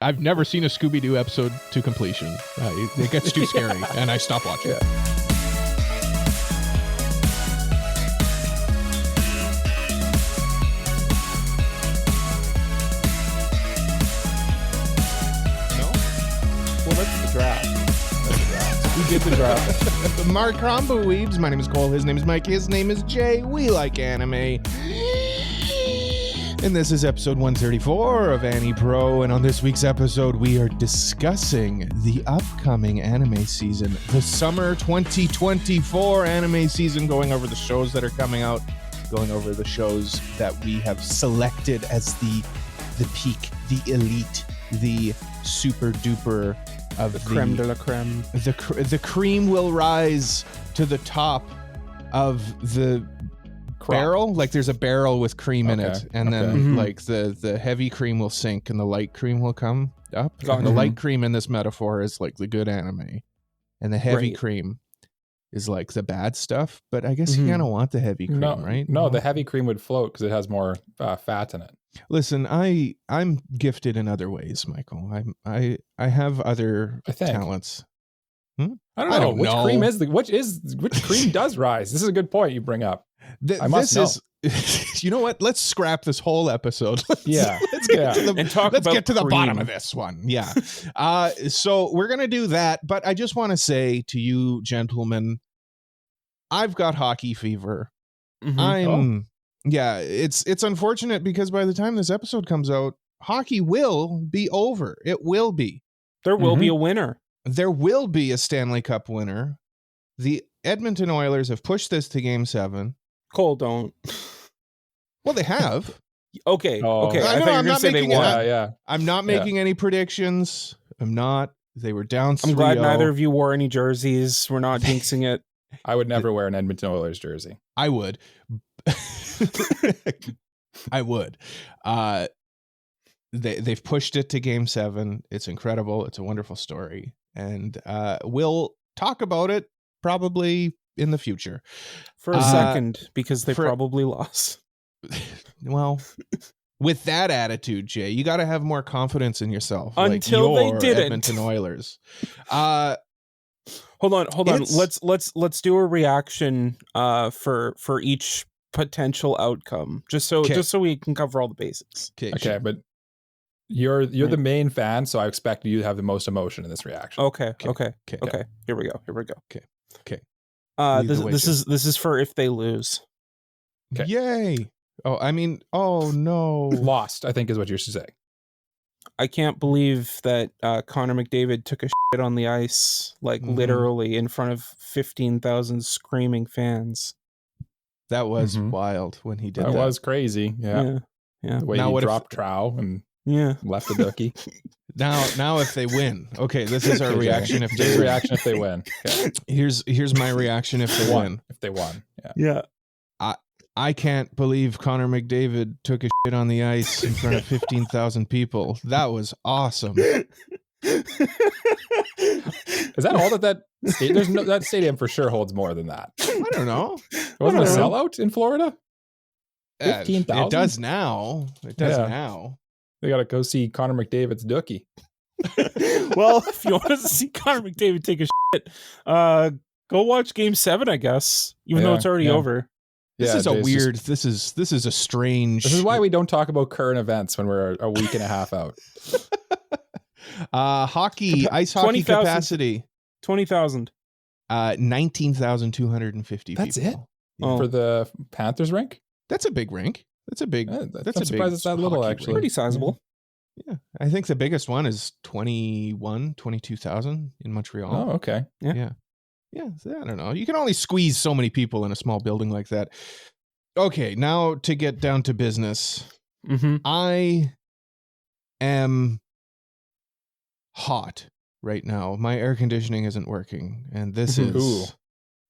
I've never seen a Scooby-Doo episode to completion. It gets too scary, and I stop watching. Yeah. No? Well, that's the draft. We did the draft. Mark Combo Weebs. My name is Cole. His name is Mike. His name is Jay. We like anime. And this is episode 134 of AniPro. And on this week's episode, we are discussing the upcoming anime season, the summer 2024 anime season, going over the shows that are coming out, going over the shows that we have selected as the peak, the elite, the super duper of the creme de la creme. The cream will rise to the top of the barrel. Like there's a barrel with cream in it, and then like the heavy cream will sink and the light cream will come up. And the light cream in this metaphor is like the good anime, and the heavy cream is like the bad stuff. But I guess you kind of want the heavy cream, right? No, the heavy cream would float because it has more fat in it. Listen, I'm gifted in other ways, Michael. I have other talents. I don't know which cream is which cream does rise. This is a good point you bring up. I must know. You know what? Let's scrap this whole episode. Let's get to the bottom of this one. Yeah. So we're gonna do that, but I just want to say to you, gentlemen, I've got hockey fever. Yeah, it's unfortunate because by the time this episode comes out, hockey will be over. It will be. There will be a winner. There will be a Stanley Cup winner. The Edmonton Oilers have pushed this to Game 7. Cole, don't. Well, they have. Okay. Okay. I thought you were going to say they won. I'm not making any predictions. I'm not. They were down 3-0. I'm glad neither of you wore any jerseys. We're not jinxing it. I would never wear an Edmonton Oilers jersey. I would. I would. They've pushed it to Game 7. It's incredible. It's a wonderful story. And we'll talk about it probably in the future. For a second, because they probably lost. Well, with that attitude, Jay, you got to have more confidence in yourself. Until like they didn't. Edmonton Oilers. Hold on. Let's do a reaction for each potential outcome, just so we can cover all the basics. Okay, but you're the main fan, so I expect you to have the most emotion in this reaction. Okay. Here we go. Okay. This is for if they lose. Okay. Yay! Oh no! Lost, I think is what you should say. I can't believe that Connor McDavid took a shit on the ice, like literally in front of 15,000 screaming fans. That was wild when he did that. That was crazy. Yeah. The way he dropped Trow and left the ducky. Now if they win. Okay, this is our reaction if they win. Okay. Here's my reaction if they win. If they won. Yeah. I can't believe Connor McDavid took a shit on the ice in front of 15,000 people. That was awesome. Is that all that that stadium for sure holds more than that? I don't know. It wasn't a sellout in Florida? 15,000? It does now. Now. They got to go see Connor McDavid's dookie. Well, if you want to see Connor McDavid take a shit, go watch Game 7, I guess, even though it's already over. This is a strange. This is why we don't talk about current events when we're a week and a half out. Ice hockey capacity. 20,000. 19,250 people. That's it? For the Panthers rink? That's a big rink. That's a big. I'm surprised it's that little, actually. Pretty sizable. Yeah. I think the biggest one is 22,000 in Montreal. Oh, okay. Yeah. So I don't know. You can only squeeze so many people in a small building like that. Okay, now to get down to business. I am hot right now. My air conditioning isn't working, and this is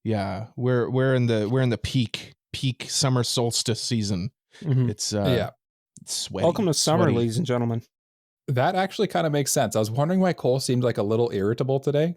we're in the peak summer solstice season. It's sweaty. Welcome to summer, ladies and gentlemen. That actually kind of makes sense. I was wondering why Cole seemed like a little irritable today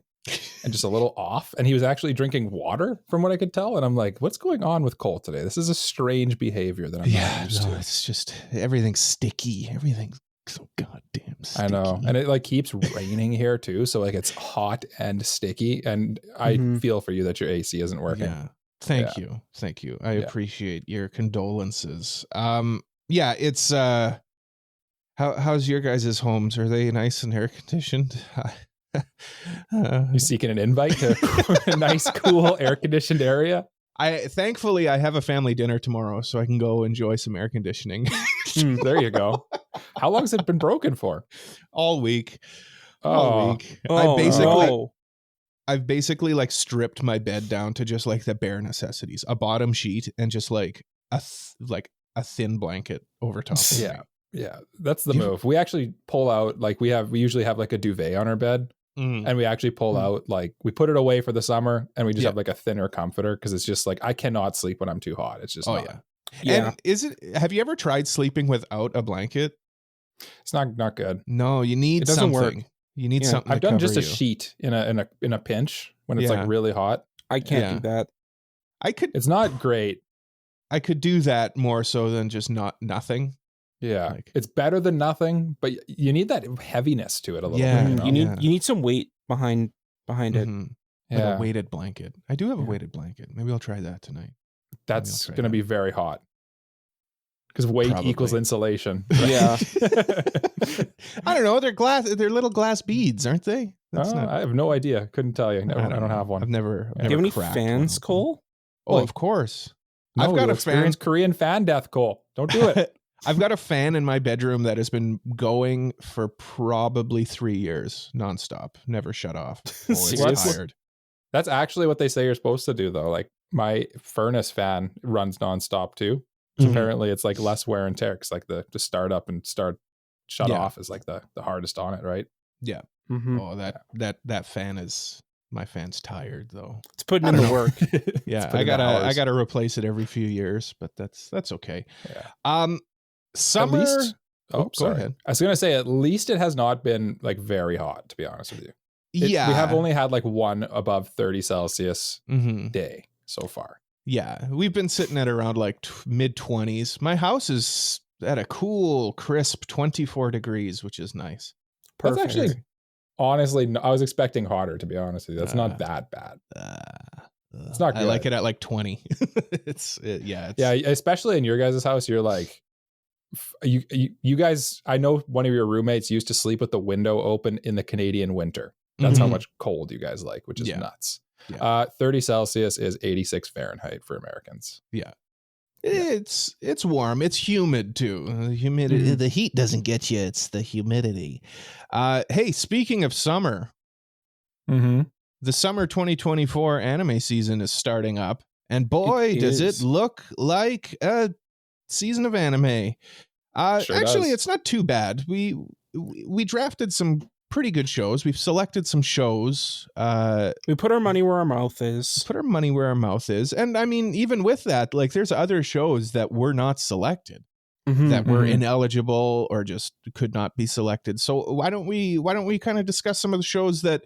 and just a little off. And he was actually drinking water from what I could tell. And I'm like, what's going on with Cole today? This is a strange behavior that I'm not used to. It's just everything's sticky. Everything's so goddamn I know. Sticky. And it like keeps raining here too. So like it's hot and sticky. And I feel for you that your AC isn't working. Yeah. Thank you. Thank you. I Yeah. appreciate your condolences. Yeah, it's how's your guys' homes? Are they nice and air conditioned? You seeking an invite to a nice, cool, air conditioned area? Thankfully I have a family dinner tomorrow, so I can go enjoy some air conditioning. There you go. How long has it been broken for? All week. Oh. I've basically like stripped my bed down to just like the bare necessities, a bottom sheet and just like a thin blanket over top. Of Yeah. me. Yeah. That's the move. We actually pull out, like we usually have like a duvet on our bed. And we actually pull out, like we put it away for the summer and we just have like a thinner comforter because it's just like I cannot sleep when I'm too hot. It's just And have you ever tried sleeping without a blanket? It's not good. No, you need It doesn't something. work. You need something. I've to done cover just a you. sheet in a pinch when it's like really hot. I can't do that. It's not great. I could do that more so than just nothing. Yeah, Like- it's better than nothing, but you need that heaviness to it a little Yeah. bit. You need some weight behind it. Mhm. Like Yeah, a weighted blanket. I do have a weighted blanket. Maybe I'll try that tonight. that's try going to that. be very hot because weight Probably. equals insulation. Yeah. I don't know. They're little glass beads, aren't they? I have no idea. Couldn't tell you. I don't have one. I've never. Do you have any fans, Cole? Oh, of course. No, I've got you'll a fan. experience Korean fan death, Cole. Don't do it. I've got a fan in my bedroom that has been going for probably 3 years nonstop, never shut off. Always Seriously? tired. That's actually what they say you're supposed to do, though. Like my furnace fan runs nonstop too. So Mhm. apparently, it's like less wear and tear. Cause like the start up and shut Yeah. off is like the hardest on it, right? Yeah. Mm-hmm. Oh, that fan is. My fan's tired though. It's putting I in don't the know. work. Yeah, put I in the gotta hours. replace it every few years, but that's okay. Yeah. Summer. At least, go sorry. ahead. I was gonna say at least it has not been like very hot, to be honest with you. Yeah, we have only had like one above 30 Celsius Mhm. day so far. Yeah, we've been sitting at around like mid 20s. My house is at a cool, crisp 24 degrees, which is nice. That's Perfect. actually, honestly, I was expecting hotter, to be honest with you. That's not that bad. It's not I like good. it at like 20. Yeah, especially in your guys' house, you're like, you guys, I know one of your roommates used to sleep with the window open in the Canadian winter. That's how Mhm. much cold you guys like, which is Yeah. nuts. Yeah. 30 Celsius is 86 Fahrenheit for Americans. It's warm. It's humid too. The humidity, the heat doesn't get you. It's the humidity. Hey, speaking of summer, Mm-hmm. the summer 2024 anime season is starting up, and boy, does is. it look like a season of anime. Sure Actually, does. it's not too bad. We drafted some pretty good shows. We've selected some shows. We put our money where our mouth is. Put our money where our mouth is. And I mean, even with that, like there's other shows that were not selected, that were ineligible or just could not be selected. So why don't we kind of discuss some of the shows that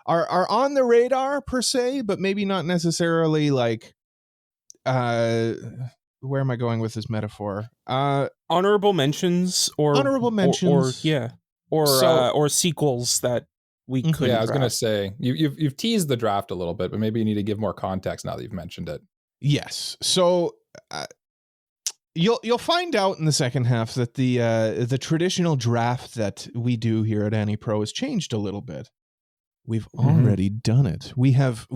are on the radar per se, but maybe not necessarily like where am I going with this metaphor? Honorable mentions or or sequels that we could. Yeah, I was gonna say you've teased the draft a little bit, but maybe you need to give more context now that you've mentioned it. Yes. So you'll find out in the second half that the traditional draft that we do here at AniPro has changed a little bit. We've already done it. We have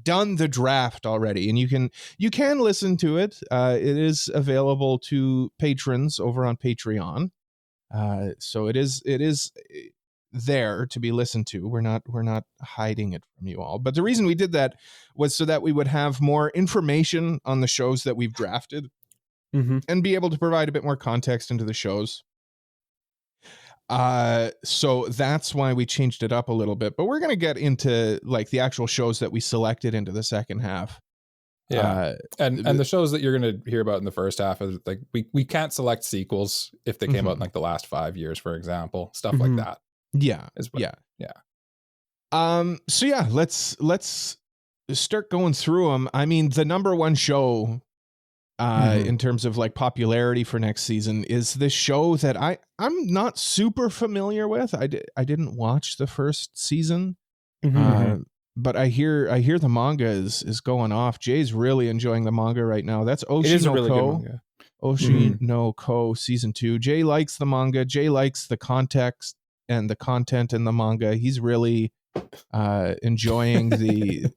done the draft already, and you can listen to it. It is available to patrons over on Patreon. So it is there to be listened to. We're not hiding it from you all. But the reason we did that was so that we would have more information on the shows that we've drafted and be able to provide a bit more context into the shows. So that's why we changed it up a little bit, but we're going to get into like the actual shows that we selected into the second half. Yeah. And the shows that you're going to hear about in the first half is like, we can't select sequels if they came out in like the last 5 years, for example, stuff like that. Yeah. So yeah, let's start going through them. I mean, the number one show in terms of like popularity for next season is this show that I'm not super familiar with. I didn't watch the first season, but I hear the manga is going off. Jay's really enjoying the manga right now. That's Oshi It is no a really Ko. good manga. Oshi no Ko season 2. Jay likes the manga. Jay likes the context and the content in the manga. He's really enjoying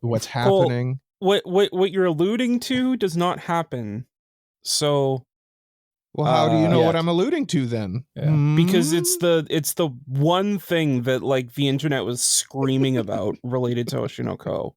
what's happening. What you're alluding to does not happen. So, well, how do you know yeah. what I'm alluding to then? Yeah. Because it's the one thing that like the internet was screaming about related to Oshi no Ko.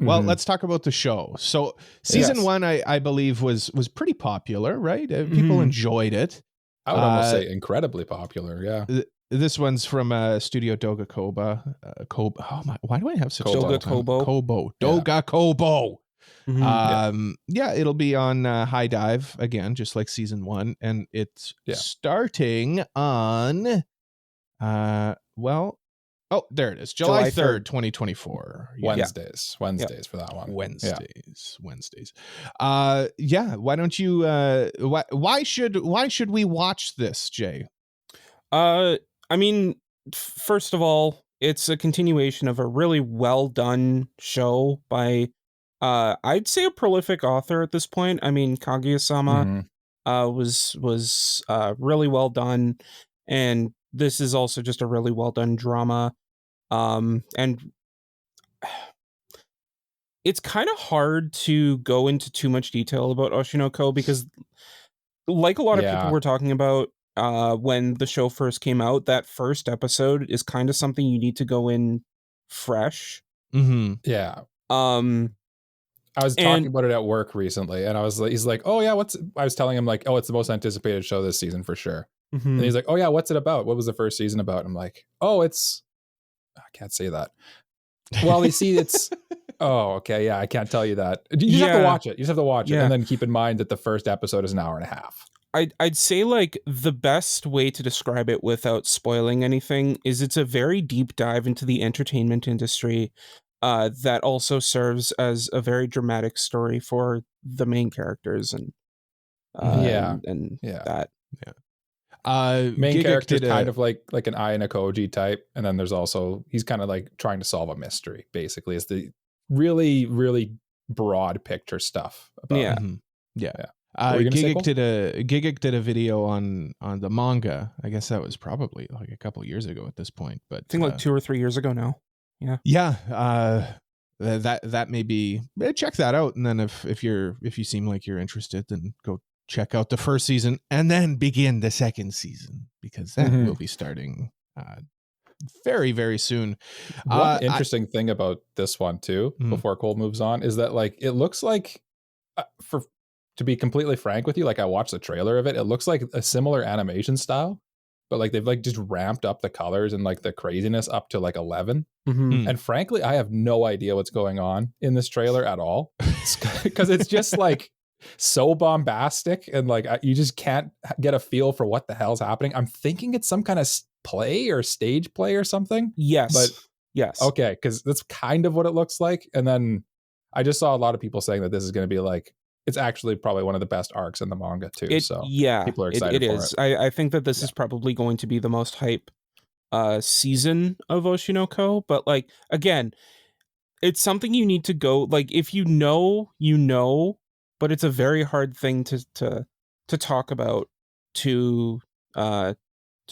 Well, let's talk about the show. So season Yes. 1, I believe was pretty popular, right? People enjoyed it. I would almost say incredibly popular. Yeah. This one's from Studio Doga Koba. Koba. Oh my! Why do I have such a Doga hard time? Kobo. Kobo. Doga Kobo. Mhm. Yeah, it'll be on High Dive again, just like season 1, and it's starting on there it is, July 3rd, 2024. Wednesdays for that one. Wednesdays. Why don't you why should we watch this, Jay? I mean, first of all, it's a continuation of a really well done show by I'd say a prolific author at this point. I mean, Kaguya-sama was really well done, and this is also just a really well done drama. And it's kind of hard to go into too much detail about Oshi no Ko because, like a lot of people were talking about when the show first came out, that first episode is kind of something you need to go in fresh. Yeah. I was talking about it at work recently, and he's like, oh yeah, I was telling him like, oh, it's the most anticipated show this season for sure. And he's like, oh yeah, what's it about? What was the first season about? And I'm like, oh, I can't say that. Well, you see, it's oh, okay, yeah, I can't tell you that. You just have to watch it. You just have to watch it, and then keep in mind that the first episode is an hour and a half. I'd say like the best way to describe it without spoiling anything is it's a very deep dive into the entertainment industry that also serves as a very dramatic story for the main characters and that. Main character is kind of like an Ayano type, and then there's also he's kind of like trying to solve a mystery. Basically, it's the really really broad picture stuff. About Gigic did a video on the manga. I guess that was probably like a couple years ago at this point, but I think like 2 or 3 years ago now. That may be, check that out, and then if you seem like you're interested, then go check out the first season and then begin the second season, because that will be starting very very soon. One interesting thing about this one too, before Cole moves on, is that like it looks like to be completely frank with you, like I watched the trailer of it, it looks like a similar animation style, but like they've like just ramped up the colors and like the craziness up to like 11. And frankly, I have no idea what's going on in this trailer at all, because it's just like so bombastic, and like you just can't get a feel for what the hell's happening. I'm thinking it's some kind of play or stage play or something. Yes. Okay, because that's kind of what it looks like. And then I just saw a lot of people saying that this is going to be like, it's actually probably one of the best arcs in the manga too. People are excited for it. I think that this is probably going to be the most hype season of Oshi no Ko, but like again, it's something you need to go, like if you know, but it's a very hard thing to talk about to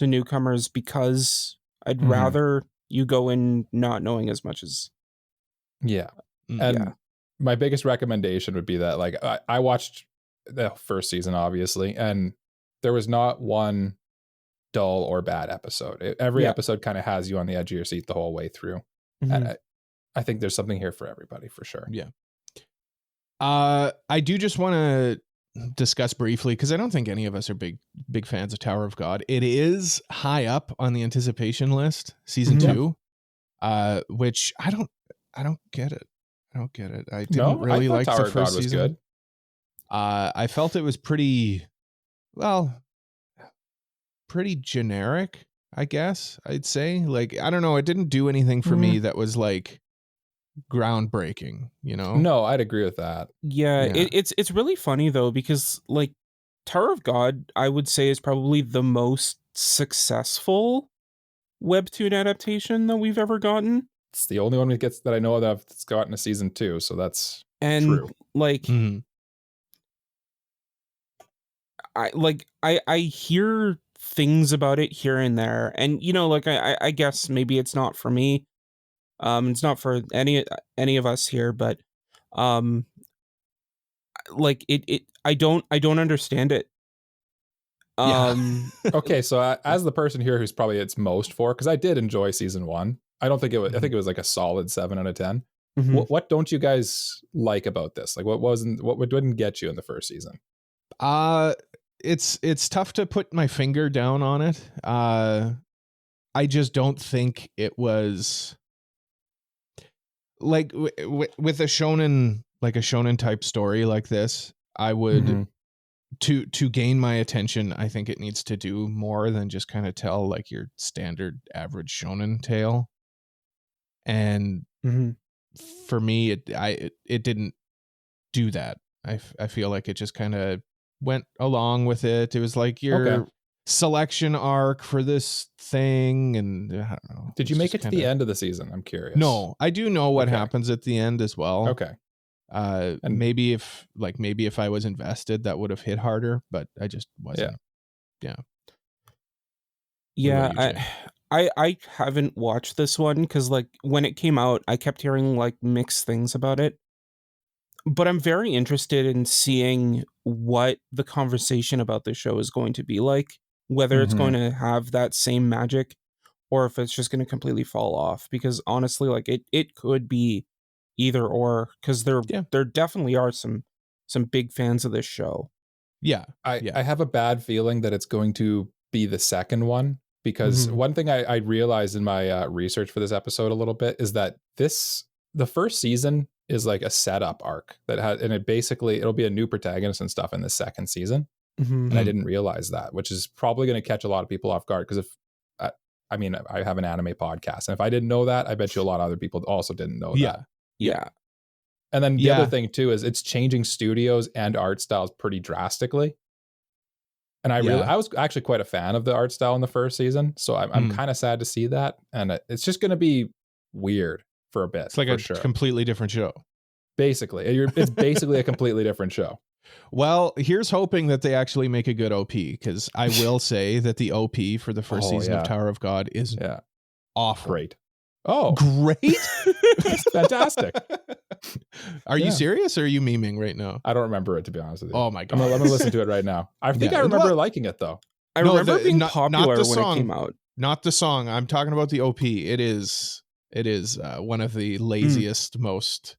newcomers, because I'd rather you go in not knowing as much as my biggest recommendation would be that like I watched the first season obviously, and there was not one dull or bad episode. Every episode kind of has you on the edge of your seat the whole way through. And I think there's something here for everybody for sure. I do just want to discuss briefly, because I don't think any of us are big fans of Tower of God. It is high up on the anticipation list, season 2, which I don't get it. I didn't really like Tower the first season. Was good. I felt it was pretty generic, I guess I'd say. Like, I don't know, it didn't do anything for me that was like groundbreaking, you know? No, I'd agree with that. Yeah, Yeah. it's really funny though, because like Tower of God, I would say, is probably the most successful webtoon adaptation that we've ever gotten. It's the only one that I know of that's gotten a season 2, so that's And true. like Mhm. I hear things about it here and there, and you know, like I guess maybe it's not for me. It's not for any of us here, but like it I don't understand it. Yeah. Okay, so as the person here who's probably it's most for, because I did enjoy season 1. I don't think it was. I think it was like a solid 7 out of 10. Mhm. What don't you guys like about this? Like, what didn't get you in the first season? It's tough to put my finger down on it. I just don't think it was like with a shonen type story like this. I would Mhm. to gain my attention, I think it needs to do more than just kind of tell like your standard average shonen tale. And Mhm. for me, it didn't do that. I feel like it just kind of went along with it. It was like your Okay. selection arc for this thing, and I don't know. Did you It's make just it to the end of the season? I'm curious. No, I do know what Okay. happens at the end as well. Okay. And maybe if I was invested, that would have hit harder, but I just wasn't. Yeah, about you, Jay? I haven't watched this one because like when it came out, I kept hearing like mixed things about it. But I'm very interested in seeing what the conversation about this show is going to be like, whether it's going to have that same magic or if it's just going to completely fall off. Because honestly, like it could be either or, because there definitely are some big fans of this show. Yeah. I have a bad feeling that it's going to be the second one, because one thing I realized in my research for this episode a little bit is that the first season is like a setup arc that had, and it'll be a new protagonist and stuff in the second season. And I didn't realize that, which is probably going to catch a lot of people off guard. Because I have an anime podcast, and if I didn't know that, I bet you a lot of other people also didn't know that. Yeah. And then the other thing too is it's changing studios and art styles pretty drastically. And I was actually quite a fan of the art style in the first season, so I'm kind of sad to see that, and it's just going to be weird for a bit. It's like a completely different show. Basically, it's basically a completely different show. Well, here's hoping that they actually make a good OP, because I will say that the OP for the first season of Tower of God is awful. Great. Oh, great. That's fantastic. Are you serious, or are you memeing right now? I don't remember it, to be honest with you. Oh my god. I'm gonna listen to it right now. I think I remember liking it though. I remember it being popular when song, it came out. Not the song. I'm talking about the OP. It is one of the laziest, most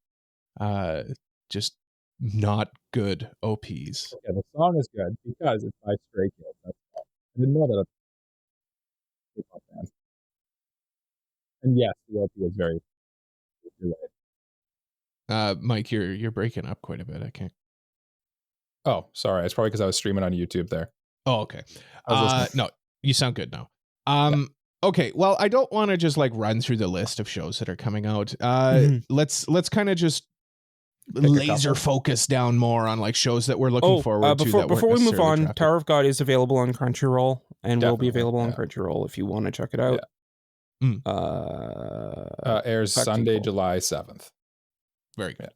just not good OPs. Yeah, the song is good because it's by Stray Kids. That's all. I didn't know that. K-pop band. And yes, the OP is very. You're right. Mike, you're breaking up quite a bit. I can't. Oh, sorry. It's probably because I was streaming on YouTube there. Oh, okay. No, you sound good now. Okay. Well, I don't want to just like run through the list of shows that are coming out. Let's kind of just laser focus down more on like shows that we're looking forward to. Before we move on, Tower of God is available on Crunchyroll and will be available on Crunchyroll if you want to check it out. Airs Sunday, July 7th. Very good.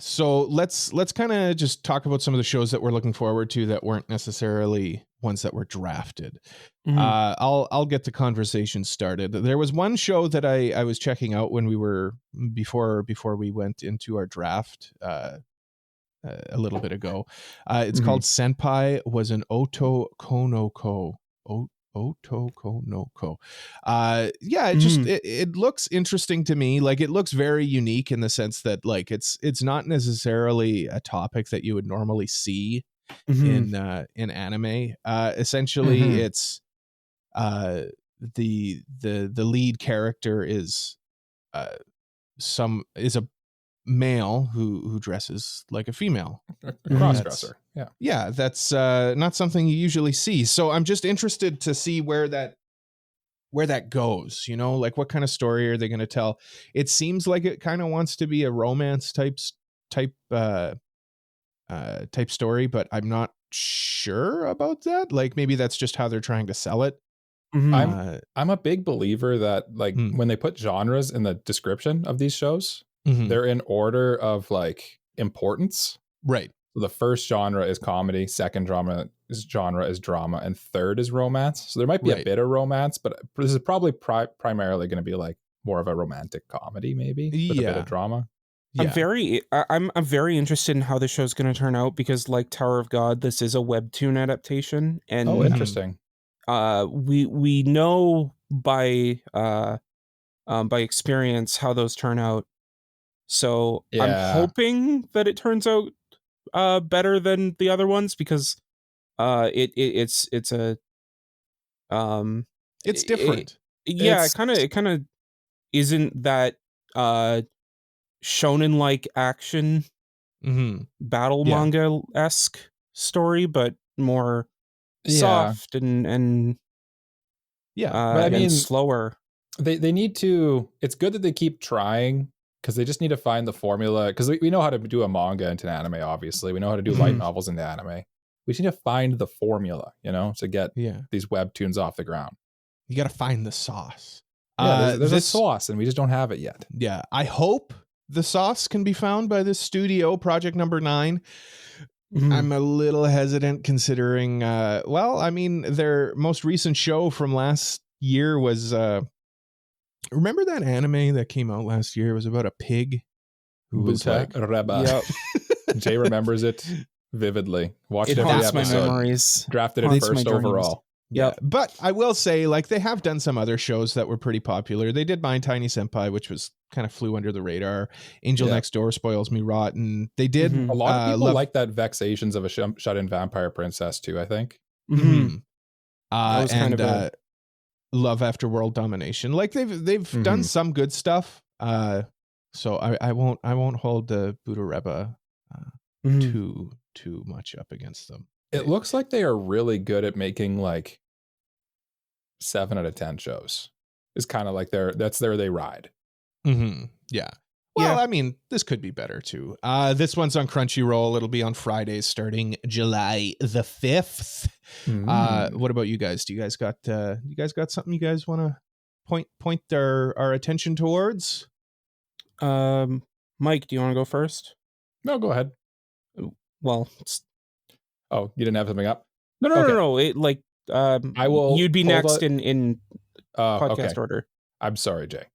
So let's kind of just talk about some of the shows that we're looking forward to that weren't necessarily ones that were drafted. I'll get the conversation started. There was one show that I was checking out when we were before we went into our draft a little bit ago. It's called Senpai, was an Otokonoko. Otokonoko. It looks interesting to me. Like, it looks very unique in the sense that like it's not necessarily a topic that you would normally see in anime. Essentially it's the lead character is a male who dresses like a female. A cross-dresser. Yeah, that's not something you usually see. So I'm just interested to see where that where that goes, you know, like what kind of story are they going to tell? It seems like it kind of wants to be a romance type story, but I'm not sure about that. Like maybe that's just how they're trying to sell it. I'm a big believer that like when they put genres in the description of these shows, they're in order of like importance. Right. So the first genre is comedy, second genre is drama, and third is romance. So there might be a bit of romance, but this is probably primarily going to be like more of a romantic comedy, maybe with a bit of drama. Yeah. I'm very interested in how the show's going to turn out because, like Tower of God, this is a webtoon adaptation, and interesting. We know by experience how those turn out. So I'm hoping that it turns out better than the other ones because it's different. It kind of isn't that shonen like action battle manga-esque story, but more soft and but I mean slower. They need to, it's good that they keep trying because they just need to find the formula, because we know how to do a manga into an anime. Obviously we know how to do light novels into anime. We just need to find the formula, you know, to get these webtoons off the ground. You got to find the sauce. There's a sauce and we just don't have it yet. Yeah, I hope the sauce can be found by this studio, Project Number 9. I'm a little hesitant considering, I mean, their most recent show from last year was, remember that anime that came out last year? It was about a pig who was like, Reba. Jay remembers it vividly. Watched every haunts episode. My memories. Drafted it first overall. Yeah, but I will say, like, they have done some other shows that were pretty popular. They did Mind Tiny Senpai, which was kind of flew under the radar. Angel Next Door Spoils Me Rotten. They did a lot of people like that Vexations of a Shut-In Vampire Princess too, I think. And Love After World Domination. Like they've done some good stuff. So I won't hold the Buddha too much up against them. It looks like they are really good at making like 7 out of 10 shows. It's kind of like they ride. Yeah. Well, I mean, this could be better too. This one's on Crunchyroll. It'll be on Fridays starting July the 5th. What about you guys? Do you guys got something you guys want to point our attention towards? Mike, do you want to go first? No, go ahead. Well, you didn't have something up? No. It like I will. You'd be next in podcast order. I'm sorry, Jay.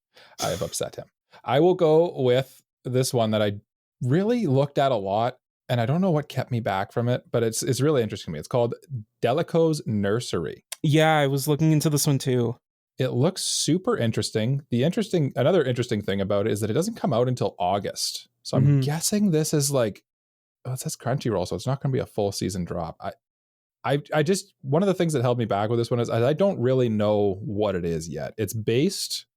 I have upset him. I will go with this one that I really looked at a lot, and I don't know what kept me back from it, but it's really interesting to me. It's called Delico's Nursery. Yeah, I was looking into this one too. It looks super interesting. Another interesting thing about it is that it doesn't come out until August. So I'm guessing this is like, it says Crunchyroll, so it's not going to be a full season drop. I just, one of the things that held me back with this one is I don't really know what it is yet. It's based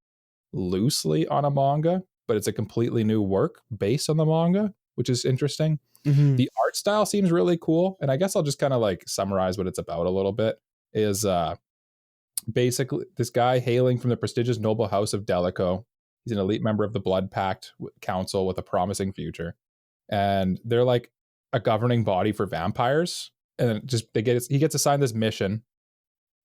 loosely on a manga, but it's a completely new work based on the manga, which is interesting. The art style seems really cool, and I guess I'll just kind of like summarize what it's about a little bit. Is basically this guy hailing from the prestigious noble house of Delico. He's an elite member of the Blood Pact Council with a promising future, and they're like a governing body for vampires. And just he gets assigned this mission,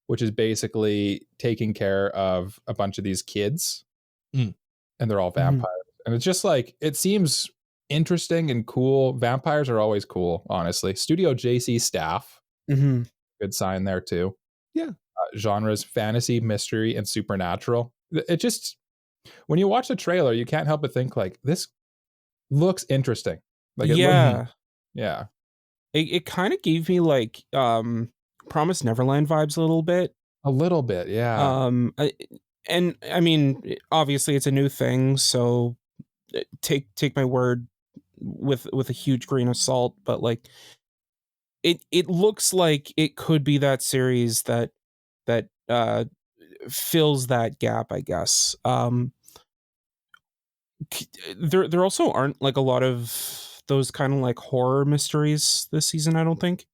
which is basically taking care of a bunch of these kids, and they're all vampires. And it's just like, it seems interesting and cool. Vampires are always cool, honestly. Studio JC staff, good sign there too. Yeah. Genres fantasy, mystery, and supernatural. It just, when you watch the trailer, you can't help but think like, this looks interesting. Like yeah. It kind of gave me like Promised Neverland vibes a little bit. Yeah. And I mean, obviously it's a new thing, so take my word with a huge grain of salt, but like it looks like it could be that series that fills that gap, I guess. There also aren't like a lot of those kind of like horror mysteries this season, I don't think.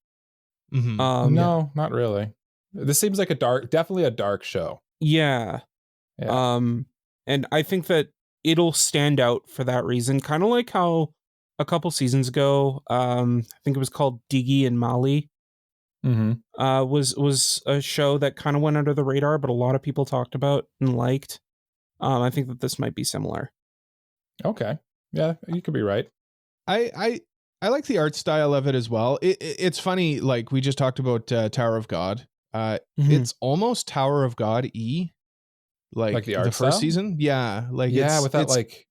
No, not really. This seems like definitely a dark show. Yeah. Yeah. And I think that it'll stand out for that reason, kind of like how a couple seasons ago, I think it was called Diggy and Mali, was a show that kind of went under the radar, but a lot of people talked about and liked. I think that this might be similar. Okay. Yeah, you could be right. I like the art style of it as well. It's funny, like we just talked about Tower of God. It's almost Tower of God like the the art first style? season. Yeah, like Yeah, with that it's like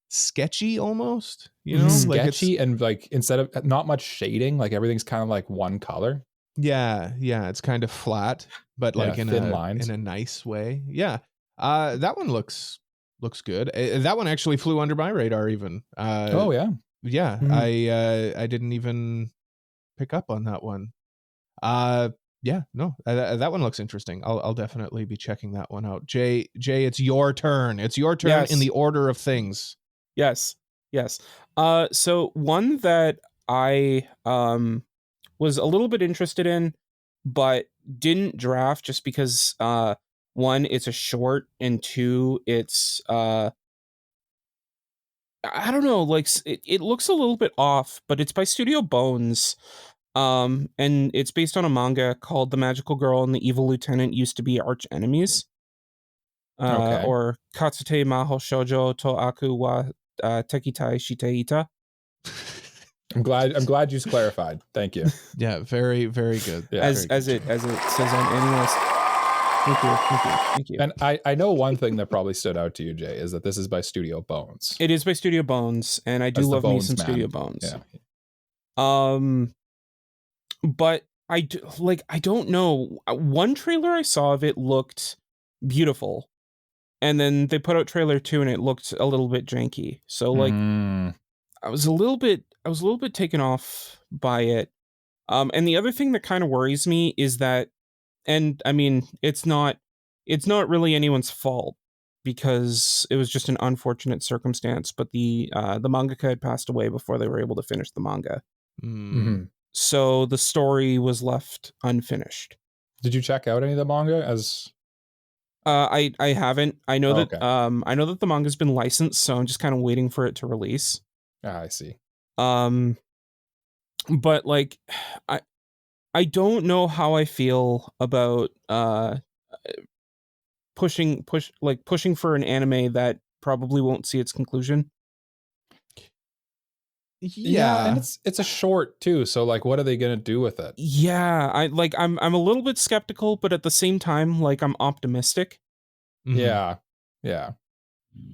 sketchy almost, you know, like it's sketchy and like instead of not much shading, like everything's kind of like one color. yeah, it's kind of flat, but like Yeah, in thin a lines. nice way. Yeah. That one looks good. That one actually flew under my radar even. Oh yeah. Yeah, I didn't even pick up on that one. Yeah, no, that one looks interesting. I'll definitely be checking that one out. Jay, it's your turn. It's your turn Yes. in the order of things. Yes. So one that I was a little bit interested in, but didn't draft just because one, it's a short, and two, it's I don't know, like it looks a little bit off, but it's by Studio Bones. And it's based on a manga called The Magical Girl and the Evil Lieutenant Used to Be Arch Enemies. Okay. Or Katsute Maho Shoujo to Aku wa Tekitai Shiteita. I'm glad you clarified. Thank you. Yeah, very, very good. Yeah, as it says on AniList. Thank you. And I know one thing that probably stood out to you, Jay, is that this is by Studio Bones. It is by Studio Bones, and I do love me some Studio Bones. Yeah. But I don't know. One trailer I saw of it looked beautiful, and then they put out trailer 2 and it looked a little bit janky. So like I was a little bit taken off by it. And the other thing that kind of worries me is that, and I mean, it's not really anyone's fault because it was just an unfortunate circumstance, but the mangaka had passed away before they were able to finish the manga. So the story was left unfinished. Did you check out any of the manga as I haven't. I know that I know that the manga's been licensed, so I'm just kind of waiting for it to release. I see. But like I don't know how I feel about pushing for an anime that probably won't see its conclusion. Yeah, and it's a short too, so like what are they going to do with it? Yeah, I'm a little bit skeptical, but at the same time like I'm optimistic. Yeah.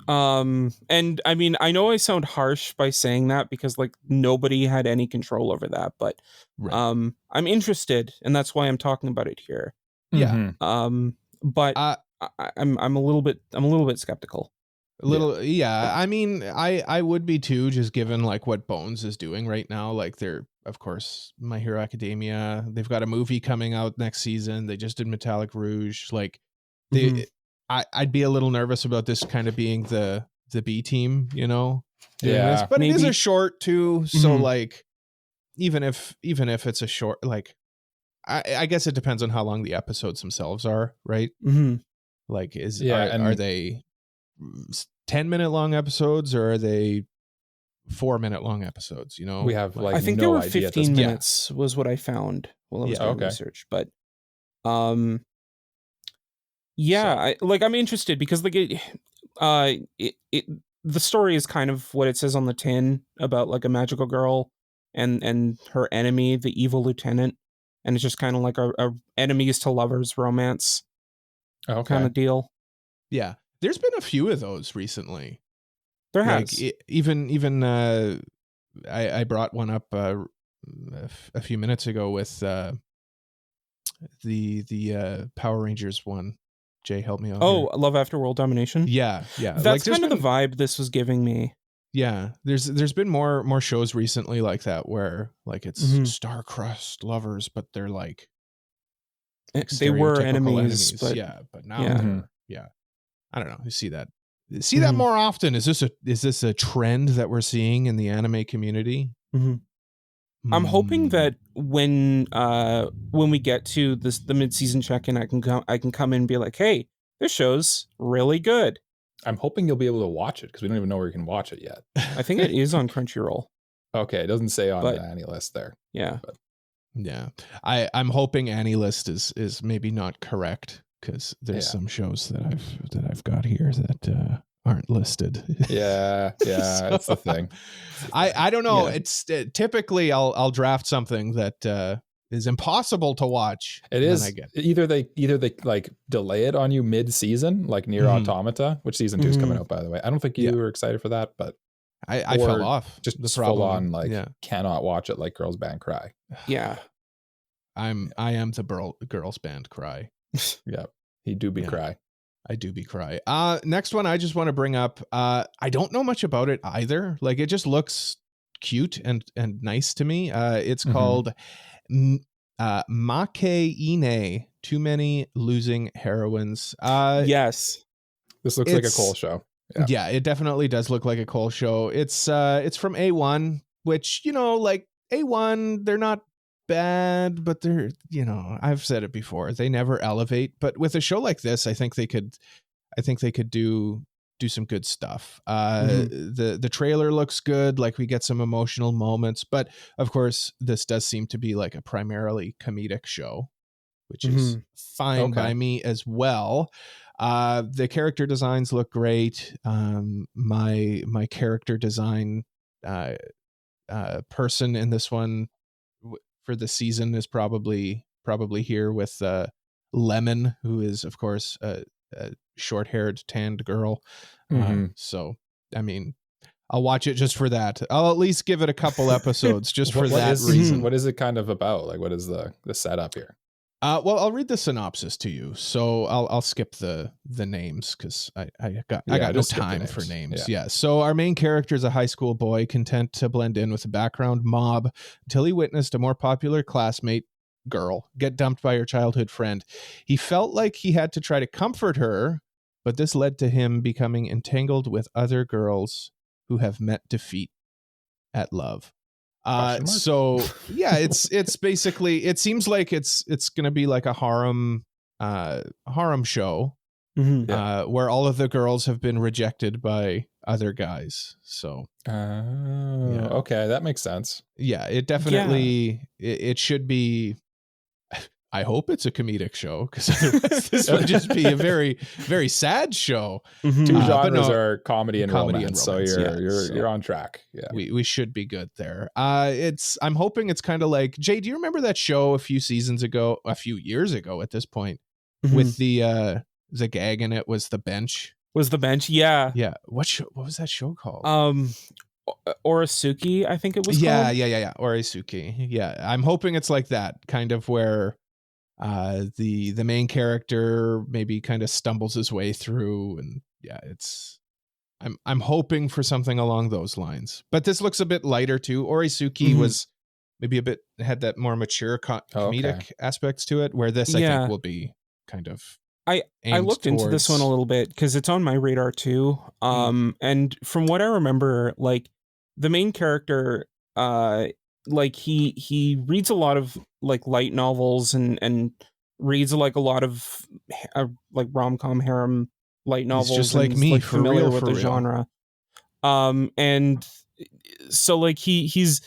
And I mean, I know I sound harsh by saying that because like nobody had any control over that, but I'm interested, and that's why I'm talking about it here. Yeah. But I'm a little bit skeptical. Yeah. I mean, I would be too, just given like what Bones is doing right now. Like they're, of course, My Hero Academia. They've got a movie coming out next season. They just did Metallic Rouge. Like I'd be a little nervous about this kind of being the B team, you know? Yeah. But maybe. it is a short too. So like, even if it's a short, like, I guess it depends on how long the episodes themselves are, right? Like, are they 10-minute long episodes, or are they 4-minute long episodes? You know, we have like I think no they were idea 15 minutes was what I found while I was doing research. But I'm interested because like the story is kind of what it says on the tin about like a magical girl and her enemy, the evil lieutenant, and it's just kind of like a enemies to lovers romance kind of deal. Yeah, there's been a few of those recently. There has. Even I brought one up a few minutes ago with the Power Rangers one. Jay, help me out. Oh, here. Love After World Domination? Yeah. That's like, kind of the vibe this was giving me. Yeah, there's been more shows recently like that where like it's star-crossed lovers, but they're like they were enemies. But now I don't know. You see that that more often. Is this a trend that we're seeing in the anime community? I'm hoping that when we get to the mid-season check-in, I can come in and be like, hey, this show's really good. I'm hoping you'll be able to watch it because we don't even know where you can watch it yet. I think it is on Crunchyroll. Okay, it doesn't say on But- the Annie list there. Yeah. But Yeah, I'm hoping AniList is maybe not correct because there's some shows that I've got here that aren't listed. yeah, that's the thing. I don't know. Yeah. It's typically I'll draft something that is impossible to watch. It and then is I get either they like delay it on you mid-season, like Near Mhm. Automata, which season 2 is coming Mhm. out, by the way. I don't think you were excited for that, but I or fell off. just the full problem. on like yeah, cannot watch it like Girls Band Cry. Yeah. I am the girls band cry. Yeah, he do be Yeah. cry. I do be cry. Next one I just want to bring up. I don't know much about it either. Like it just looks cute and nice to me. It's Mhm. called Makeine. Too many losing heroines. Yes. This looks like a it's- Cole show. Yeah, it definitely does look like a Cole show. It's from A1, which, like A1, they're not bad, but they're, I've said it before, they never elevate. But with a show like this, I think they could do some good stuff. The trailer looks good, like we get some emotional moments, but of course this does seem to be like a primarily comedic show, which is fine by me as well. The character designs look great. My character design person in this one for the season is probably here with Lemon, who is of course a short-haired tanned girl. Mhm. So I mean, I'll watch it just for that. I'll at least give it a couple episodes just for What that is- reason. What is it kind of about? Like, what is the setup here? Well, I'll read the synopsis to you. So I'll skip the names because I got no just skip the time names. for names. Yeah. Yeah. So our main character is a high school boy content to blend in with the background mob until he witnessed a more popular classmate girl get dumped by her childhood friend. He felt like he had to try to comfort her, but this led to him becoming entangled with other girls who have met defeat at love. Question mark? So yeah, it's basically, it seems like it's gonna be like a harem show Mhm. where all of the girls have been rejected by other guys. So Okay, that makes sense. yeah, it definitely it should be. I hope it's a comedic show because otherwise this would just be a very, very sad show. Mhm. Two but genres no, are comedy and comedy and romance, so romance, you're on track. Yeah. We should be good there. I'm hoping it's kind of like, Jay, do you remember that show a few years ago at this point, Mhm. with the gag in it was the bench? Was the bench? Yeah. Yeah. What was that show called? Orisuki, I think it was yeah, called. yeah. Orisuki. Yeah. I'm hoping it's like that, kind of where the main character maybe kind of stumbles his way through, and yeah, I'm hoping for something along those lines. But this looks a bit lighter too. Orisuki was maybe had that more mature comedic aspects to it, where this I think will be kind of I looked into this one a little bit because it's on my radar too. And from what I remember, like the main character, like he reads a lot of like light novels and reads like a lot of like rom-com harem light novels. He's just and like is, me, like, for familiar real, with for the real. genre. And so like he's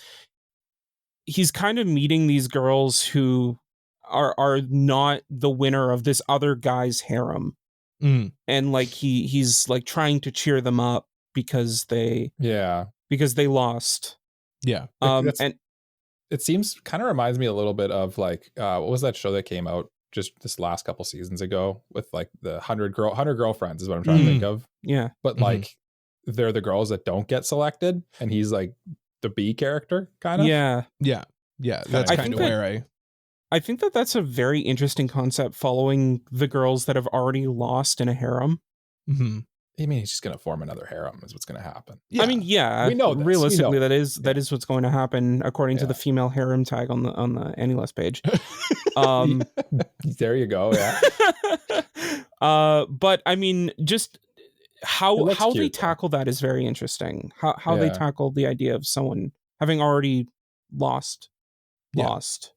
kind of meeting these girls who are not the winner of this other guy's harem. And like he's like trying to cheer them up because they lost. Yeah. And it seems kind of reminds me a little bit of like what was that show that came out just this last couple seasons ago with like the 100 girlfriends is what I'm trying to think of. Yeah. But like they're the girls that don't get selected and he's like the B character kind of. Yeah. That's kind of where I think that that's a very interesting concept, following the girls that have already lost in a harem. I mean, he's just going to form another harem is what's going to happen. Yeah. I mean, yeah, we know this. Realistically, we know. that is what's going to happen according to the female harem tag on the AniList page. There you go. Yeah. But I mean, just how they tackle that is very interesting. How they tackle the idea of someone having already lost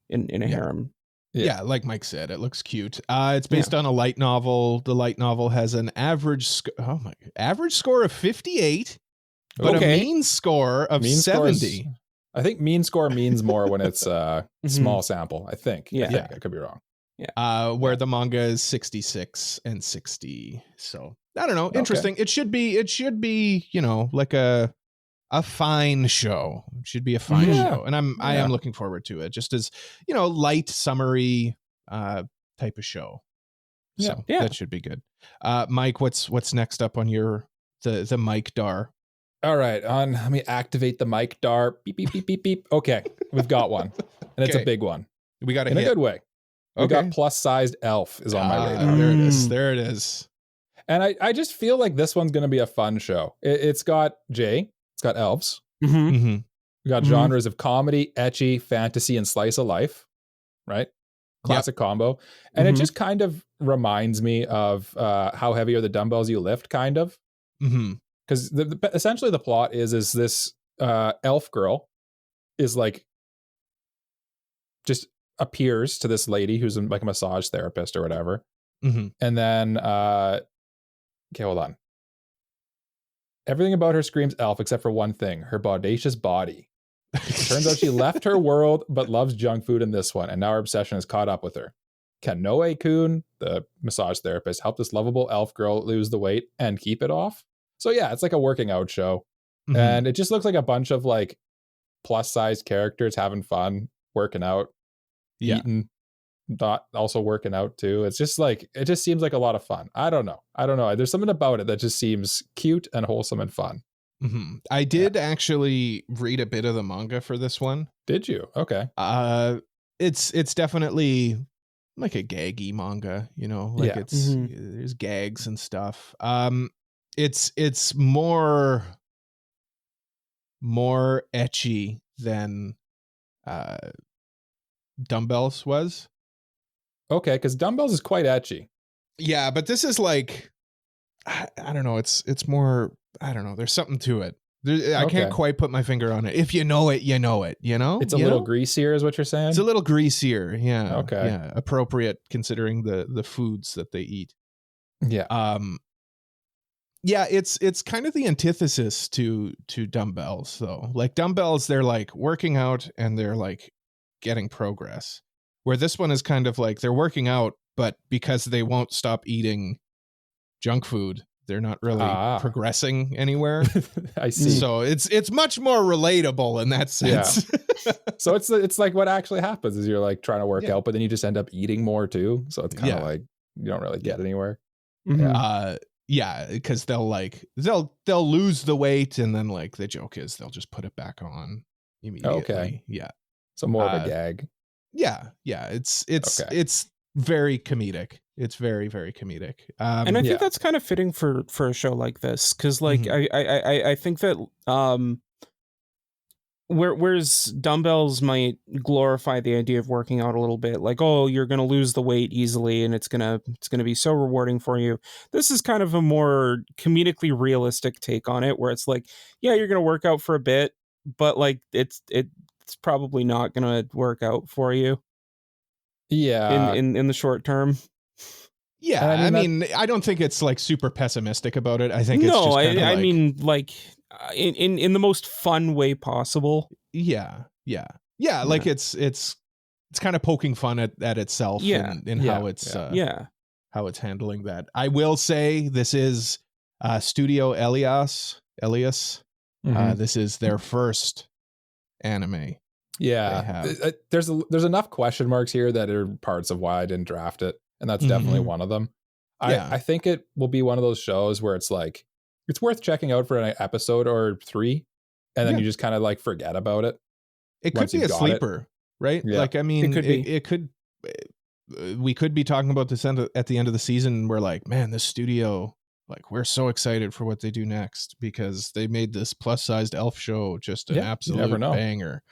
in a harem. Yeah, like Mike said, it looks cute. It's based on a light novel. The light novel has an average score of 58, but a mean score of 70. I think mean score means more when it's small sample. I think. Yeah. I could be wrong. Yeah. Where the manga is 66 and 60. So I don't know. Interesting. It should be, like a fine show. It should be a fine show. And I am looking forward to it, just as, light, summery type of show. So that should be good. Mike, what's next up on your the Mike Dar? All right, let me activate the Mike Dar. Beep beep beep beep beep. Okay, we've got one, and it's a big one. We got in a good way. We got plus-sized elf is on my radar. There it is. There it is. And I just feel like this one's going to be a fun show. It's got Jay. It's got elves. We got genres of comedy, ecchi, fantasy, and slice of life. Right? Classic combo. And it just kind of reminds me of How Heavy Are the Dumbbells You Lift, kind of. Because essentially the plot is this elf girl is like just appears to this lady who's like a massage therapist or whatever. And then okay, hold on. Everything about her screams elf except for one thing: her bodacious body. Turns out she left her world but loves junk food in this one, and now her obsession has caught up with her. Can Noe-kun, the massage therapist, help this lovable elf girl lose the weight and keep it off? So yeah, it's like a working out show. And it just looks like a bunch of like plus size characters having fun, working out, eating, not also working out too. It's just like, it just seems like a lot of fun. I don't know. There's something about it that just seems cute and wholesome and fun. I did actually read a bit of the manga for this one. Did you? Okay. It's definitely like a gaggy manga, like there's gags and stuff. It's more ecchi than Dumbbells was. Okay, because Dumbbells is quite ecchi. Yeah, but this is like, I don't know. It's more, I don't know. There's something to it. I can't quite put my finger on it. If you know it, you know it, It's a little greasier is what you're saying? It's a little greasier, yeah. Okay. Yeah, appropriate considering the foods that they eat. Yeah. Yeah, it's kind of the antithesis to Dumbbells, though. Like Dumbbells, they're like working out and they're like getting progress. Where this one is kind of like they're working out, but because they won't stop eating junk food, they're not really progressing anywhere. I see. So it's much more relatable in that sense. Yeah. So it's like what actually happens is you're like trying to work out, but then you just end up eating more too. So it's kind of like you don't really get anywhere. Yeah, because they'll lose the weight, and then like the joke is they'll just put it back on immediately. Okay. Yeah. So more of a gag. Yeah. It's very comedic. It's very, very comedic. And I think that's kind of fitting for a show like this, because like I think that whereas Dumbbells might glorify the idea of working out a little bit, like, oh, you're gonna lose the weight easily and it's gonna be so rewarding for you. This is kind of a more comedically realistic take on it, where it's like, yeah, you're gonna work out for a bit, but like it's probably not gonna work out for you. Yeah. In the short term. Yeah, I mean, I don't think it's like super pessimistic about it. I think it's just I mean, like in the most fun way possible. Yeah. Like it's kind of poking fun at itself. And how it's how it's handling that. I will say this is Studio Elias. This is their first anime. Yeah, there's enough question marks here that are parts of why I didn't draft it. And that's definitely one of them. I think it will be one of those shows where it's like, it's worth checking out for an episode or 3. And then you just kind of like forget about it. It could be a sleeper, right? Yeah. Like, I mean, we could be talking about this at the end of the season. We're like, man, this studio, like, we're so excited for what they do next because they made this plus sized elf show just an absolute banger.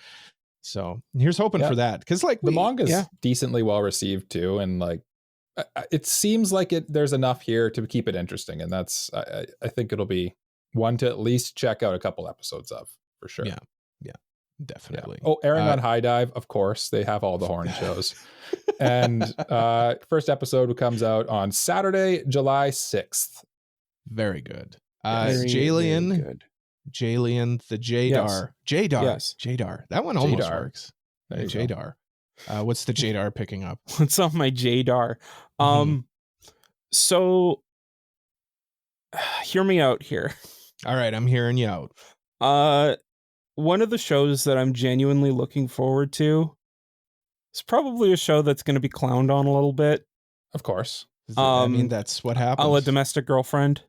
So here's hoping for that. Cause like the manga's decently well received too. And like, it seems like there's enough here to keep it interesting, and that's I think it'll be one to at least check out a couple episodes of for sure. Definitely. Oh, airing on High Dive, of course. They have all the horny shows. And first episode comes out on Saturday, July 6th. Very good. Very Jalian, good. Jalian, the Jadar. Jadar. Yes. Jadar. That one almost Jadar. works. There you go. Jadar. What's the Jadar picking up? What's on my Jadar? Mhm. So hear me out here. All right, I'm hearing you out. One of the shows that I'm genuinely looking forward to is probably a show that's going to be clowned on a little bit. Of course. I mean, that's what happens. A Domestic Girlfriend.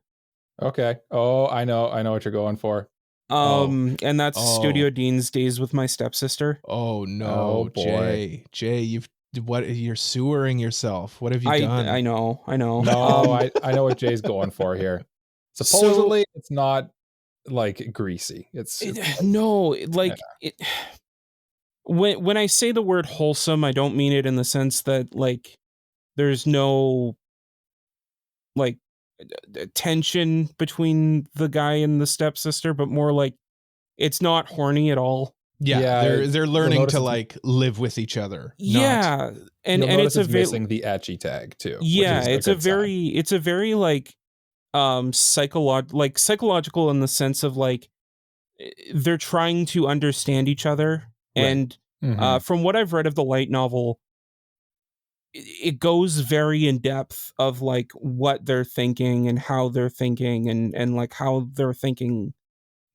Okay. Oh, I know what you're going for. And that's Studio Dean's Days with My Stepsister. Oh no, Oh, boy. Jay, you're sewering yourself. What have you done? I know. No, I know what Jay's going for here. Supposedly, it's not like greasy. When I say the word wholesome, I don't mean it in the sense that like there's no like tension between the guy and the stepsister, but more like it's not horny at all. Yeah, they're learning to like live with each other. Yeah, and it's missing the etchy tag too. Yeah, it's a very like psychological in the sense of like they're trying to understand each other, right. And from what I've read of the light novel, it goes very in depth of like what they're thinking and how they're thinking and like how their thinking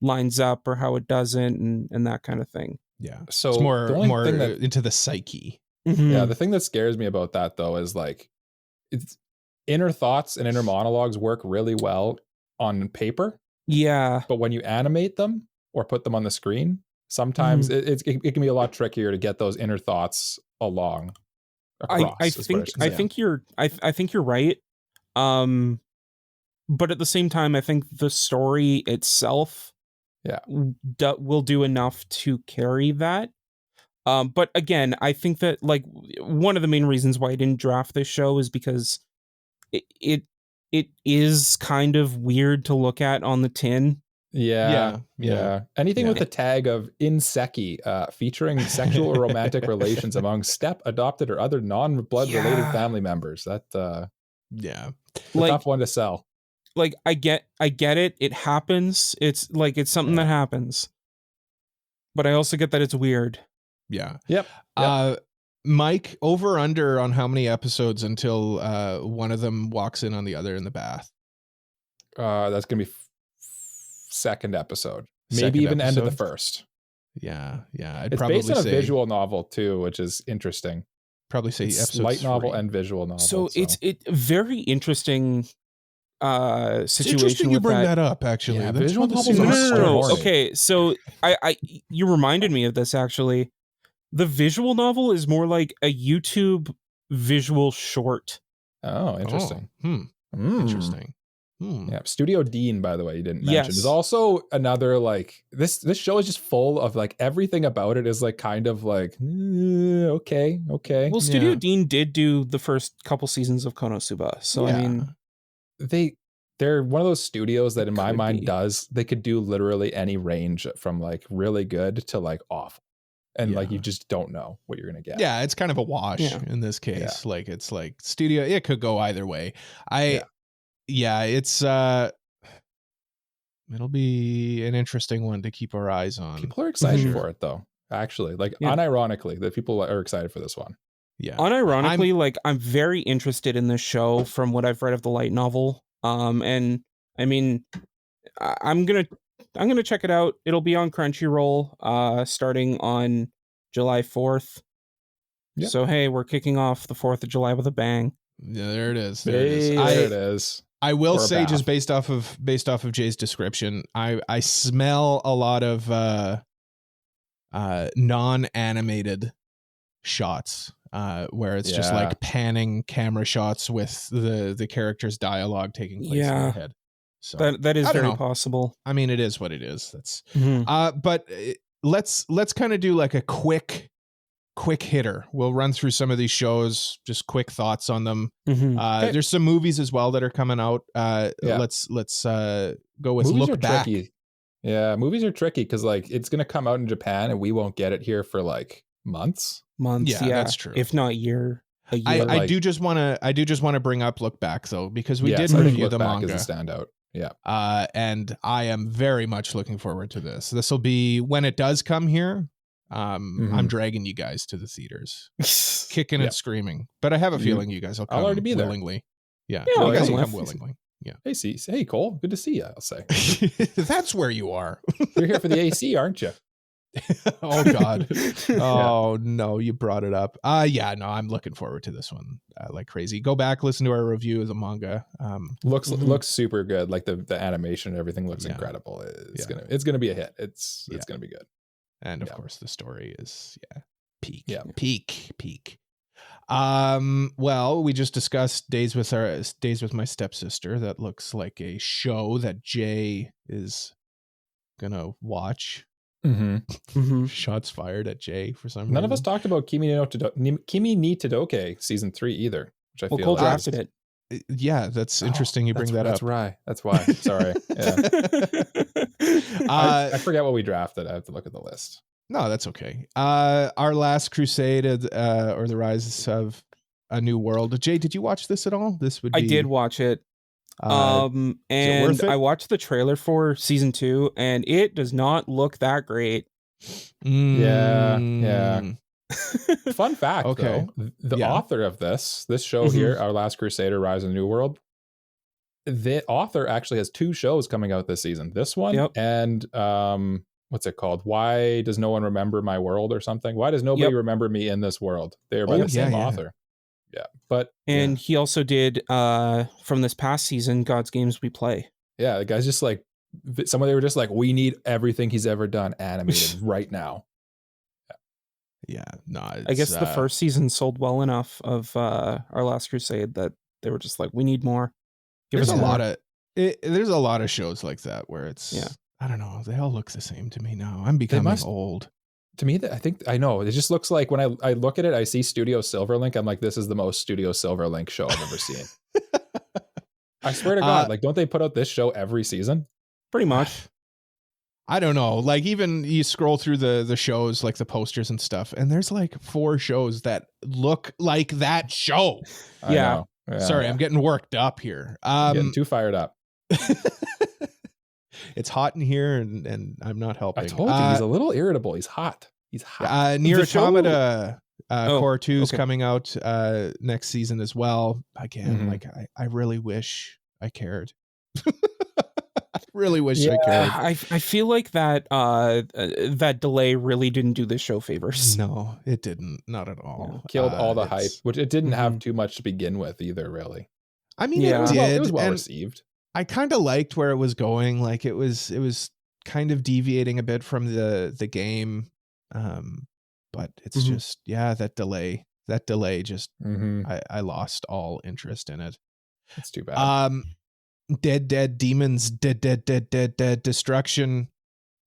lines up or how it doesn't and that kind of thing. Yeah. So it's more into the psyche. Mm-hmm. Yeah. The thing that scares me about that though is like it's inner thoughts and inner monologues work really well on paper. Yeah. But when you animate them or put them on the screen, sometimes it can be a lot trickier to get those inner thoughts along. Across, I think you're right. But at the same time, I think the story itself will do enough to carry that. But again, I think that like one of the main reasons why I didn't draft this show is because it is kind of weird to look at on the tin. Yeah. Anything with the tag of inseki, featuring sexual or romantic relations among step, adopted, or other non-blood related family members. That a tough one to sell. Like I get it. It happens. It's like it's something that happens. But I also get that it's weird. Yeah. Yep. Mike, over under on how many episodes until one of them walks in on the other in the bath? That's gonna be second episode, maybe even end of the first. Yeah. It's based on a visual novel too, which is interesting. Probably say it's episode light 3. novel and visual novel. So it's very interesting situation. It's interesting you bring that up. Actually, yeah, visual novels. No. Okay, so I you reminded me of this actually. The visual novel is more like a YouTube visual short. Oh, interesting. Interesting. Yeah, Studio Dean, by the way, you didn't mention, is also another like this show is just full of like everything about it is like kind of like okay. Well, Studio Dean did do the first couple seasons of Konosuba, so I mean, they're one of those studios that in my mind they could do literally any range from like really good to like awful. And like you just don't know what you're gonna get. Yeah, it's kind of a wash in this case. Yeah. Like it's like studio, it could go either way. It's it'll be an interesting one to keep our eyes on. People are excited for it though. Actually, like unironically, the people are excited for this one. Yeah, unironically, I'm very interested in this show from what I've read of the light novel. And I mean, I'm gonna check it out. It'll be on Crunchyroll, starting on July 4th. Yep. So hey, we're kicking off the 4th of July with a bang. Yeah, there it is. There it is. I will say, just based off of Jay's description, I smell a lot of non-animated shots, where it's just like panning camera shots with the character's dialogue taking place in their head. So that is very possible. I mean, it is what it is. That's but let's kind of do like a quick hitter. We'll run through some of these shows, just quick thoughts on them. Okay. There's some movies as well that are coming out. Let's go with movies Look Back. Tricky. Yeah, movies are tricky because like it's gonna come out in Japan and we won't get it here for like months. Yeah, that's true. If not a year. I do just want to bring up Look Back though, because we did I think review Look the Back manga. is a standout. Yeah. And I am very much looking forward to this. This will be when it does come here. I'm dragging you guys to the theaters, kicking and screaming. But I have a feeling you guys will come already be there. willingly. Yeah, Yeah, you guys will yeah. come willingly. Yeah. Hey Cole, good to see you. I'll say That's where you are. you're here for the AC, aren't you? Oh God. Oh no, you brought it up. Yeah, no, I'm looking forward to this one like crazy. Go back, listen to our review of the manga. Looks super good. Like the animation and everything looks incredible. It's gonna be a hit. It's gonna be good. And of course the story is peak. Yeah. Peak. Well, we just discussed Days with My Stepsister. That looks like a show that Jay is gonna watch. Shots fired at Jay for some reason. None of us talked about Kimi ni Todoke season 3 either, which I feel Cole drafted it. Yeah, that's interesting. You bring that up. That's right. That's why. Sorry. Yeah. I forget what we drafted. I have to look at the list. No, that's okay. Our Last Crusade, or the Rise of a New World. Jay, did you watch this at all? I did watch it. And I watched the trailer for season 2, and it does not look that great. Yeah. Fun fact, though, the author of this show here, Our Last Crusader, Rise of the New World, the author actually has 2 shows coming out this season. This one and what's it called? Why Does No One Remember My World or something? Why does nobody remember me in this world? They are by the same author. Yeah, but he also did from this past season, God's Games We Play. Yeah, the guy's just like they were just like, we need everything he's ever done animated right now. Yeah, no, I guess the first season sold well enough of Our Last Crusade that they were just like, we need more. There's a lot of shows like that where it's I don't know, they all look the same to me now. I'm becoming old. To me, I think I know. It just looks like when I look at it, I see Studio Silverlink. I'm like, this is the most Studio Silverlink show I've ever seen. I swear to God, like, don't they put out this show every season? Pretty much. I don't know. Like, even you scroll through the shows, like the posters and stuff, and there's like 4 shows that look like that show. Yeah. Sorry, I'm getting worked up here. Getting too fired up. It's hot in here, and I'm not helping. I told you, he's a little irritable. He's hot. Nier Automata Core 2 is coming out next season as well. Again, like I really wish I cared. I really wish I cared. I feel like that that delay really didn't do this show favors. No, it didn't. Not at all. Yeah. Killed all the hype, which it didn't have too much to begin with either, really. I mean, it did. It was well received. I kind of liked where it was going. Like it was kind of deviating a bit from the game. But it's just, that delay just, I lost all interest in it. It's too bad. Dead Demons, Dead Destruction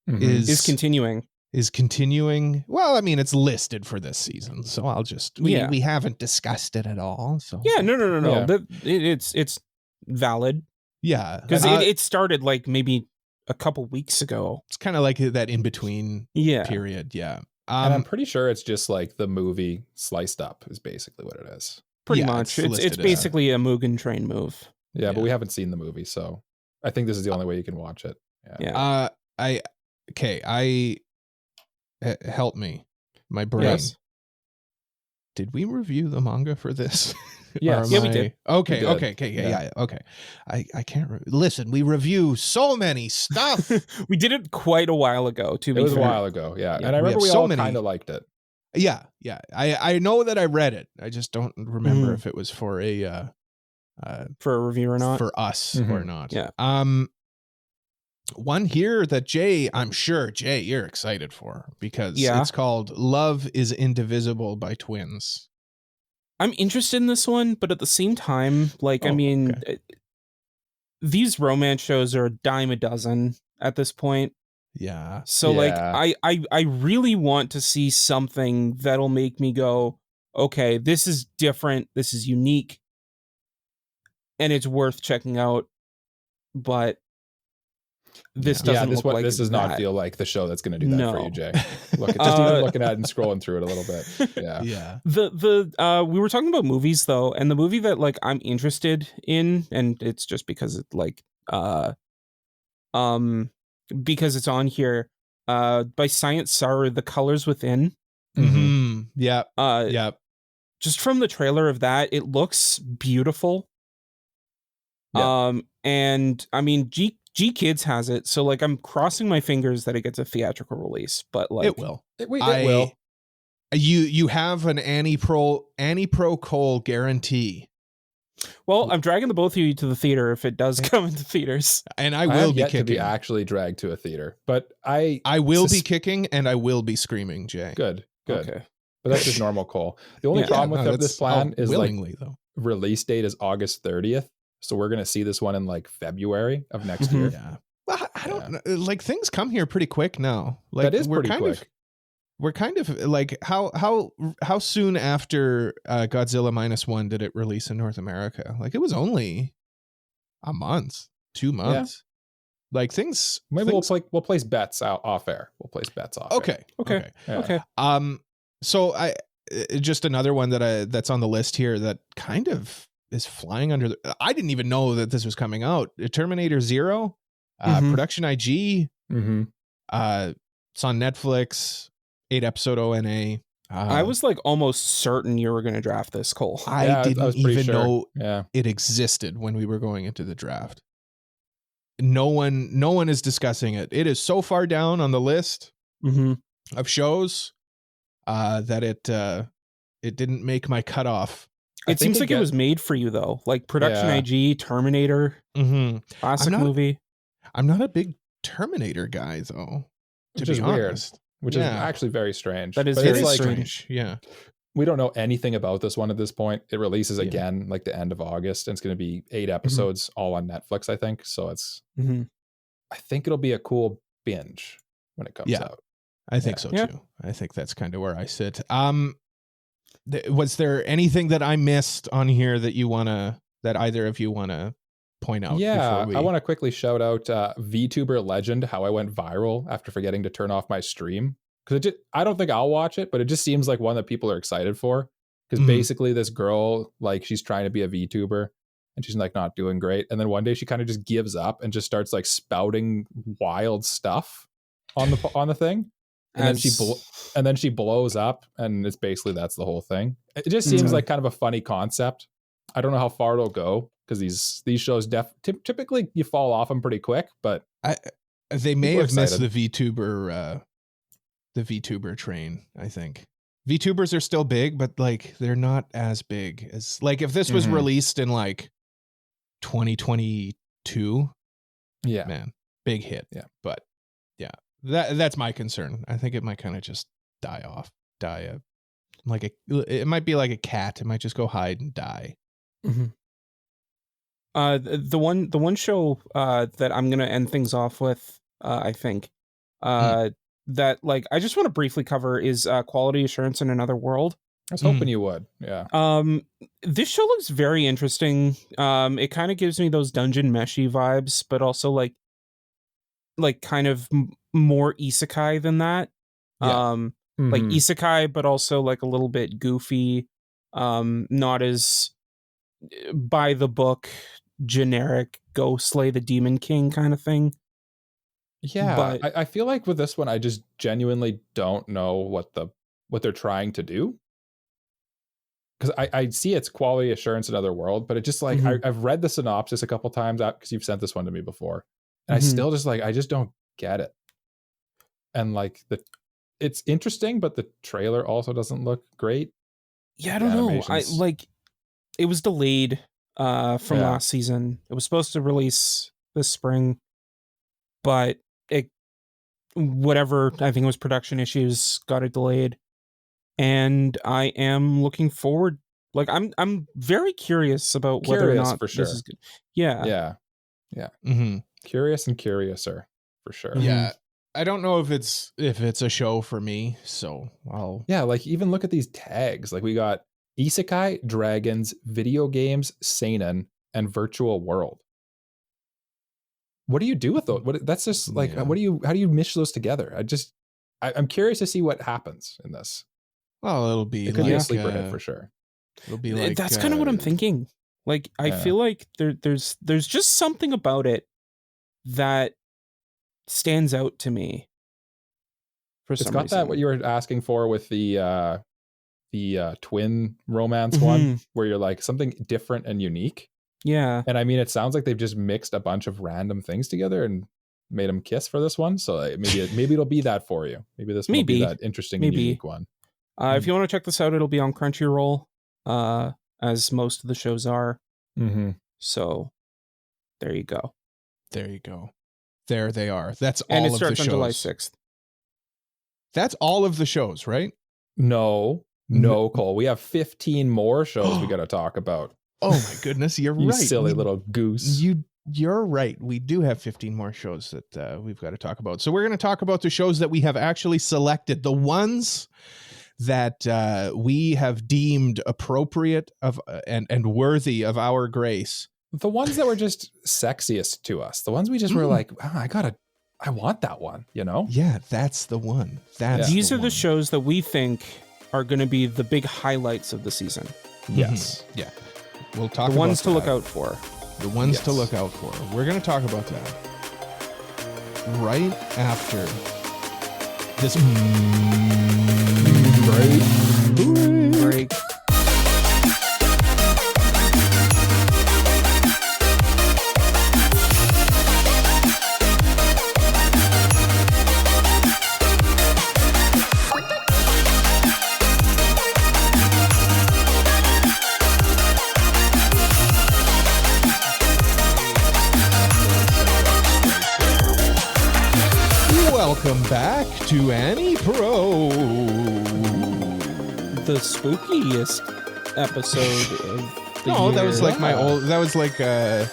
is continuing. Well, I mean, it's listed for this season, so I'll just, we haven't discussed it at all. So no. It's valid. Yeah. Because it started like maybe a couple weeks ago. It's kind of like that in between period. Yeah. And I'm pretty sure it's just like the movie sliced up is basically what it is. Pretty much. It's basically a Mugen Train move. Yeah, but we haven't seen the movie, so I think this is the only way you can watch it. Yeah. Help me. My brain. Yes. Did we review the manga for this? Yes. We did. Okay. Okay. I can't listen. We review so many stuff. We did it quite a while ago. It was a while ago. Yeah. And I remember we all kind of liked it. Yeah. I know that I read it. I just don't remember if it was for a review or not. For us or not. Yeah. One here that Jay, I'm sure Jay, you're excited for because it's called Love is Indivisible by Twins. I'm interested in this one, but at the same time, like, these romance shows are a dime a dozen at this point. Yeah. So like, I really want to see something that'll make me go, okay, this is different. This is unique. And it's worth checking out. But this doesn't this look one, like this does not that. feel like the show that's going to do that for No. you, Jay. Look, just even looking at it and scrolling through it a little bit. Yeah. Yeah. The we were talking about movies though, and the movie that like I'm interested in, and it's just because it like because it's on here, by Science Saru, The Colors Within. Mm-hmm. Yeah. Yeah. Just from the trailer of that, it looks beautiful. Yeah. And I mean, G Kids has it, so like I'm crossing my fingers that it gets a theatrical release, but like It will. It will. You have an AniPro Cole guarantee. Well, I'm dragging the both of you to the theater if it does come into theaters. And I I will have be yet to kicking. be actually dragged to a theater, but I will be kicking and I will be screaming, Jay. good. Okay. But that's just normal Cole. The only Yeah. problem with this plan is like willingly though. release date is August 30th. So we're going to see this one in like February of next Mhm. year. Yeah. Well, I don't know. Like things come here pretty quick now. Like That is pretty quick. We're kind of like how soon after Godzilla -1 did it release in North America? Like it was only a month, 2 months. Like things. Maybe we'll place bets out off air. We'll place bets off. Okay. Yeah. Okay. So I just another one that's on the list here that kind of is flying under the. I didn't even know that this was coming out. Terminator Zero, Production IG. Mm-hmm. It's on Netflix. 8-episode ONA. I was like almost certain you were going to draft this, Cole. I didn't was pretty even sure. know it existed when we were going into the draft. No one is discussing it. It is so far down on the list Mm-hmm. of shows that it didn't make my cutoff. It seems like it was made for you though. Like Production IG, Terminator, classic movie. I'm not a big Terminator guy though. Which is weird. Which is actually very strange. That is but very it's like, strange. Yeah. We don't know anything about this one at this point. It releases again like the end of August, and it's going to be 8 episodes all on Netflix, I think. So it's I think it'll be a cool binge when it comes out. I think so too. I think that's kind of where I sit. Was there anything that I missed on here that either of you wanna point out? Yeah, I want to quickly shout out VTuber Legend, how I went viral after forgetting to turn off my stream. Because I don't think I'll watch it, but it just seems like one that people are excited for. Because basically this girl, like she's trying to be a VTuber and she's like not doing great. And then one day she kind of just gives up and just starts like spouting wild stuff on the thing. And then she blows up, and it's basically that's the whole thing. It just seems like kind of a funny concept. I don't know how far it'll go because these shows typically you fall off them pretty quick, but they may have missed the VTuber train. I think VTubers are still big, but like they're not as big as like if this was released in like 2022. Yeah, man, big hit. Yeah, but yeah, that's my concern. I think it might kind of just die. It might be like a cat. It might just go hide and die. The one show that I'm gonna end things off with, I think, that like I just want to briefly cover is Quality Assurance in Another World. I was hoping you would. Yeah. This show looks very interesting. It kind of gives me those dungeon meshy vibes, but also like kind of more isekai than that. Like isekai, but also like a little bit goofy. Not as by the book, generic go slay the demon king kind of thing. Yeah, but I feel like with this one, I just genuinely don't know what they're trying to do. Because I see it's Quality Assurance in Another World, but it just like I've read the synopsis a couple times because you've sent this one to me before, and I still just like I just don't get it. And like it's interesting, but the trailer also doesn't look great. Yeah, I don't know. I like it was delayed from last season. It was supposed to release this spring, but whatever, I think it was production issues, got it delayed. And I am looking forward. Like I'm very curious about whether or not for sure. This is good. Yeah. Curious and curiouser for sure. Yeah. I don't know if it's a show for me, so I'll like even look at these tags. Like we got Isekai, Dragons, Video Games, Seinen, and Virtual World. what do you do with those? That's just like, how do you mish those together? I'm curious to see what happens in this. Well, it could be a sleeper hit for sure. It'll be like that's kind of what I'm thinking. Like, I feel like there's just something about it that stands out to me. For some reason. That what you were asking for with the twin romance one, where you're like something different and unique. Yeah. And I mean, it sounds like they've just mixed a bunch of random things together and made them kiss for this one. So maybe it'll be that for you. Maybe this will be that interesting and unique one. If you want to check this out, it'll be on Crunchyroll, as most of the shows are. So there you go. There you go. There they are. That's all and of the shows. And it starts on July 6th. That's all of the shows, right? No, Cole. We have 15 more shows we got to talk about. Oh my goodness, you're you right. Silly little goose. You're right. We do have 15 more shows that we've got to talk about. So we're going to talk about the shows that we have actually selected, the ones that we have deemed appropriate of and worthy of our grace. The ones that were just sexiest to us. The ones we just were like, oh, I want that one, you know? Yeah, that's the one. These are the shows that we think are going to be the big highlights of the season. Yes. Yeah. We'll talk about the ones to look out for. The ones to look out for. We're going to talk about that right after this break. Welcome back to AniPro. The spookiest episode of the year. That was like my old. That was like I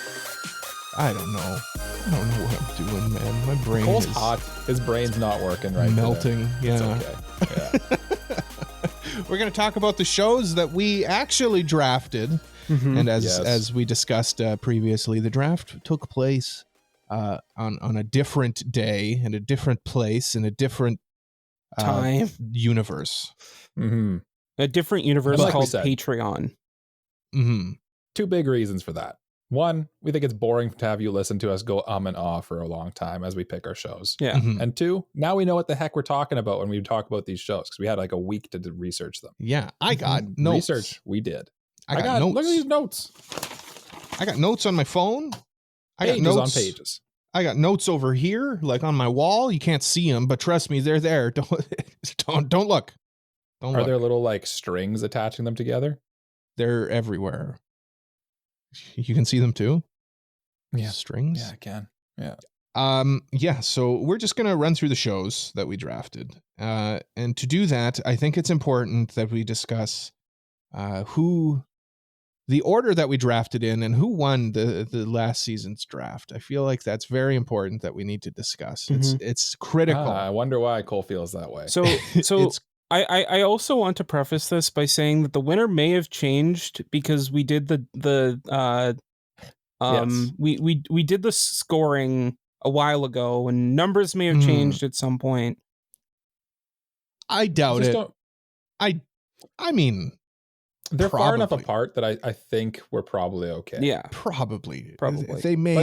don't know. I don't know what I'm doing, man. My brain Cole's is hot. His brain's not working right. Melting. Today. Yeah. It's okay. Yeah. We're gonna talk about the shows that we actually drafted, and as we discussed previously, the draft took place on a different day and a different place in a different time universe. A different universe called Patreon. Two big reasons for that. One, we think it's boring to have you listen to us go and ah for a long time as we pick our shows. Yeah. And two, now we know what the heck we're talking about when we talk about these shows because we had like a week to research them. Yeah, I got notes. Research. We did. I got notes. Look at these notes. I got notes on my phone. I got pages notes on pages. I got notes over here, like on my wall. You can't see them, but trust me, they're there. Don't look. Don't Are look. there little like strings attaching them together? They're everywhere. You can see them too. Yeah, strings. Yeah, I can. Yeah. Yeah. So we're just gonna run through the shows that we drafted, and to do that, I think it's important that we discuss the order that we drafted in and who won the last season's draft. I feel like that's very important that we need to discuss. It's critical. I wonder why Cole feels that way. So I also want to preface this by saying that the winner may have changed because we did we did the scoring a while ago and numbers may have changed at some point. I doubt it. I mean, they're far enough apart that I think we're probably okay. Yeah, probably. They may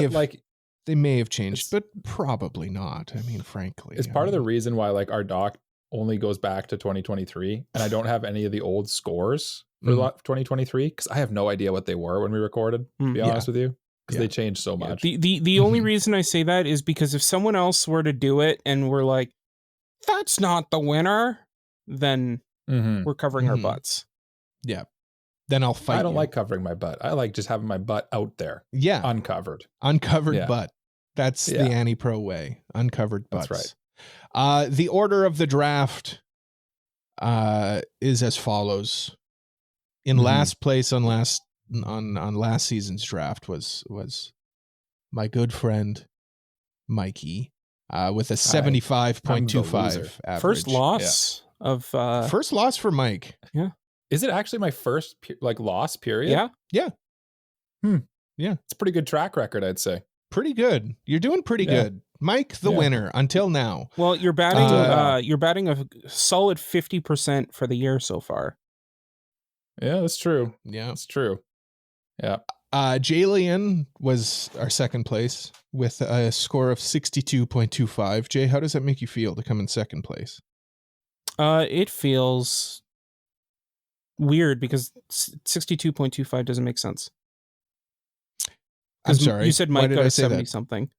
have changed, but probably not. I mean, frankly, it's part of the reason why like our doc only goes back to 2023, and I don't have any of the old scores for 2023 because I have no idea what they were when we recorded. To be honest with you, because they changed so much. The only reason I say that is because if someone else were to do it and we're like, that's not the winner, then we're covering our butts. Yeah. Then I'll fight. I don't like covering my butt. I like just having my butt out there. Yeah. Uncovered butt. That's the AniPro way. Uncovered butts. That's right. The order of the draft is as follows. In last place on last season's draft was my good friend Mikey with a 75.25 average. First loss first loss for Mike. Yeah. Is it actually my first loss period? Yeah. Yeah. Yeah. It's a pretty good track record, I'd say. pretty good. You're doing pretty good. Mike, the winner until now. Well, you're batting a solid 50% for the year so far. Yeah, that's true. Yeah, that's true. Yeah. Jalian was our second place with a score of 62.25. Jay, how does that make you feel to come in second place? It feels weird because 62.25 doesn't make sense. I'm sorry. You said Mike got a 70 that? something.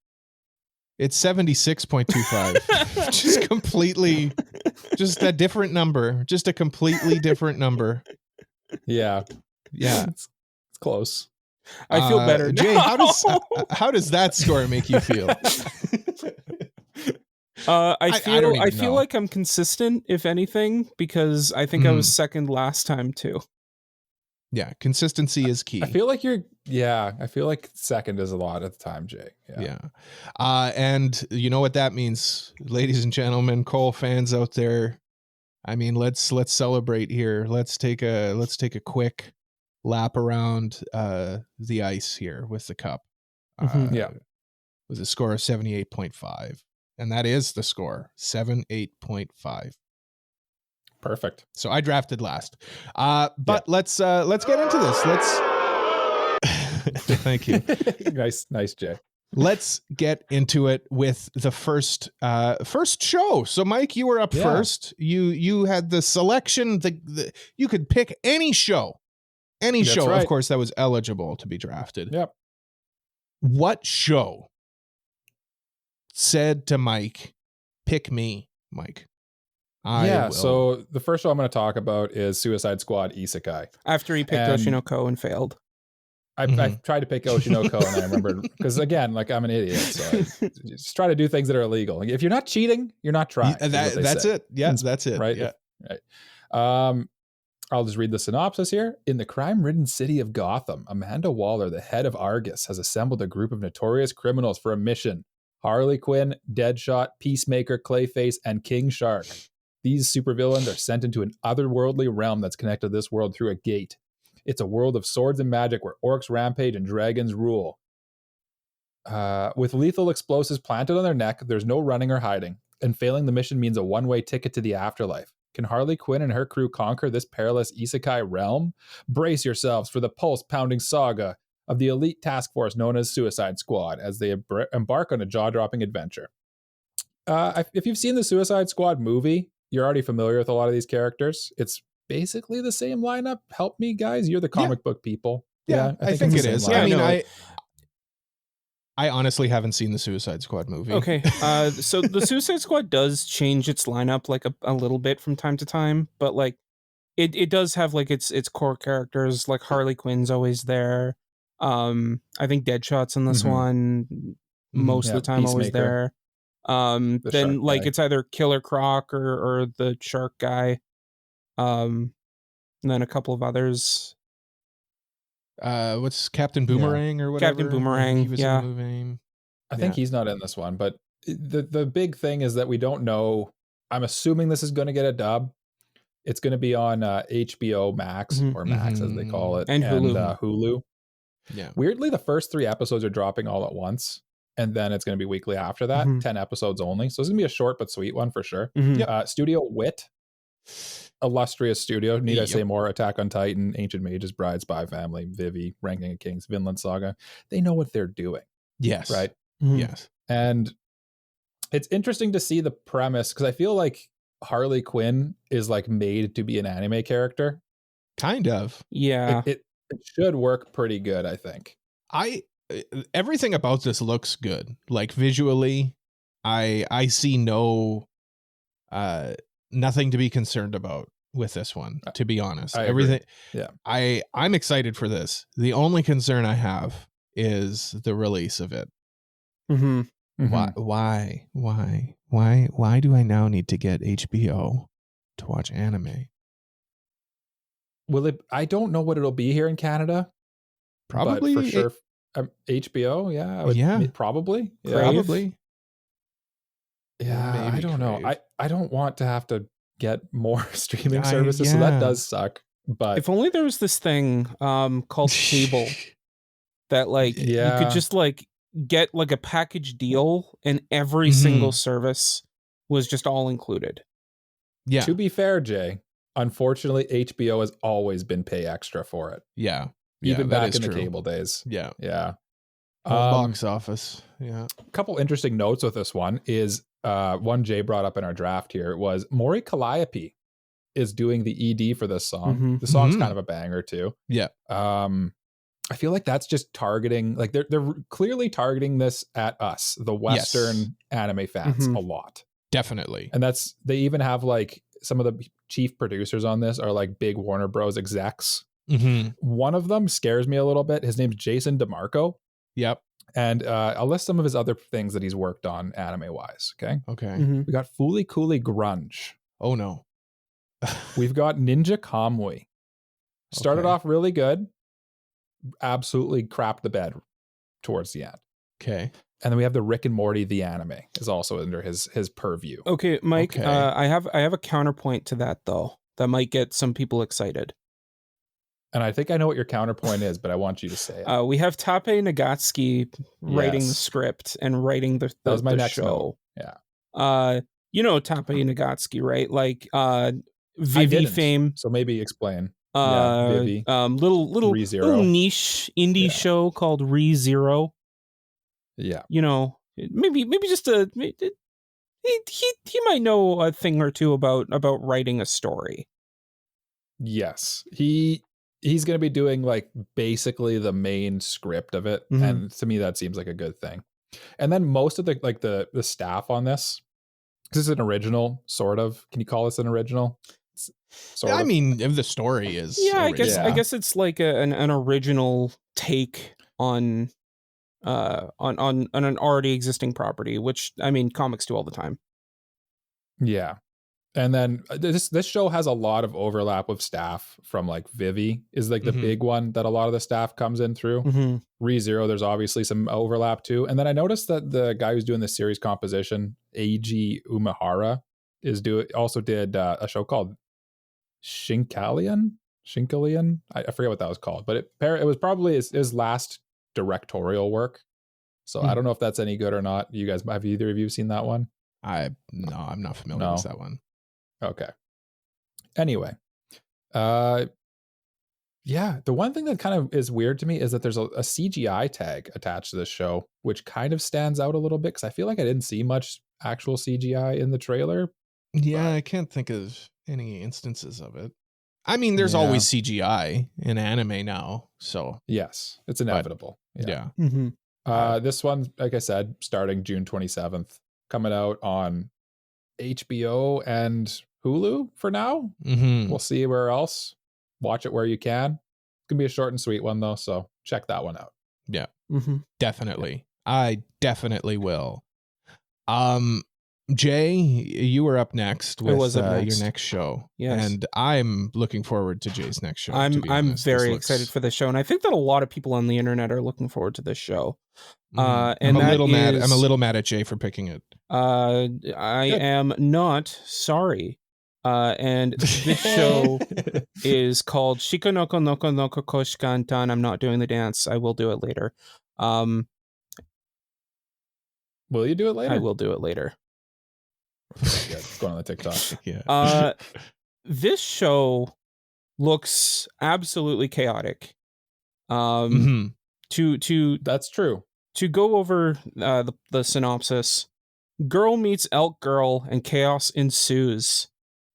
It's 76.25. just a different number. Just a completely different number. Yeah. Yeah. It's close. I feel better. Jay, how does that score make you feel? I feel like I'm consistent, if anything, because I think I was second last time too. Yeah, consistency is key. I feel like I feel like second is a lot at the time, Jay. Yeah. And you know what that means, ladies and gentlemen, Cole fans out there. I mean, let's celebrate here. Let's take a quick lap around the ice here with the cup. With a score of 78.5. And that is the score, 78.5. Perfect. So I drafted last. But let's get into this. Thank you. Nice, Jay. Let's get into it with the first show. So Mike, you were up first. You had the selection. You could pick any show. That's show, right. Of course, that was eligible to be drafted. Yep. What show said to Mike, pick me, Mike? So the first show I'm going to talk about is Suicide Squad Isekai. After he picked Oshi No Ko and failed. I tried to pick Oshi No Ko and I remembered, because again, like I'm an idiot, so I just try to do things that are illegal. Like, if you're not cheating, you're not trying. That's it. Yeah, that's it. Right? Yeah. Right. I'll just read the synopsis here. In the crime-ridden city of Gotham, Amanda Waller, the head of Argus, has assembled a group of notorious criminals for a mission. Harley Quinn, Deadshot, Peacemaker, Clayface, and King Shark. These supervillains are sent into an otherworldly realm that's connected to this world through a gate. It's a world of swords and magic where orcs rampage and dragons rule. With lethal explosives planted on their neck, there's no running or hiding, and failing the mission means a one-way ticket to the afterlife. Can Harley Quinn and her crew conquer this perilous isekai realm? Brace yourselves for the pulse-pounding saga of the elite task force known as Suicide Squad as they embark on a jaw-dropping adventure. If you've seen the Suicide Squad movie, you're already familiar with a lot of these characters. It's basically the same lineup. Help me, guys. You're the comic book people. Yeah, I think it is. Yeah, I mean, I honestly haven't seen the Suicide Squad movie. Okay, so the Suicide Squad does change its lineup like a little bit from time to time, but like it does have like its core characters. Like Harley Quinn's always there. I think Deadshot's in this one most of the time, always there. Then like it's either Killer Croc or the Shark guy. And then a couple of others. What's Captain Boomerang or whatever? Captain Boomerang, he was in the movie. I think he's not in this one, but the big thing is that we don't know. I'm assuming this is going to get a dub. It's going to be on HBO Max or Max as they call it, and Hulu. Hulu. Yeah. Weirdly, the first 3 episodes are dropping all at once, and then it's going to be weekly after that. 10 episodes only, so it's going to be a short but sweet one for sure. Studio Wit. Illustrious studio. Need I say more? Attack on Titan, Ancient Mages, Bride, Spy Family, Vivi, Ranking of Kings, Vinland Saga. They know what they're doing. Yes. Right? Yes. And it's interesting to see the premise, because I feel like Harley Quinn is like made to be an anime character. Kind of. Yeah. It should work pretty good, I think. Everything about this looks good. Like visually, I see nothing to be concerned about with this one, to be honest. Everything. Yeah. I'm excited for this. The only concern I have is the release of it. Why do I now need to get HBO to watch anime? Will it? I don't know what it'll be here in Canada. Probably but for sure. HBO. Yeah. Probably. Probably. Yeah, Maybe I don't know. I don't want to have to get more streaming I- services, so that yeah. does suck. But If only there was this thing called cable that like you could just like get like a package deal and every single service was just all included. Yeah. To be fair, Jay, unfortunately, HBO has always been pay extra for it. Yeah. Even that back is in the true. cable days. Yeah. Yeah. Box office. Yeah. A couple interesting notes with this one is one Jay brought up in our draft here was Mori Calliope is doing the ED for this song. Mm-hmm. The song's kind of a banger too. Yeah. I feel like that's just targeting, like they're clearly targeting this at us, the Western anime fans, a lot. Definitely. And they even have like some of the chief producers on this are like big Warner Bros execs. One of them scares me a little bit. His name's Jason DeMarco. Yep. And I'll list some of his other things that he's worked on anime wise. Okay. We got Fooly Cooly Grunge. Oh no. We've got Ninja Kamui. Started off really good. Absolutely crapped the bed towards the end. Okay. And then we have the Rick and Morty the anime is also under his purview. Okay, Mike. I have a counterpoint to that though that might get some people excited. And I think I know what your counterpoint is, but I want you to say it. We have Tape Nagatsuki writing the script and writing the that was my next show. Note. Yeah. You know Tape Nagatsuki, right? Like Vivi fame. So maybe explain. Vivi. Little niche indie show called ReZero. Yeah. You know, maybe just he might know a thing or two about writing a story. Yes. He's going to be doing like basically the main script of it. And to me, that seems like a good thing. And then most of the staff on this is an original, sort of. Can you call this an original? I mean, if the story is. Yeah, I guess it's like an original take on an already existing property, which I mean, comics do all the time. Yeah. And then this show has a lot of overlap with staff from like Vivi is like the big one that a lot of the staff comes in through. ReZero, there's obviously some overlap too. And then I noticed that the guy who's doing the series composition, Eiji Umehara, also did a show called Shinkalian. I forget what that was called, but it was probably his last directorial work. So I don't know if that's any good or not. You guys, have either of you seen that one? I'm not familiar with that one. Okay. Anyway, the one thing that kind of is weird to me is that there's a CGI tag attached to this show, which kind of stands out a little bit because I feel like I didn't see much actual CGI in the trailer. Yeah, I can't think of any instances of it. I mean, there's always CGI in anime now, so yes, it's inevitable. This one, like I said, starting June 27th, coming out on HBO and Hulu for now. We'll see where else. Watch it where you can. It's gonna be a short and sweet one though, so check that one out. Yeah, definitely. I definitely will. Jay, you were up next with your next show. Yes. And I'm looking forward to Jay's next show. I'm very excited for this show, and I think that a lot of people on the internet are looking forward to this show. And I'm a little mad at Jay for picking it. I am not sorry. And this show is called Shiko Noko Noko Noko Koshikantan. I'm not doing the dance. I will do it later. Will you do it later? I will do it later. It's going on the TikTok. Yeah. This show looks absolutely chaotic. That's true. To go over the synopsis, girl meets elk girl and chaos ensues.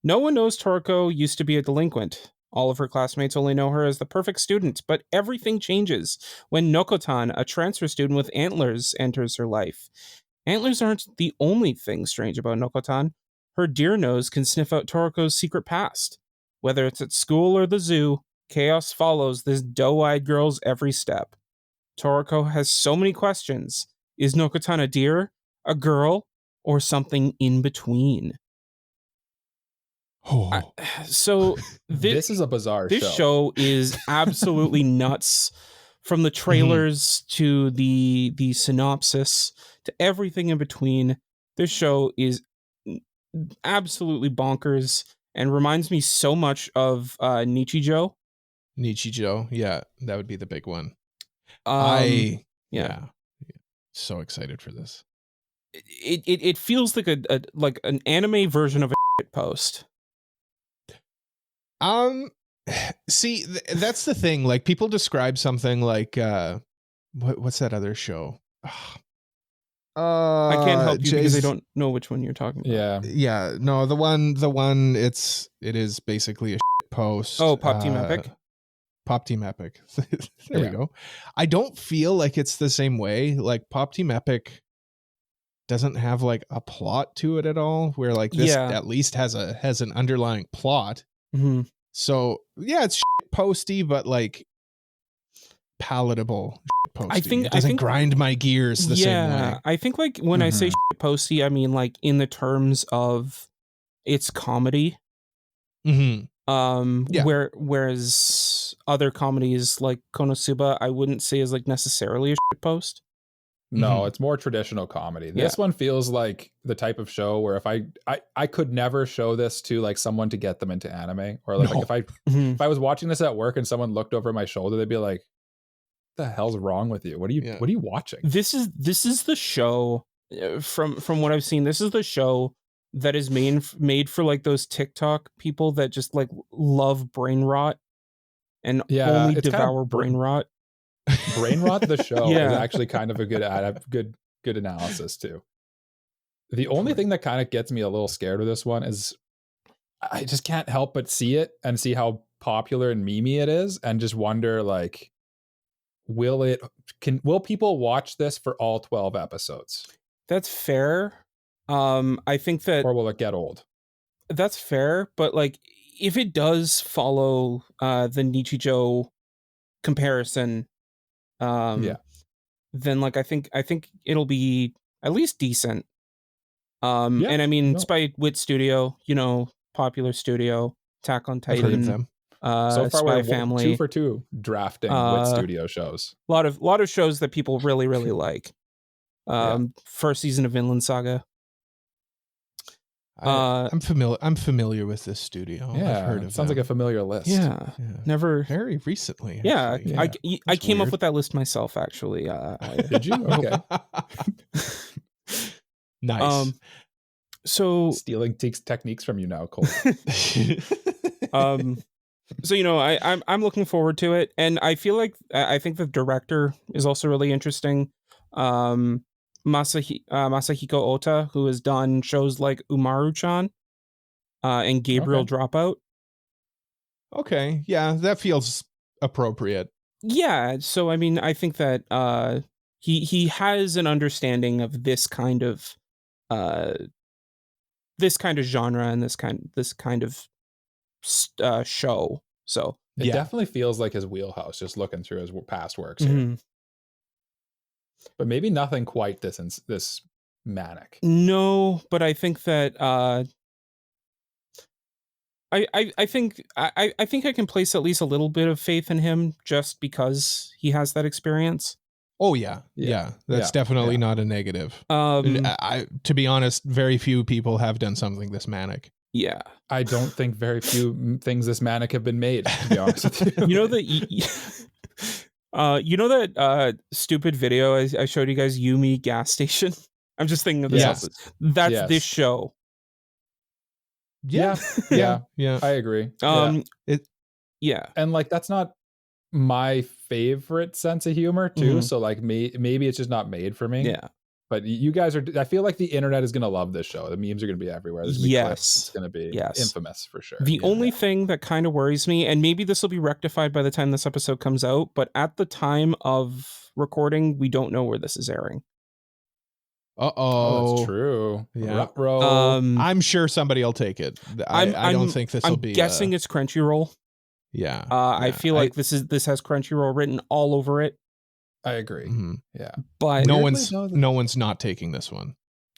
No one knows Toriko used to be a delinquent. All of her classmates only know her as the perfect student, but everything changes when Nokotan, a transfer student with antlers, enters her life. Antlers aren't the only thing strange about Nokotan. Her deer nose can sniff out Toriko's secret past. Whether it's at school or the zoo, chaos follows this doe-eyed girl's every step. Toriko has so many questions. Is Nokotan a deer, a girl, or something in between? This is a bizarre show. This show is absolutely nuts. From the trailers to the synopsis to everything in between, this show is absolutely bonkers and reminds me so much of Nichijou. Nichijou, yeah, that would be the big one. So excited for this. It feels like a like an anime version of a shit post. See, that's the thing. Like, people describe something like what's that other show? I can't help you because I don't know which one you're talking about. Yeah. No, the one it is basically a shit post. Oh, Pop Team Epic. Pop Team Epic. There we go. I don't feel like it's the same way. Like, Pop Team Epic doesn't have like a plot to it at all, where like this at least has an underlying plot. Mm-hmm. So yeah, it's shit posty, but like palatable shit posty. It doesn't grind my gears the same way. I think like when I say shit posty, I mean like in the terms of it's comedy. Whereas other comedies like Konosuba, I wouldn't say is like necessarily a shit post. No, it's more traditional comedy. This one feels like the type of show where if I could never show this to like someone to get them into anime, or like if I was watching this at work and someone looked over my shoulder, they'd be like, "What the hell's wrong with you? What are you watching?" This is the show from what I've seen. This is the show that is made for like those TikTok people that just like love brain rot and only devour brain rot. Brain Rot the show is actually kind of a good analysis too. The only thing that kind of gets me a little scared with this one is I just can't help but see it and see how popular and memey it is, and just wonder like, will people watch this for all 12 episodes? That's fair. I think that, or will it get old? That's fair, but like if it does follow the Nichijou comparison, then like I think it'll be at least decent. And I mean, it's by Wit Studio, popular studio, Attack on Titan. I've heard of them. So far, Spy we're Family. 2 for 2 drafting Wit Studio shows. A lot of shows that people really really like. First season of Vinland Saga. I'm familiar with this studio. Yeah, I've heard of sounds them. like a familiar list. Yeah. Never very recently. Yeah, actually. I came up with that list myself. Actually, did you? Okay. Nice. So stealing techniques from you now, Cole. So I'm looking forward to it, and I feel like I think the director is also really interesting. Masahiko Ota, who has done shows like Umaru-chan and Gabriel Dropout. Okay, yeah, that feels appropriate. Yeah, so I mean, I think that he has an understanding of this kind of genre and this kind of show. So it definitely feels like his wheelhouse, just looking through his past works here. But maybe nothing quite this manic. No, but I think that I think I can place at least a little bit of faith in him just because he has that experience. Oh yeah. That's definitely not a negative. To be honest, very few people have done something this manic. Yeah, I don't think very few things this manic have been made, to be honest with you. You know that stupid video I showed you guys, Yumi gas station? I'm just thinking of this. That's this show. Yeah. I agree. And like that's not my favorite sense of humor too. So like maybe it's just not made for me. Yeah. But you guys I feel like the internet is going to love this show. The memes are going to be everywhere. There's going to be clips. It's going to be infamous for sure. The only thing that kind of worries me, and maybe this will be rectified by the time this episode comes out, but at the time of recording, we don't know where this is airing. Oh, that's true. Yeah. I'm sure somebody will take it. I don't think this will be. I'm guessing it's Crunchyroll. Yeah. I feel like this has Crunchyroll written all over it. I agree. Mm-hmm. Yeah. But no one's not taking this one.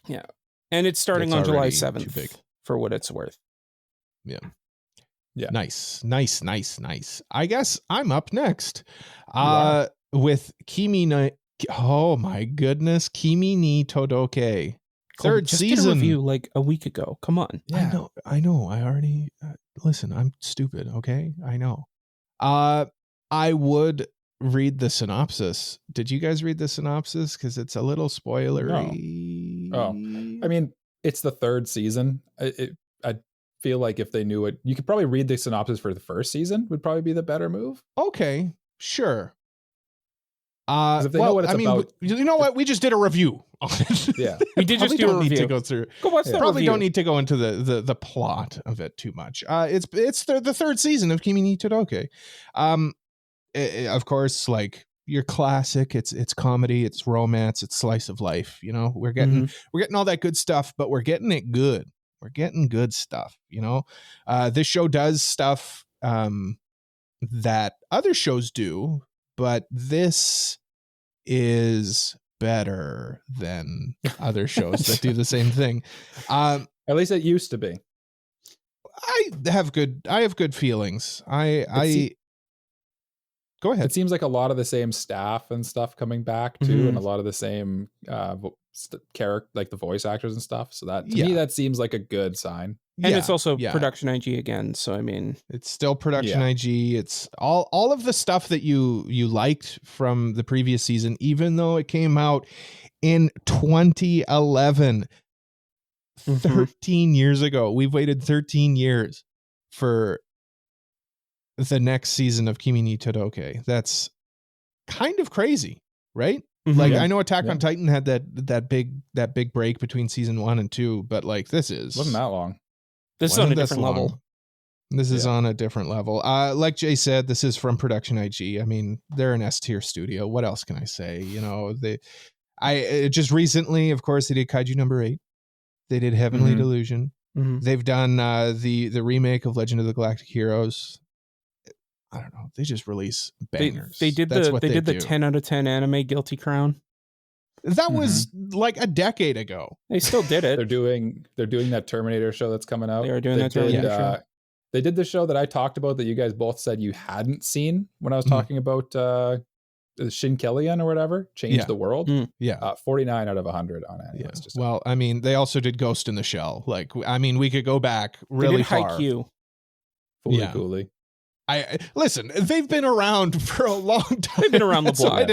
Yeah. And it's starting on July 7th for what it's worth. Yeah. Nice. I guess I'm up next. With Kimi Ni Todoke. Third season. Did a review like a week ago. Come on. Yeah. I know. I already listen, I'm stupid, okay? I know. I would read the synopsis. Did you guys read the synopsis? Because it's a little spoilery. No. Oh, I mean, it's the third season. I feel like if they knew it, you could probably read the synopsis for the first season. Would probably be the better move. Okay, sure. If they know what it's about, you know what? We just did a review on it. Yeah, We did just do a don't need review. to go through. Go watch that Probably review. don't need to go into the plot of it too much. It's the third season of Kimi ni Todoke. Of course, like your classic, it's comedy, it's romance, it's slice of life. You know, we're getting all that good stuff, but we're getting it good. We're getting good stuff. You know, this show does stuff that other shows do, but this is better than other shows that do the same thing. at least it used to be. I have good feelings. Go ahead. It seems like a lot of the same staff and stuff coming back too, and a lot of the same character, like the voice actors and stuff. So that to me, that seems like a good sign. And it's also production IG again. So I mean, it's still production IG. It's all of the stuff that you liked from the previous season, even though it came out in 2011, 13 years ago. We've waited 13 years for the next season of Kimi ni Todoke. That's kind of crazy, right? Like I know Attack on Titan had that big break between season 1 and 2, but like this wasn't that long. This is on a different level. This is on a different level. Like Jay said, this is from Production IG. I mean, they're an S-tier studio. What else can I say? You know, I just recently, of course, they did Kaiju number 8. They did Heavenly Delusion. They've done the remake of Legend of the Galactic Heroes. I don't know. They just release bangers. They did the 10 out of 10 anime Guilty Crown. That was like a decade ago. They still did it. They're doing that Terminator show that's coming out. They are doing that Terminator show. They did the show that I talked about that you guys both said you hadn't seen when I was talking about Shin Kellyan or whatever. Change the World. 49 out of 100 on Annie. Well, I mean, they also did Ghost in the Shell. Like, I mean, we could go back really far. Haikyuu. Fully coolly. Listen, they've been around for a long time. They've been around the block.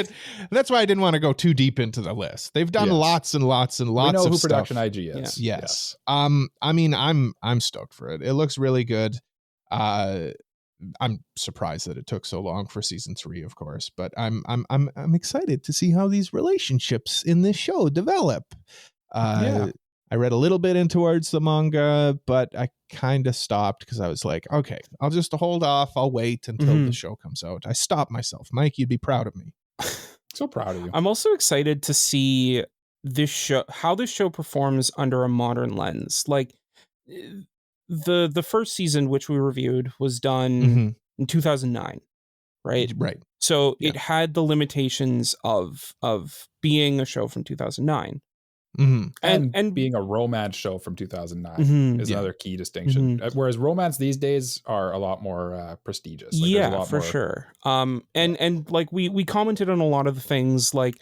That's why I didn't want to go too deep into the list. They've done lots and lots and lots of stuff. We know who Production IG is. Yes. I mean, I'm stoked for it. It looks really good. I'm surprised that it took so long for season 3, of course, but I'm excited to see how these relationships in this show develop. I read a little bit in towards the manga, but I kind of stopped because I was like, okay, I'll just hold off. I'll wait until the show comes out. I stopped myself. Mike, you'd be proud of me. So proud of you. I'm also excited to see this show, how this show performs under a modern lens. Like the first season, which we reviewed, was done in 2009, right? Right. So it had the limitations of being a show from 2009. And being a romance show from 2009 is another key distinction. Whereas romance these days are a lot more prestigious. Like for sure. And like we commented on a lot of the things, like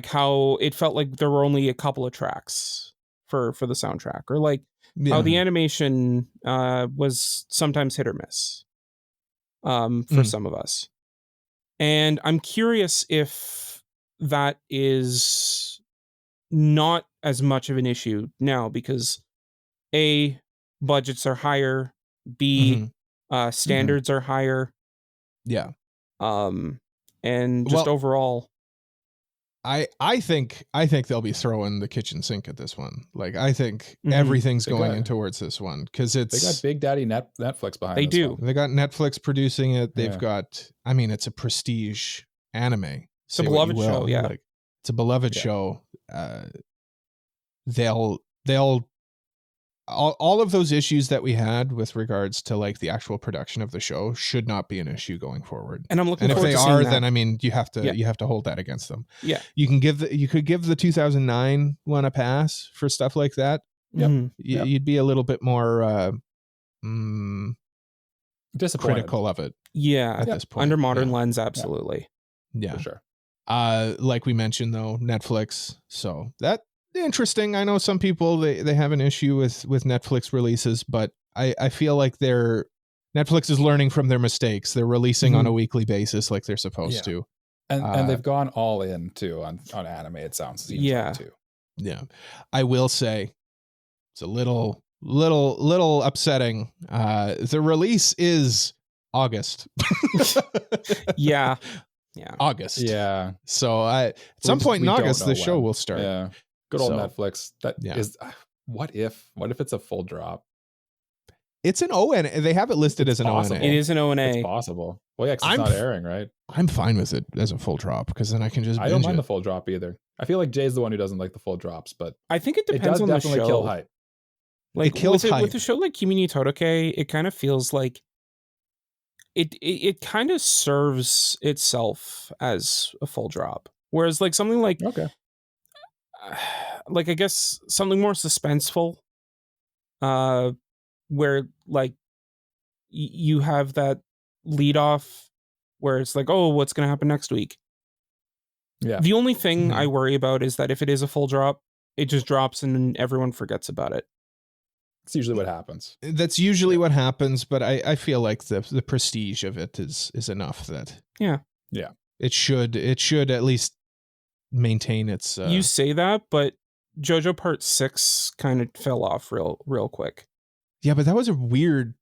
how it felt like there were only a couple of tracks for the soundtrack, or like how the animation was sometimes hit or miss for some of us. And I'm curious if that is not as much of an issue now, because A, budgets are higher, B, standards are higher. Yeah. And just overall, I think they'll be throwing the kitchen sink at this one. Like, I think everything's going in towards this one because they got Big Daddy Netflix behind. They do. They got Netflix producing it. They've got. I mean, it's a prestige anime. It's a beloved show. Yeah, like, it's a beloved show. They'll all of those issues that we had with regards to like the actual production of the show should not be an issue going forward. And I'm looking forward to seeing that. And if they are, then I mean, you have to hold that against them. Yeah, you could give the 2009 one a pass for stuff like that. You'd be a little bit more critical of it. Yeah, at this point. Under modern lens, absolutely. Yeah, for sure. Like we mentioned though, Netflix. So that interesting. I know some people they have an issue with Netflix releases, but I feel like Netflix is learning from their mistakes. They're releasing on a weekly basis like they're supposed to. And they've gone all in too on anime. It seems like too. Yeah, I will say it's a little upsetting. The release is August. Yeah. August. Yeah. So at some point in August, the show will start. Yeah. Good old Netflix. That is. What if it's a full drop? It's an ONA. They have it listed as an possible. ONA. It is an ONA. It's possible. Well, yeah, 'cause it's not airing, right? I'm fine with it as a full drop because then I can just. I don't mind the full drop either. I feel like Jay's the one who doesn't like the full drops, but I think it depends does on the definitely show. kill hype. Like it kills hype. with a show like Kimi Ni Todoke, it kind of feels like it kind of serves itself as a full drop. Whereas like something like like I guess something more suspenseful, where like you have that lead off where it's like, oh, what's going to happen next week? Yeah. The only thing I worry about is that if it is a full drop, it just drops and everyone forgets about it. It's usually what happens. That's usually what happens, but I feel like the prestige of it is enough that it should at least maintain its. You say that, but JoJo Part 6 kind of fell off real quick. Yeah, but that was a weird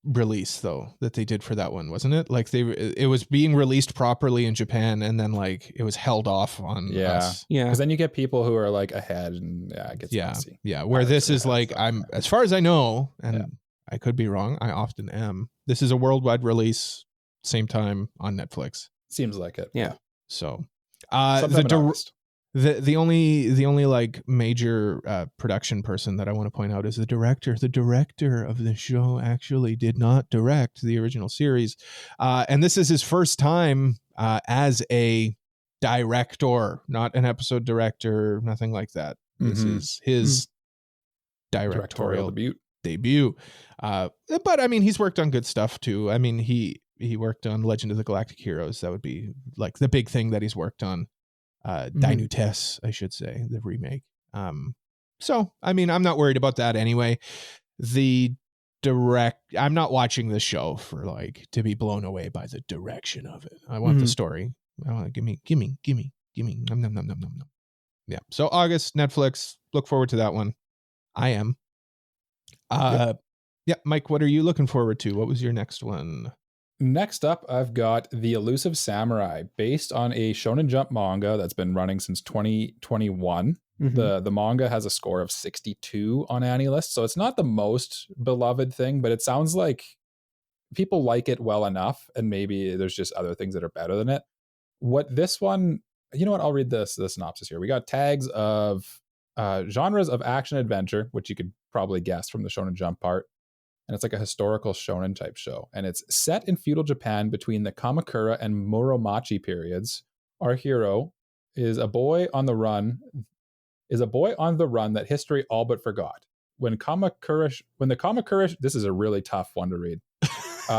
release though that they did for that one, wasn't it? Like it was being released properly in Japan and then like it was held off on us. Yeah, because then you get people who are like ahead and it gets messy. Where this is like I'm as far as I know, and I could be wrong, I often am, this is a worldwide release, same time on Netflix. Seems like it. Yeah. So the only like major production person that I want to point out is the director. The director of the show actually did not direct the original series, and this is his first time as a director, not an episode director, nothing like that. This is his directorial debut. But I mean, he's worked on good stuff too. I mean, he worked on Legend of the Galactic Heroes. That would be like the big thing that he's worked on. Dainutes, I should say, the remake. So I mean, I'm not worried about that anyway. I'm not watching this show for like to be blown away by the direction of it. I want the story. I want to gimme. Nom. Yeah. So August, Netflix. Look forward to that one. I am. Yeah, Mike, what are you looking forward to? What was your next one? Next up, I've got The Elusive Samurai, based on a Shonen Jump manga that's been running since 2021. The manga has a score of 62 on AniList, so it's not the most beloved thing, but it sounds like people like it well enough, and maybe there's just other things that are better than it. What this one, you know what? I'll read the synopsis here. We got tags of genres of action adventure, which you could probably guess from the Shonen Jump part. And it's like a historical shonen type show. And it's set in feudal Japan between the Kamakura and Muromachi periods. Our hero is a boy on the run that history all but forgot. When the Kamakura, this is a really tough one to read.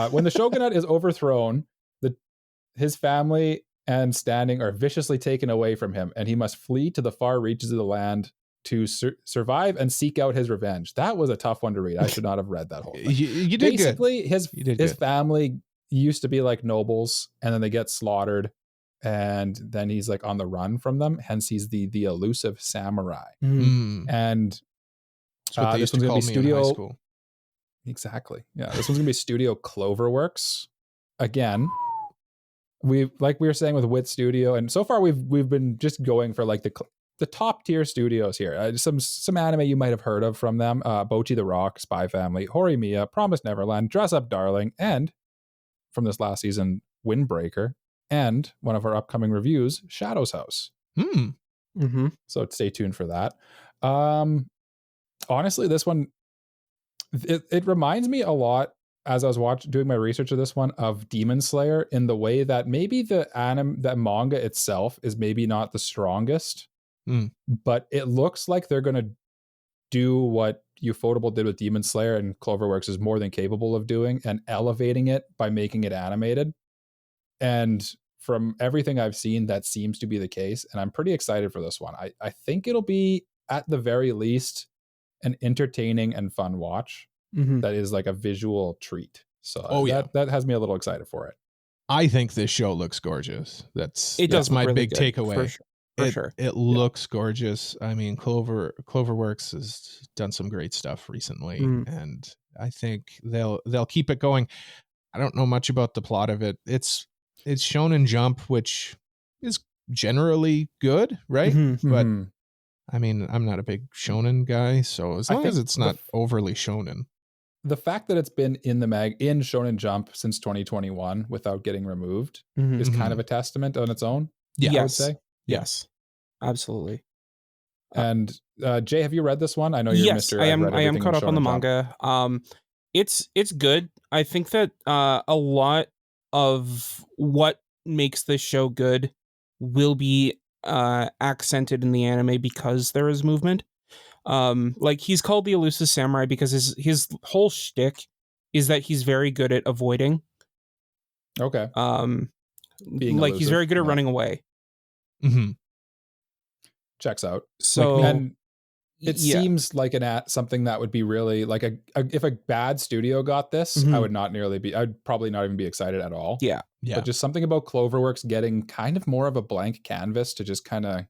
When the shogunate is overthrown, his family and standing are viciously taken away from him, and he must flee to the far reaches of the land to survive and seek out his revenge. That was a tough one to read. I should not have read that whole thing. You did Basically, good. his family used to be like nobles, and then they get slaughtered, and then he's like on the run from them. Hence, he's the elusive samurai. And that's what they used to call me in high school. Exactly. Yeah, this one's gonna be Studio Cloverworks. Again, we were saying with Wit Studio, and so far we've been just going for like the top tier studios here. Some anime you might have heard of from them: Bocchi the Rock, Spy Family, Horimiya, Promised Neverland, Dress Up Darling, and from this last season, Windbreaker, and one of our upcoming reviews, Shadow's House. So stay tuned for that. Honestly, this one it reminds me a lot, as I was doing my research of this one, of Demon Slayer, in the way that maybe that manga itself is maybe not the strongest. But it looks like they're going to do what Ufotable did with Demon Slayer, and Cloverworks is more than capable of doing, and elevating it by making it animated. And from everything I've seen, that seems to be the case. And I'm pretty excited for this one. I think it'll be, at the very least, an entertaining and fun watch that is like a visual treat. So that has me a little excited for it. I think this show looks gorgeous. That's It does look my really big good, takeaway. for sure. It looks gorgeous. I mean, Cloverworks has done some great stuff recently, and I think they'll keep it going. I don't know much about the plot of it. It's Shonen Jump, which is generally good, right? But I mean, I'm not a big shonen guy, so as long as it's not overly shonen. The fact that it's been in Shonen Jump since 2021 without getting removed is kind of a testament on its own. Yeah, I would say. Yes, absolutely. And Jay, have you read this one? I know you're Mr. I am caught up on the manga. It's good. I think that a lot of what makes this show good will be accented in the anime because there is movement. Like he's called the Elusive Samurai because his whole shtick is that he's very good at avoiding. Okay. Being like elusive. He's very good at running away. Checks out. So and it seems like something that would be really like if a bad studio got this, I'd probably not even be excited at all. Yeah. But just something about Cloverworks getting kind of more of a blank canvas to just kind of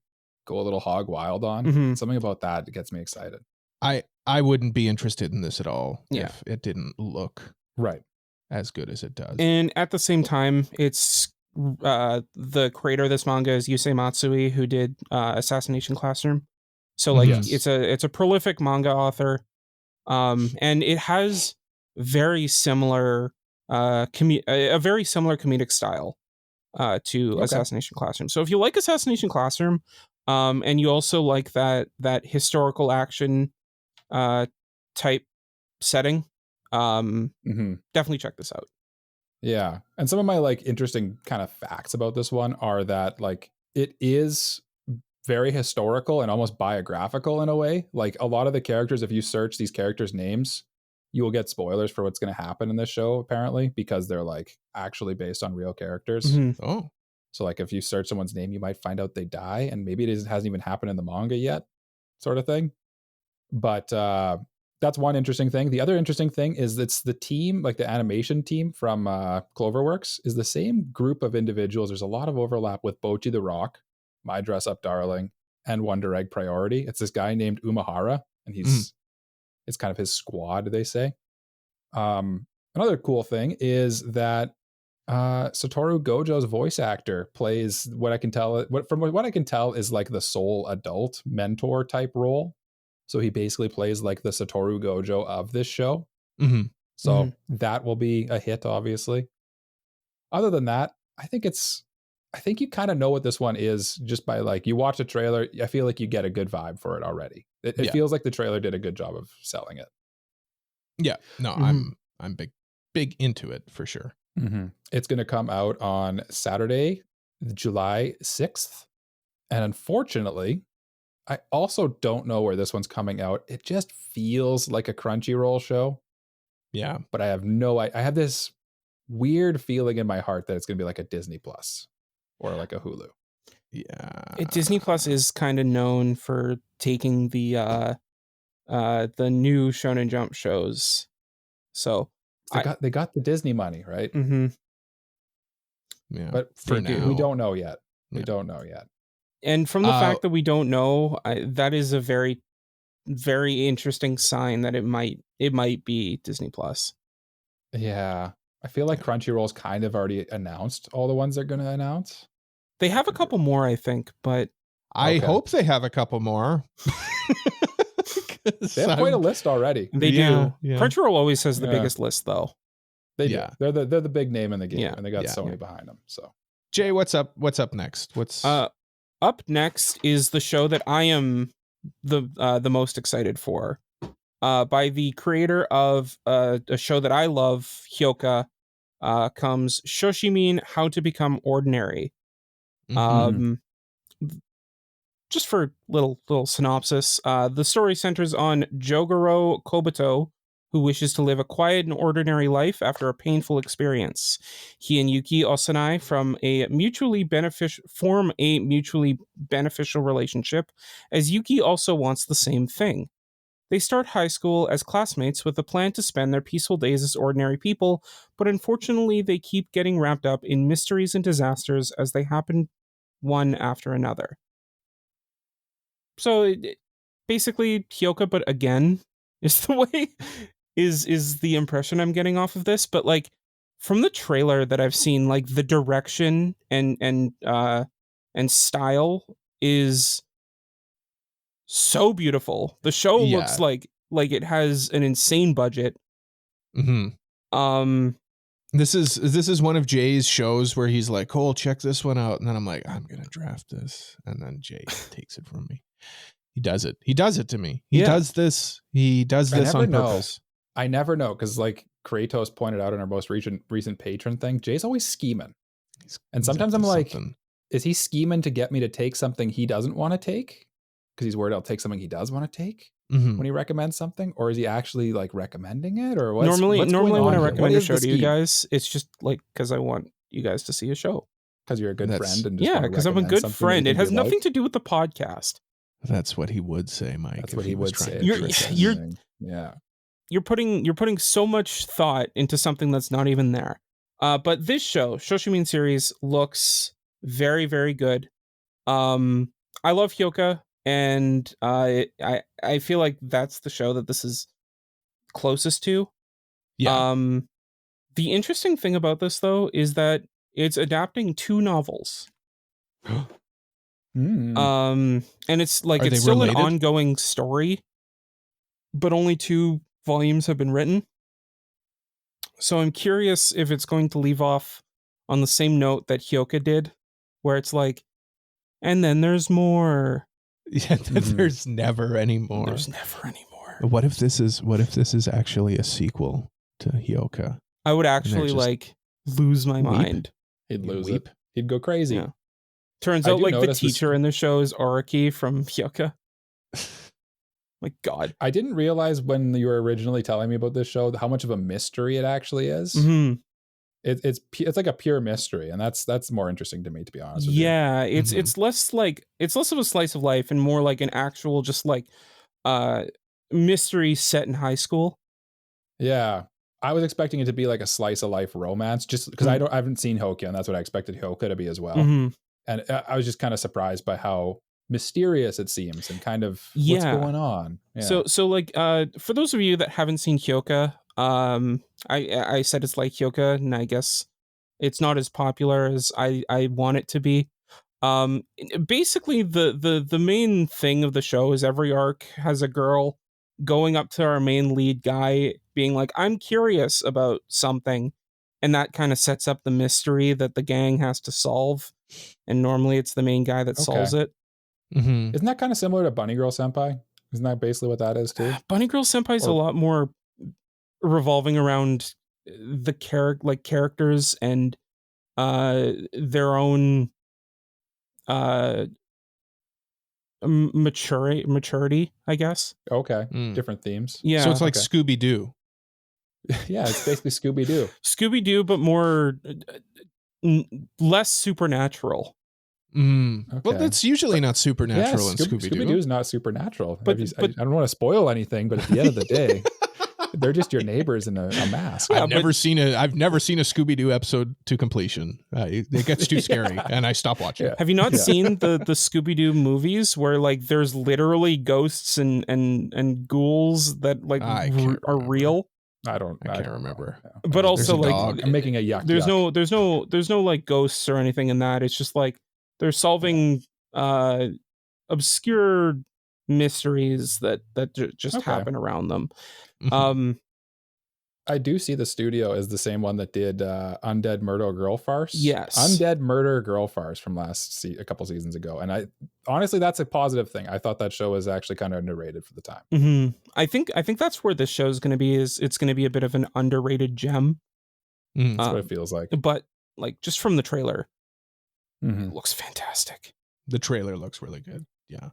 go a little hog wild on. Something about that gets me excited. I wouldn't be interested in this at all if it didn't look as good as it does. And at the same time, it's the creator of this manga is Yusei Matsui, who did Assassination Classroom. So like it's a prolific manga author, and it has very similar a very similar comedic style to Assassination Classroom. So if you like Assassination Classroom, and you also like that historical action type setting, definitely check this out. Yeah. And some of my like interesting kind of facts about this one are that like it is very historical and almost biographical in a way. Like a lot of the characters, if you search these characters' names, you will get spoilers for what's going to happen in this show, apparently, because they're like actually based on real characters. Oh. So like if you search someone's name, you might find out they die, and maybe it hasn't even happened in the manga yet, sort of thing. But that's one interesting thing. The other interesting thing is it's the team, like the animation team from Cloverworks, is the same group of individuals. There's a lot of overlap with Bocchi the Rock, My Dress Up Darling, and Wonder Egg Priority. It's this guy named Umahara, and it's kind of his squad, they say. Another cool thing is that Satoru Gojo's voice actor plays what I can tell is like the sole adult mentor type role. So he basically plays like the Satoru Gojo of this show. So that will be a hit, obviously. Other than that, I think you kind of know what this one is just by like, you watch a trailer. I feel like you get a good vibe for it already. It feels like the trailer did a good job of selling it. Yeah, no, I'm big into it for sure. It's going to come out on Saturday, July 6th. And unfortunately, I also don't know where this one's coming out. It just feels like a Crunchyroll show. Yeah. But I have this weird feeling in my heart that it's going to be like a Disney Plus or like a Hulu. Yeah. Disney Plus is kind of known for taking the new Shonen Jump shows. So they got the Disney money, right? Yeah. But for now, we don't know yet. We don't know yet. And from the fact that we don't know, that is a very, very interesting sign that it might be Disney Plus. Yeah. I feel like Crunchyroll's kind of already announced all the ones they're going to announce. They have a couple more, I think, but I hope they have a couple more. They have quite a list already. They do. Yeah. Crunchyroll always has the biggest list, though. They do. They're the big name in the game, and they got Sony behind them. So, Jay, what's up next? What's up next is the show that I am the most excited for, by the creator of a show that I love, Hyoka. Comes Shoshimin: How to Become Ordinary. Just for little synopsis, the story centers on Jogoro Kobuto, who wishes to live a quiet and ordinary life after a painful experience. He and Yuki Osanai form a mutually beneficial relationship, as Yuki also wants the same thing. They start high school as classmates with a plan to spend their peaceful days as ordinary people, but unfortunately they keep getting wrapped up in mysteries and disasters as they happen one after another. So basically Hyoka, but again, is the way is the impression I'm getting off of this. But like from the trailer that I've seen, like the direction and style is so beautiful. The show looks like it has an insane budget. Mm-hmm. This is one of Jay's shows where he's like, "Cole, check this one out," and then I'm like, "I'm gonna draft this," and then Jay takes it from me. He does it. He does it to me. He does this. He does this on purpose. I never know, because like Kratos pointed out in our most recent patron thing, Jay's always scheming, and sometimes I'm like, is he scheming to get me to take something he doesn't want to take? Because he's worried I'll take something he does want to take when he recommends something, or is he actually like recommending it, or what's normally when I recommend a show to you scheme? guys, it's just like because I want you guys to see a show. Because you're a good friend, and just because I'm a good friend. It has nothing to do with the podcast. That's what he would say, Mike. That's what he would say. You're putting so much thought into something that's not even there. But this show, Shoshimin series, looks very, very good. I love Hyoka, and I feel like that's the show that this is closest to. Yeah. The interesting thing about this, though, is that it's adapting 2 novels. And it's like it's still related? An ongoing story, but only 2 volumes have been written. So I'm curious if it's going to leave off on the same note that Hyoka did, where it's like, and then there's more. Yeah, there's never any more. There's never any more. What if this is actually a sequel to Hyoka? I would actually like lose my mind. He'd lose it. He'd go crazy. Yeah. Turns out like the teacher in the show is Araki from Hyoka. My God. I didn't realize when you were originally telling me about this show how much of a mystery it actually is. Mm-hmm. It's like a pure mystery, and that's more interesting to me, to be honest with you. Yeah, it's less of a slice of life and more like an actual just like mystery set in high school. Yeah. I was expecting it to be like a slice of life romance, just because I haven't seen Hyoka, and that's what I expected Hyoka to be as well. And I was just kind of surprised by how mysterious it seems and kind of what's going on. Yeah. So like for those of you that haven't seen Hyoka, I said it's like Hyoka, and I guess it's not as popular as I want it to be. Basically the main thing of the show is every arc has a girl going up to our main lead guy being like, I'm curious about something, and that kind of sets up the mystery that the gang has to solve, and normally it's the main guy that solves it. Isn't that kind of similar to Bunny Girl Senpai? Isn't that basically what that is too? Bunny Girl Senpai is a lot more revolving around the characters and their own maturity, I guess. Okay. Different themes. Yeah. So it's like Scooby-Doo. Yeah, it's basically Scooby-Doo. Scooby-Doo, but more less supernatural. Okay. Well, that's usually not supernatural in Scooby-Doo. Scooby-Doo is not supernatural. But I don't want to spoil anything, but at the end of the day, they're just your neighbors in a mask. I've never seen a Scooby-Doo episode to completion. It gets too scary, and I stop watching. Have you not seen the Scooby-Doo movies where like there's literally ghosts and ghouls that like are real? I can't remember. But also like I'm making a yuck. There's no like ghosts or anything in that. It's just like they're solving obscure mysteries that just happen around them. I do see the studio as the same one that did Undead Murder Girl Farce. Yes. Undead Murder Girl Farce from a couple seasons ago. And I honestly, that's a positive thing. I thought that show was actually kind of underrated for the time. I think that's where this show is going to be. It's going to be a bit of an underrated gem. That's what it feels like. But like just from the trailer, it looks fantastic. The trailer looks really good. Yeah,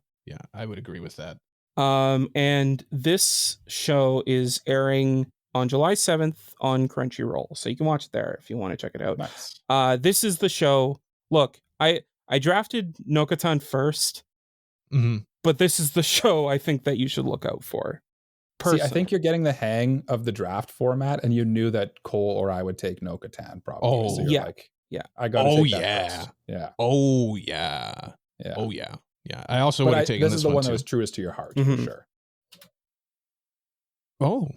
I would agree with that. And this show is airing on July 7th on Crunchyroll, so you can watch it there if you want to check it out. Nice. This is the show. Look, I drafted Nokotan first, but this is the show I think that you should look out for. See, I think you're getting the hang of the draft format, and you knew that Cole or I would take Nokotan probably. Oh, so you're yeah. like, Yeah. I got to take that yeah. first. Yeah. Oh yeah. Yeah. Oh yeah. Yeah. I also would have taken this is the one too. that was truest to your heart for Mhm. sure. Oh.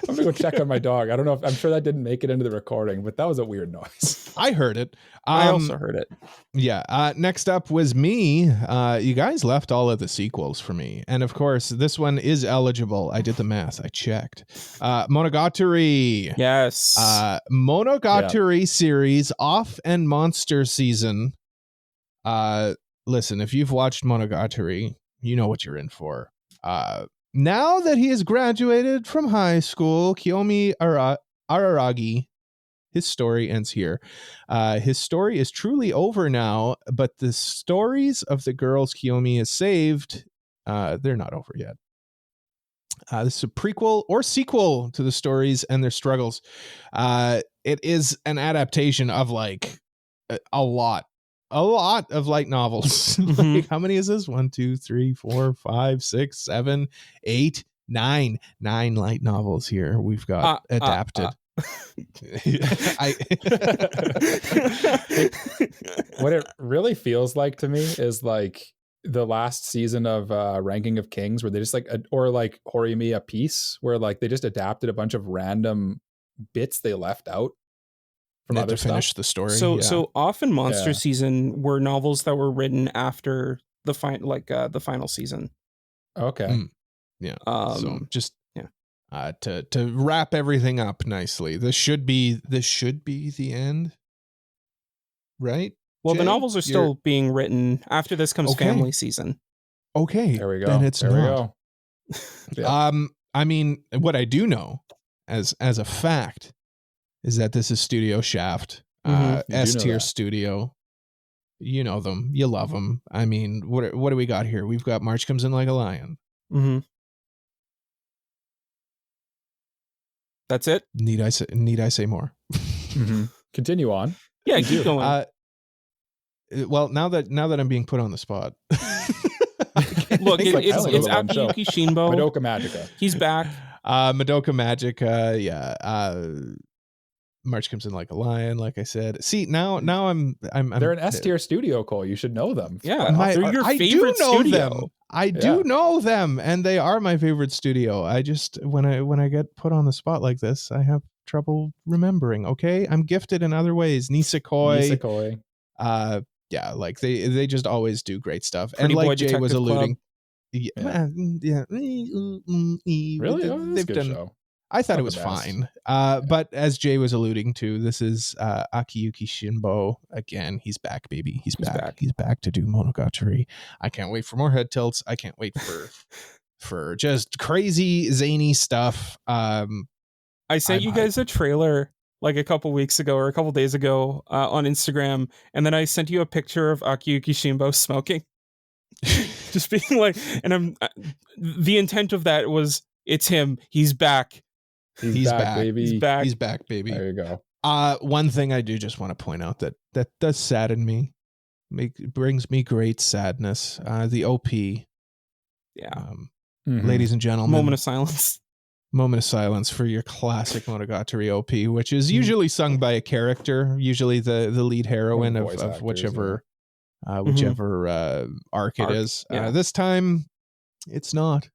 I'm gonna go check on my dog. I don't know if I'm sure that didn't make it into the recording, but that was a weird noise. I heard it. I also heard it. Yeah. Next up was me. You guys left all of the sequels for me. And of course, this one is eligible. I did the math. I checked. Monogatari. Yes. Monogatari series off and monster season. Listen, if you've watched Monogatari, you know what you're in for. Now that he has graduated from high school, Kiyomi Araragi, his story ends here. His story is truly over now, but the stories of the girls Kiyomi has saved, they're not over yet. This is a prequel or sequel to the stories and their struggles. It is an adaptation of like a lot of light novels. Mhm. Like, how many is this? 1, 2, 3, 4, 5, 6, 7, 8, 9 light novels here we've got adapted. What it really feels like to me is like the last season of Ranking of Kings, where they just like, or like Horimi A Piece, where like they just adapted a bunch of random bits they left out from to other finish stuff. the story. So Off and Monster Yeah. season were novels that were written after the final season. Okay. Mm. Yeah. So just yeah. To wrap everything up nicely. This should be the end, right? Well, the Jay, novels are still being written. After this comes Okay. family season. Okay. There we go. Then it's there not. we go. Yeah. I mean, what I do know as a fact is that this is Studio Shaft, Mhm. You do S know tier that. studio. You know them, you love them. I mean, what do we got here? We've got March Comes In Like a Lion. Mm-hmm. That's it. Need I say more? Mm-hmm. Continue on. Yeah, You keep do. going. Well, now that I'm being put on the spot. Look, It's like it's Ellen on the show. Akiyuki Shinbo. Madoka Magica. He's back. Madoka Magica, March Comes In Like a Lion, like I said. See, now I'm They're an S tier studio, Cole. You should know them. Yeah, My- they're your I do favorite know studio. them. I do know them, and they are my favorite studio. I just when I get put on the spot like this, I have trouble remembering. Okay, I'm gifted in other ways. Nisekoi. Yeah, like they just always do great stuff. Pretty and like Boy Jay was Detective alluding, Yeah. Really? Oh, that's a good show. I thought Not it was the best. fine. But as Jay was alluding to, this is Akiyuki Shinbo again. He's back, baby. He's back. He's back to do Monogatari. I can't wait for more head tilts. I can't wait for just crazy zany stuff. I sent you guys a trailer like a couple weeks ago or a couple days ago on Instagram, and then I sent you a picture of Akiyuki Shinbo smoking. Just being like, and the intent of that was, it's him. He's back. He's back, baby. He's back. He's back, baby. There you go. One thing I do just want to point out that does sadden me. Brings me great sadness. The OP. Yeah. Mhm. Ladies and gentlemen. Moment of silence. Moment of silence for your classic Monogatari OP, which is usually sung by a character, usually the lead heroine Or voice of actors, whichever arc it Arc, is. yeah. This time, it's not.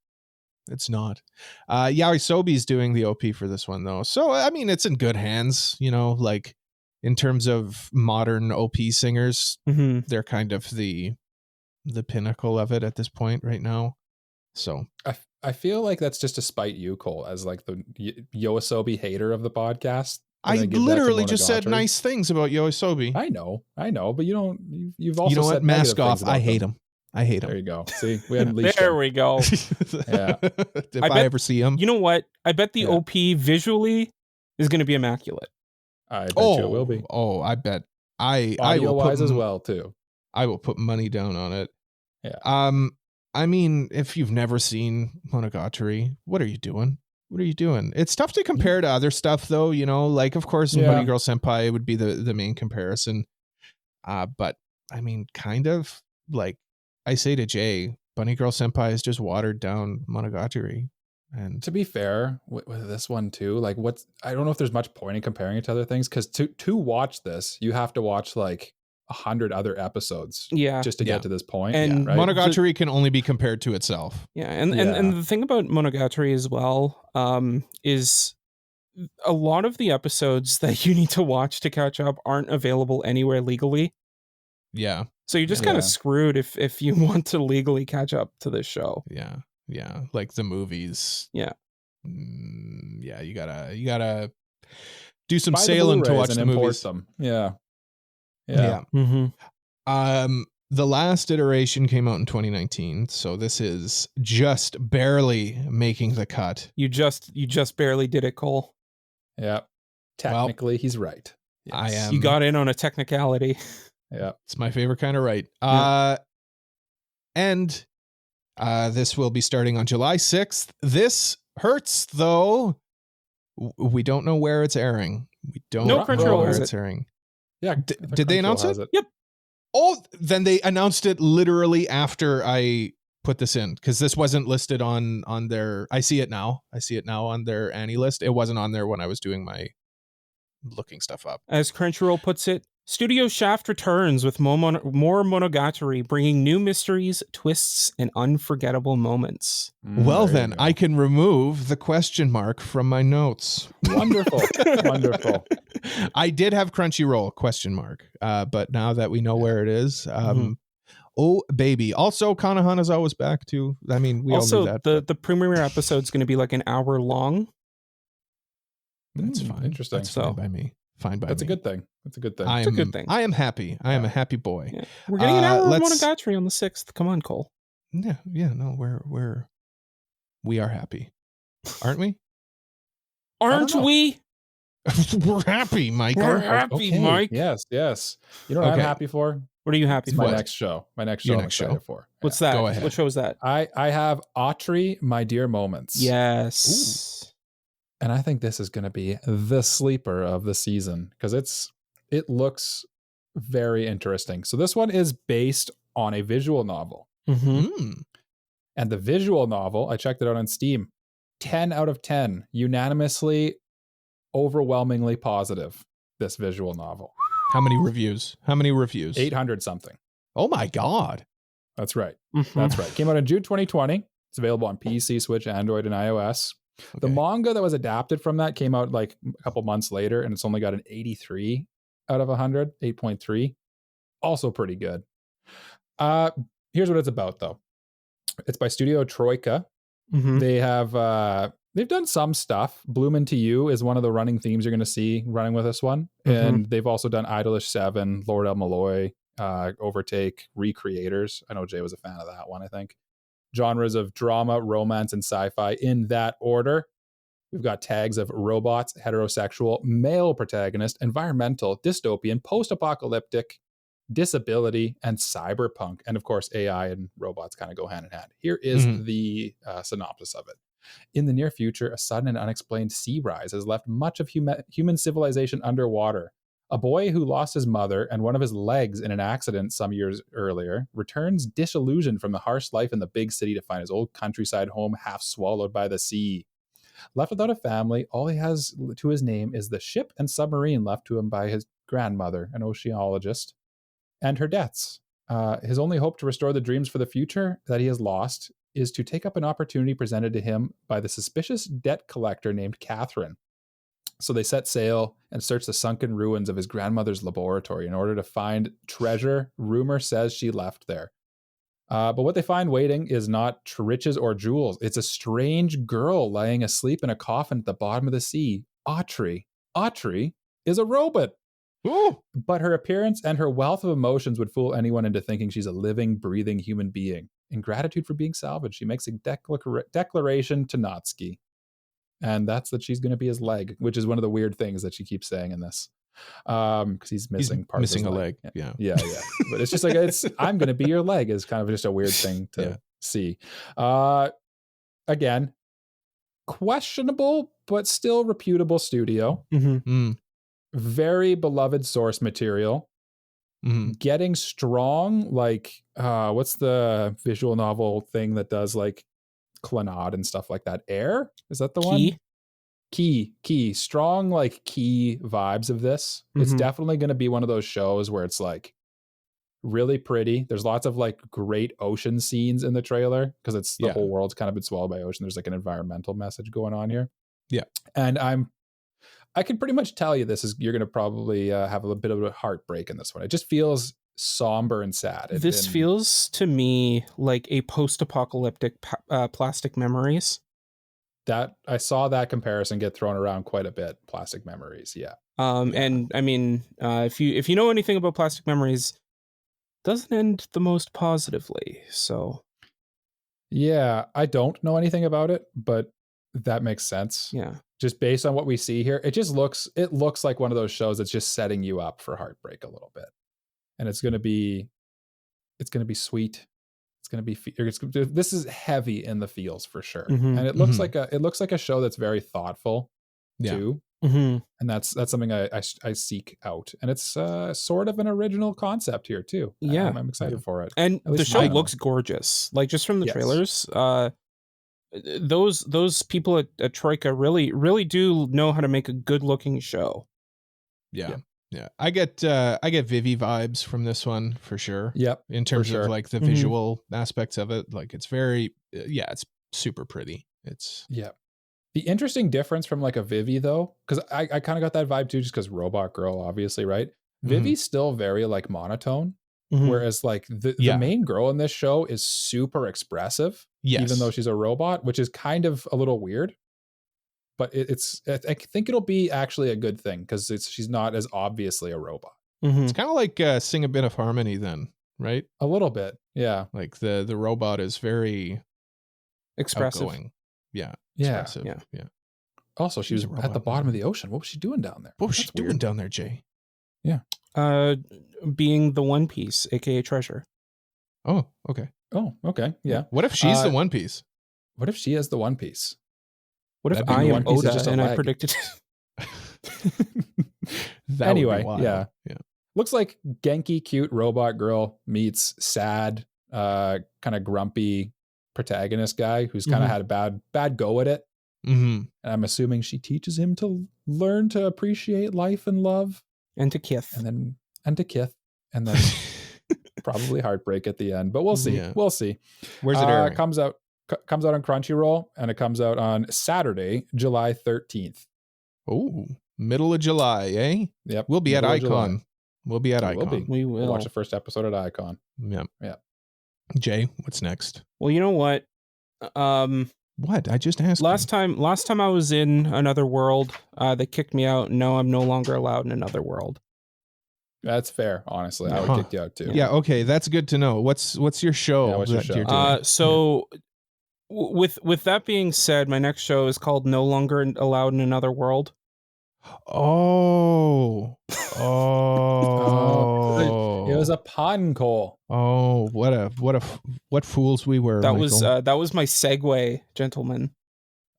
It's not. Yaoisobi's doing the OP for this one, though. So, I mean, it's in good hands, like in terms of modern OP singers, Mm-hmm. they're kind of the pinnacle of it at this point right now. So I feel like that's just to spite you, Cole, as like the Yoasobi hater of the podcast. I literally just said nice things about Yoasobi. I know, but you've also You know said what? Mask negative off. things about I hate them. him. I hate There him. you go. See, we unleashed There him. we go. Yeah. If I I bet- ever see him. You know what? I bet the Yeah. OP visually is going to be immaculate. I bet you it will be. Oh, I bet. I Audio will wise put as well too. I will put money down on it. Yeah. I mean, if you've never seen Monogatari, what are you doing? What are you doing? It's tough to compare to other stuff, though. Like of course, Yeah. Bunny Girl Senpai would be the main comparison. But I mean, kind of like I say to Jay, Bunny Girl Senpai is just watered down Monogatari. And To be fair, with this one too, like I don't know if there's much point in comparing it to other things, because to watch this, you have to watch like 100 other episodes just to Yeah. get to this point. And right? Monogatari can only be compared to itself. Yeah, and the thing about Monogatari as well is a lot of the episodes that you need to watch to catch up aren't available anywhere legally. Yeah. So you're just kind of screwed if you want to legally catch up to this show. Yeah. Yeah. Like the movies. Yeah. Yeah. You gotta do some Buy the sailing to Blu-rays watch and the import movies. them. Yeah. Mm-hmm. The last iteration came out in 2019, so this is just barely making the cut. You just barely did it, Cole. Yeah. Technically, he's right. Yes. I am. You got in on a technicality. Yeah. It's my favorite kind of right. And this will be starting on July 6th. This hurts, though. We don't know where it's airing. We don't No, know Crunchyroll where has it's it. airing. Yeah. Did they announce it? Yep. Oh, then they announced it literally after I put this in, because this wasn't listed on their. I see it now on their Annie list. It wasn't on there when I was doing my looking stuff up. As Crunchyroll puts it, Studio Shaft returns with more Monogatari, bringing new mysteries, twists, and unforgettable moments. Well, There you then go. I can remove the question mark from my notes. Wonderful. Wonderful. I did have Crunchyroll question mark, but now that we know where it is, oh baby. Also, Kanahana's always back too. I mean, we all knew that. The premiere episode's going to be like an hour long. That's fine. Interesting. That's fine by me. Fine by That's me. a good thing. That's a good thing. It's a good thing. I am happy. I am a happy boy. Yeah. We're getting an hour of let's- Monogatari on the 6th. Come on, Cole. Yeah, no, we are happy, aren't we? Aren't know. we? We're happy, Mike. We're happy, Okay. Mike. Yes. You know what I'm Okay. happy for? What are you happy It's for? my next show. My next show Your I'm next excited show? for. What's Yeah. that? Go ahead. What show is that? I have Atri, My Dear Moments. Yes. And I think this is going to be the sleeper of the season because it looks very interesting. So this one is based on a visual novel. Mm-hmm. And the visual novel, I checked it out on Steam, 10 out of 10, unanimously, overwhelmingly positive, this visual novel. How many reviews? 800 something. Oh my God. That's right. Mm-hmm. That's right. Came out in June 2020. It's available on PC, Switch, Android, and iOS. The Okay. manga that was adapted from that came out like a couple months later, and it's only got an 83 out of 100, 8.3. Also pretty good. Here's what it's about, though. It's by Studio Troika. Mm-hmm. They have they've done some stuff. Bloom Into You is one of the running themes you're going to see running with this one, and they've also done Idolish 7, Lord El Malloy, Overtake, Recreators. I know Jay was a fan of that one. I think genres of drama, romance, and sci-fi in that order. We've got tags of robots, heterosexual, male protagonist, environmental, dystopian, post-apocalyptic, disability, and cyberpunk. And of course, AI and robots kind of go hand in hand. Here is the synopsis of it. In the near future, a sudden and unexplained sea rise has left much of human civilization underwater. A boy who lost his mother and one of his legs in an accident some years earlier returns disillusioned from the harsh life in the big city to find his old countryside home half swallowed by the sea. Left without a family, all he has to his name is the ship and submarine left to him by his grandmother, an oceanologist, and her debts. His only hope to restore the dreams for the future that he has lost is to take up an opportunity presented to him by the suspicious debt collector named Catherine. So they set sail and search the sunken ruins of his grandmother's laboratory in order to find treasure rumor says she left there. But what they find waiting is not riches or jewels. It's a strange girl laying asleep in a coffin at the bottom of the sea. Atri. Atri is a robot. Ooh. But her appearance and her wealth of emotions would fool anyone into thinking she's a living, breathing human being. In gratitude for being salvaged, she makes a declaration to Natsuki. And that's that she's going to be his leg, which is one of the weird things that she keeps saying in this. Because he's missing part missing of his a leg. Yeah. But it's just like, I'm going to be your leg is kind of just a weird thing to see. Again, questionable, but still reputable studio. Mm-hmm. Very beloved source material. getting strong, like what's the visual novel thing that does like Clannad and stuff like that? Air? Is that the one? Key. Strong, like key vibes of this. It's definitely going to be one of those shows where it's like really pretty. There's lots of like great ocean scenes in the trailer because it's the whole world's kind of been swallowed by ocean. There's like an environmental message going on here. Yeah. And I can pretty much tell you you're going to probably have a bit of a heartbreak in this one. It just feels somber and sad. This feels to me like a post-apocalyptic Plastic Memories. That I saw that comparison get thrown around quite a bit. Plastic Memories, yeah. And I mean, if you know anything about Plastic Memories, doesn't end the most positively. So, yeah, I don't know anything about it, but that makes sense. Yeah, just based on what we see here, it looks like one of those shows that's just setting you up for heartbreak a little bit, and it's gonna be sweet. It's gonna be this is heavy in the feels for sure, and it looks like a show that's very thoughtful too. And that's something I seek out, and it's sort of an original concept here too. Yeah, I'm excited for it. And the show looks gorgeous, like just from the trailers. Those people at Troika really do know how to make a good looking show. Yeah. I get Vivi vibes from this one for sure. Yep. In terms of like the visual aspects of it, like it's very it's super pretty. It's The interesting difference from like a Vivi though, because I kind of got that vibe too, just because Robot Girl, obviously, right? Vivi's still very like monotone, whereas like the main girl in this show is super expressive, even though she's a robot, which is kind of a little weird. But I think it'll be actually a good thing because she's not as obviously a robot. It's kind of like Sing a Bit of Harmony then, right? A little bit, yeah. Like the robot is very expressive. Outgoing. Yeah. Yeah. Also, she was at the bottom of the ocean. What was she doing down there? What was she doing down there, Jay? Yeah. Being the One Piece, aka Treasure. Oh, okay. Oh, okay. Yeah. What if she's the One Piece? What if she is the One Piece? What if I am Oda and I predicted anyway, yeah. Looks like Genki cute robot girl meets sad, kind of grumpy protagonist guy who's kind of had a bad go at it. And I'm assuming she teaches him to learn to appreciate life and love. And to kith. And then probably heartbreak at the end. But we'll see. We'll see. Where's it airing? Comes out on Crunchyroll, and it comes out on Saturday, July 13th. Oh, middle of July, eh? Yep. We'll be at Icon. We'll be at Icon. We will. We'll watch the first episode at Icon. Yeah. Jay, what's next? Well, you know what? What? I just asked. Last time I was in Another World, they kicked me out. No, I'm no longer allowed in Another World. That's fair, honestly. I would kick you out too. Yeah, okay, that's good to know. What's your show? Yeah, what's your show? You're doing? So with that being said, my next show is called No Longer Allowed in Another World. Oh. It was a pun, Cole. Oh, what fools we were. That Michael. was my segue, gentlemen.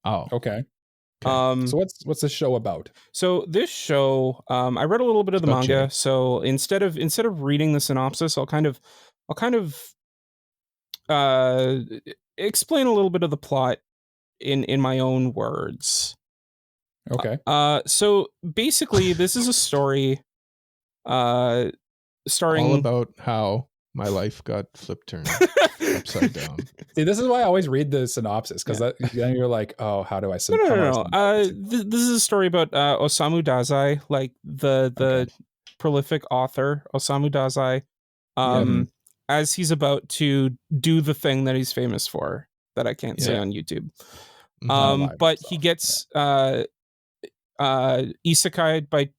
Oh, okay. So what's this show about? So this show, I read a little bit of the manga. Jay. So instead of reading the synopsis, I'll kind of explain a little bit of the plot in my own words. Okay. So basically, this is a story starring all about how my life got flip turned upside down. See, this is why I always read the synopsis, because then you're like, oh, how do I? No. This is a story about Osamu Dazai, like the prolific author Osamu Dazai, as he's about to do the thing that he's famous for that I can't say on YouTube. But he gets isekai'd by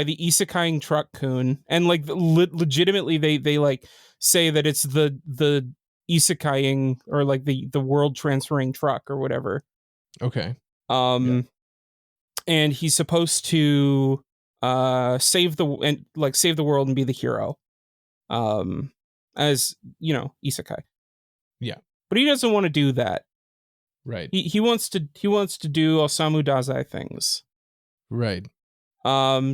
the isekaiing truck coon, and like legitimately they like say that it's the isekaiing or like the world transferring truck or whatever. Okay. And he's supposed to save the world and be the hero. As you know, isekai. Yeah. But he doesn't want to do that. Right. He wants to do Osamu Dazai things. Right.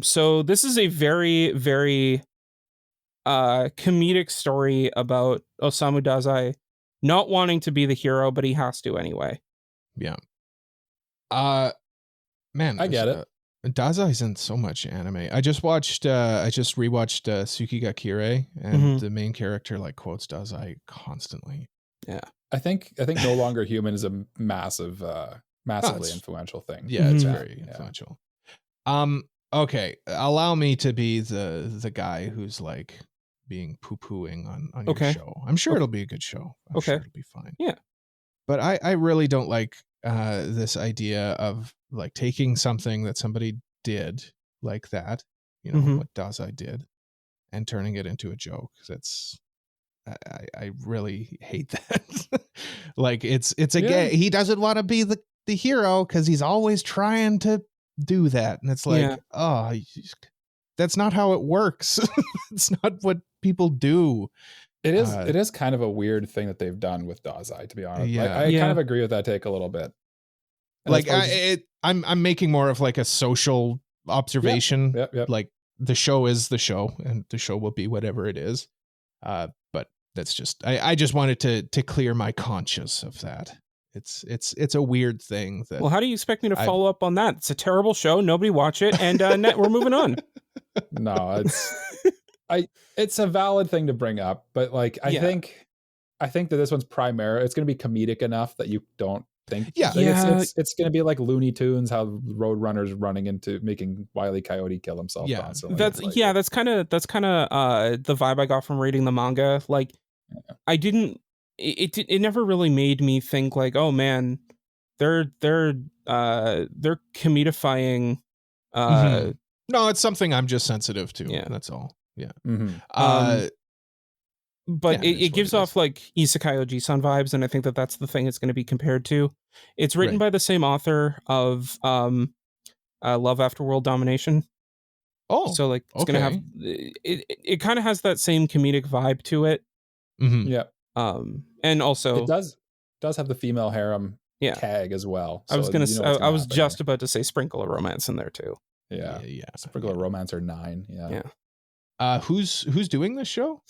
So this is a very, very comedic story about Osamu Dazai not wanting to be the hero, but he has to anyway. Yeah. Man, I get it. Dazai's in so much anime. I just rewatched Tsuki ga Kirei, and Mhm. the main character like quotes Dazai constantly. I think No Longer Human is a massively it's- influential thing. Yeah, it's Mhm. very influential. Okay, allow me to be the guy who's like being poo-pooing on Okay. your show. I'm sure Okay. it'll be a good show. I'm Okay. sure it'll be fine. Yeah. But I really don't like this idea of like taking something that somebody did like that, Mhm. what Dazai did, and turning it into a joke. That's I really hate that. Like it's a gay. He doesn't want to be the hero because he's always trying to do that, and it's like, that's not how it works. It's not what people do. It is kind of a weird thing that they've done with Dazai, to be honest. Yeah. I kind of agree with that take a little bit. And Like it's probably I'm making more of like a social observation. Yep. Like the show is the show, and the show will be whatever it is. But that's just I just wanted to clear my conscience of that. It's a weird thing that. Well, how do you expect me to follow up on that? It's a terrible show. Nobody watch it, and we're moving on. No, it's a valid thing to bring up, but like I think that this one's it's going to be comedic enough that you don't think. Yeah. Like it's going to be like Looney Tunes, how Roadrunner's running into making Wile E. Coyote kill himself constantly. That's kind of the vibe I got from reading the manga. Like, I didn't. It never really made me think like, oh man, they're comedifying. No, it's something I'm just sensitive to. Yeah. That's all. Yeah. Mm-hmm. But it gives off like Isekai Oji-san vibes, and I think that's the thing it's going to be compared to. It's written by the same author of Love After World Domination. Oh, so like it's going to have it kind of has that same comedic vibe to it. Mm-hmm. Yeah. And also it does have the female harem tag as well. So I was just about to say sprinkle a romance in there too. Yeah. Sprinkle a romance or 9. Yeah. Who's doing this show?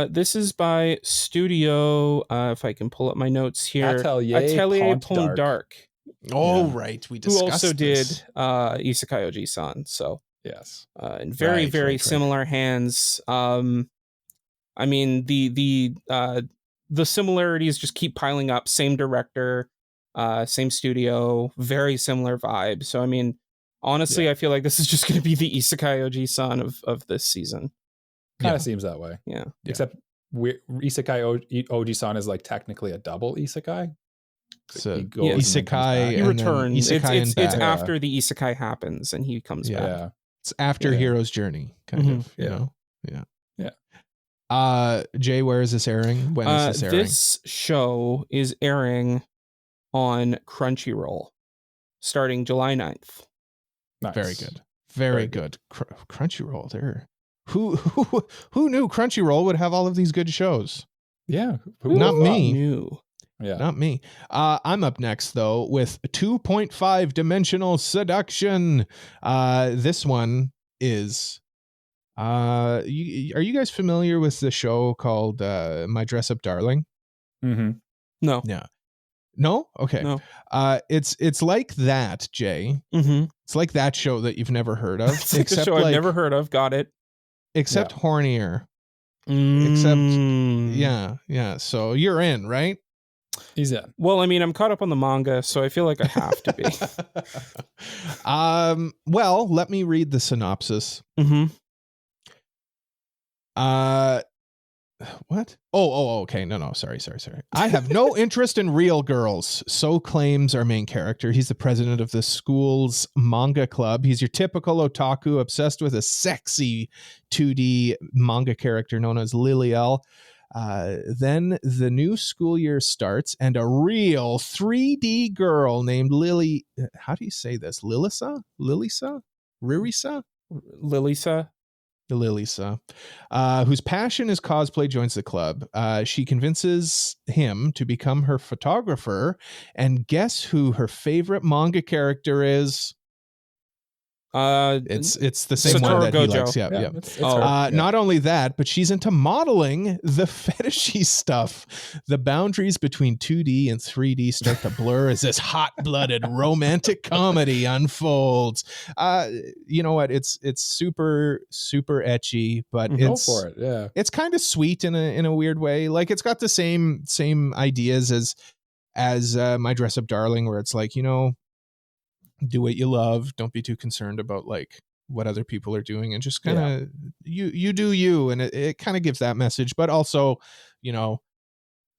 This is by Studio. If I can pull up my notes here, Atelier Pont Dark. Oh, right. We discussed who also this. did Isekai Oji-san. So yes, in very similar hands. I mean the similarities just keep piling up. Same director, same studio, very similar vibe. So I mean, honestly, I feel like this is just going to be the Isekai Oji-san of this season. Kind of seems that way. Yeah. Except Isekai Oji-san is like technically a double Isekai. So he goes Isekai, he returns. Isekai It's after the Isekai happens and he comes back. Yeah. It's after Hero's Journey, kind of. You know? Yeah. Jay, where is this airing? When is this airing? This show is airing on Crunchyroll starting July 9th. Nice. Very good. Very good. Crunchyroll, there. Who knew Crunchyroll would have all of these good shows? Yeah. Not me. Knew? Yeah. Not me. I'm up next though with 2.5 dimensional seduction. This one is are you guys familiar with the show called My Dress Up Darling? Mm-hmm. No. Yeah. No? Okay. No. It's like that, Jay. Mm-hmm. It's like that show that you've never heard of. It's like a show I've never heard of. Got it. Except hornier. Mm. Except yeah. So you're in, right? He's in. Well, I mean, I'm caught up on the manga, so I feel like I have to be. Well, let me read the synopsis. Mm-hmm. What? Oh, okay. No, sorry. I have no interest in real girls. So claims our main character. He's the president of the school's manga club. He's your typical otaku obsessed with a sexy 2D manga character known as Liliel. Then the new school year starts and a real 3D girl named Lily. How do you say this? Lilisa? Ririsa? Lilisa, whose passion is cosplay, joins the club. She convinces him to become her photographer, and guess who her favorite manga character is? It's the same Sakura one that he Gojo. likes. Yeah. It's Oh. her. Yeah. Not only that, but she's into modeling the fetishy stuff. The boundaries between 2D and 3D start to blur as this hot-blooded romantic comedy unfolds. You know what? It's super ecchi, but Mhm. Go it's for it. Yeah. it's kind of sweet in a weird way. Like it's got the same ideas as My Dress Up Darling, where it's like, do what you love. Don't be too concerned about like what other people are doing, and just kind of you do you. And it kind of gives that message, but also,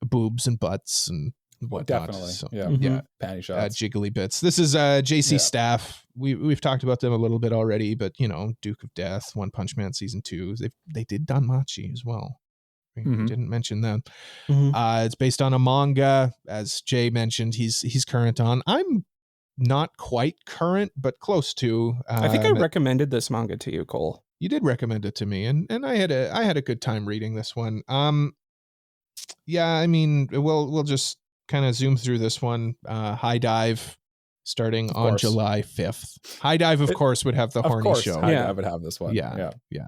boobs and butts and whatnot. Definitely. So, Yeah. Mhm. yeah. Panty shots. Jiggly bits. This is JC Yeah. Staff. We've talked about them a little bit already, but Duke of Death, One Punch Man season 2. They did Danmachi as well. We Mhm. didn't mention them. Mhm. It's based on a manga, as Jay mentioned. He's current on. I'm not quite current, but close to. I think I recommended this manga to you, Cole. You did recommend it to me, and I had a good time reading this one. Yeah, I mean, we'll just kind of zoom through this one. High Dive, starting Of on course. July 5th. High Dive, of course, would have the Of horny course, show. Yeah. I would have this one. Yeah. Yeah.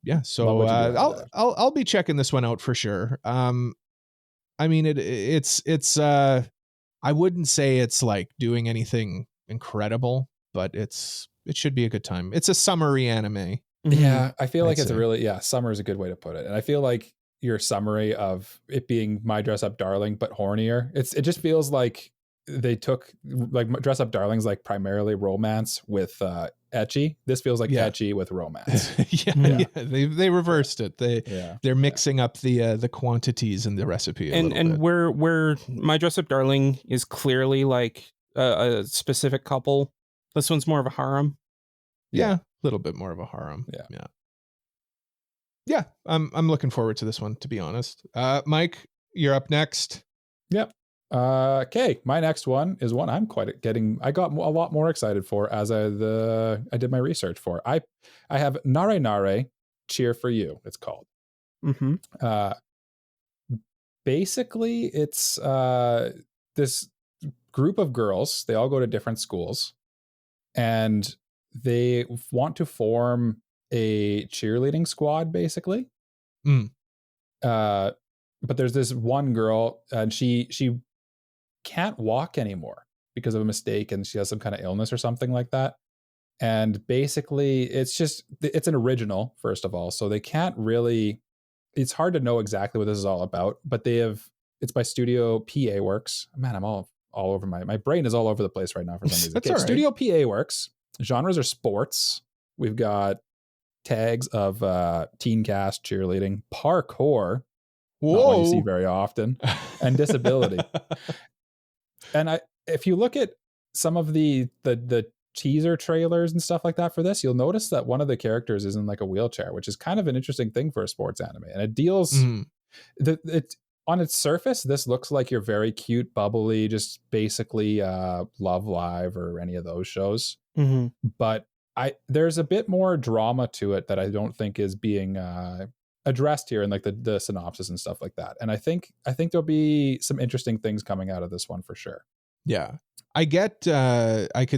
Yeah. So Love what you do out of that. I'll be checking this one out for sure. I mean, it's I wouldn't say it's like doing anything incredible, but it should be a good time. It's a summery anime. Mhm. Yeah. I feel I'd like it's say. really, summer is a good way to put it. And I feel like your summary of it being My Dress Up Darling, but hornier, it just feels like they took like Dress Up Darling's like primarily romance with ecchi. This feels like Yeah. ecchi with romance. Yeah. They reversed it. They're mixing up the quantities in the recipe a little And bit. where My Dress Up Darling is clearly like a specific couple, this one's more of a harem. Yeah, a little bit more of a harem. Yeah. Yeah. I'm looking forward to this one, to be honest. Mike, you're up next. Yep. Okay, my next one is one I'm I got a lot more excited for as I did my research for. I have Narenare, Cheer for You, it's called. Mm-hmm. Basically it's this group of girls, they all go to different schools, and they want to form a cheerleading squad, basically. But there's this one girl, and she can't walk anymore because of a mistake, and she has some kind of illness or something like that. And basically it's an original, first of all, so they can't really, it's hard to know exactly what this is all about, but it's by Studio PA Works. Man, I'm all over my brain is all over the place right now for some reason. That's all right. Studio PA Works. Genres are sports. We've got tags of teen cast, cheerleading, parkour, not one you see very often, and disability. And if you look at some of the teaser trailers and stuff like that for this, you'll notice that one of the characters is in like a wheelchair, which is kind of an interesting thing for a sports anime. And it deals on its surface, this looks like your very cute, bubbly, just basically Love Live or any of those shows. Mm-hmm. But there's a bit more drama to it that I don't think is being addressed here in like the synopsis and stuff like that. And I think there'll be some interesting things coming out of this one for sure. Yeah. I could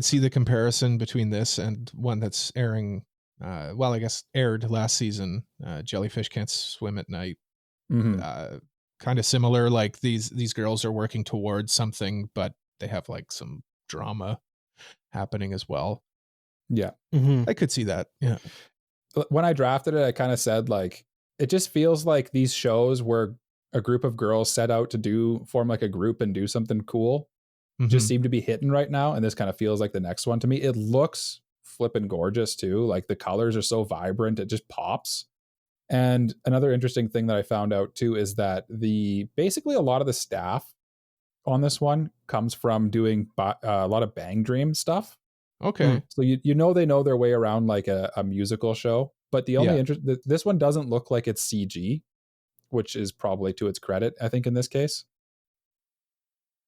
see the comparison between this and one that's airing, I guess aired last season, Jellyfish Can't Swim at Night. Mm-hmm. Kind of similar, like these girls are working towards something, but they have like some drama happening as well. Yeah. Mm-hmm. I could see that. Yeah. When I drafted it, I kind of said like, it just feels like these shows where a group of girls set out to form like a group and do something cool just seem to be hitting right now. And this kind of feels like the next one to me. It looks flippin' gorgeous too. Like the colors are so vibrant. It just pops. And another interesting thing that I found out too is that basically a lot of the staff on this one comes from doing a lot of Bang Dream stuff. Okay. So they know their way around like a musical show, but the only this one doesn't look like it's CG, which is probably to its credit, I think, in this case.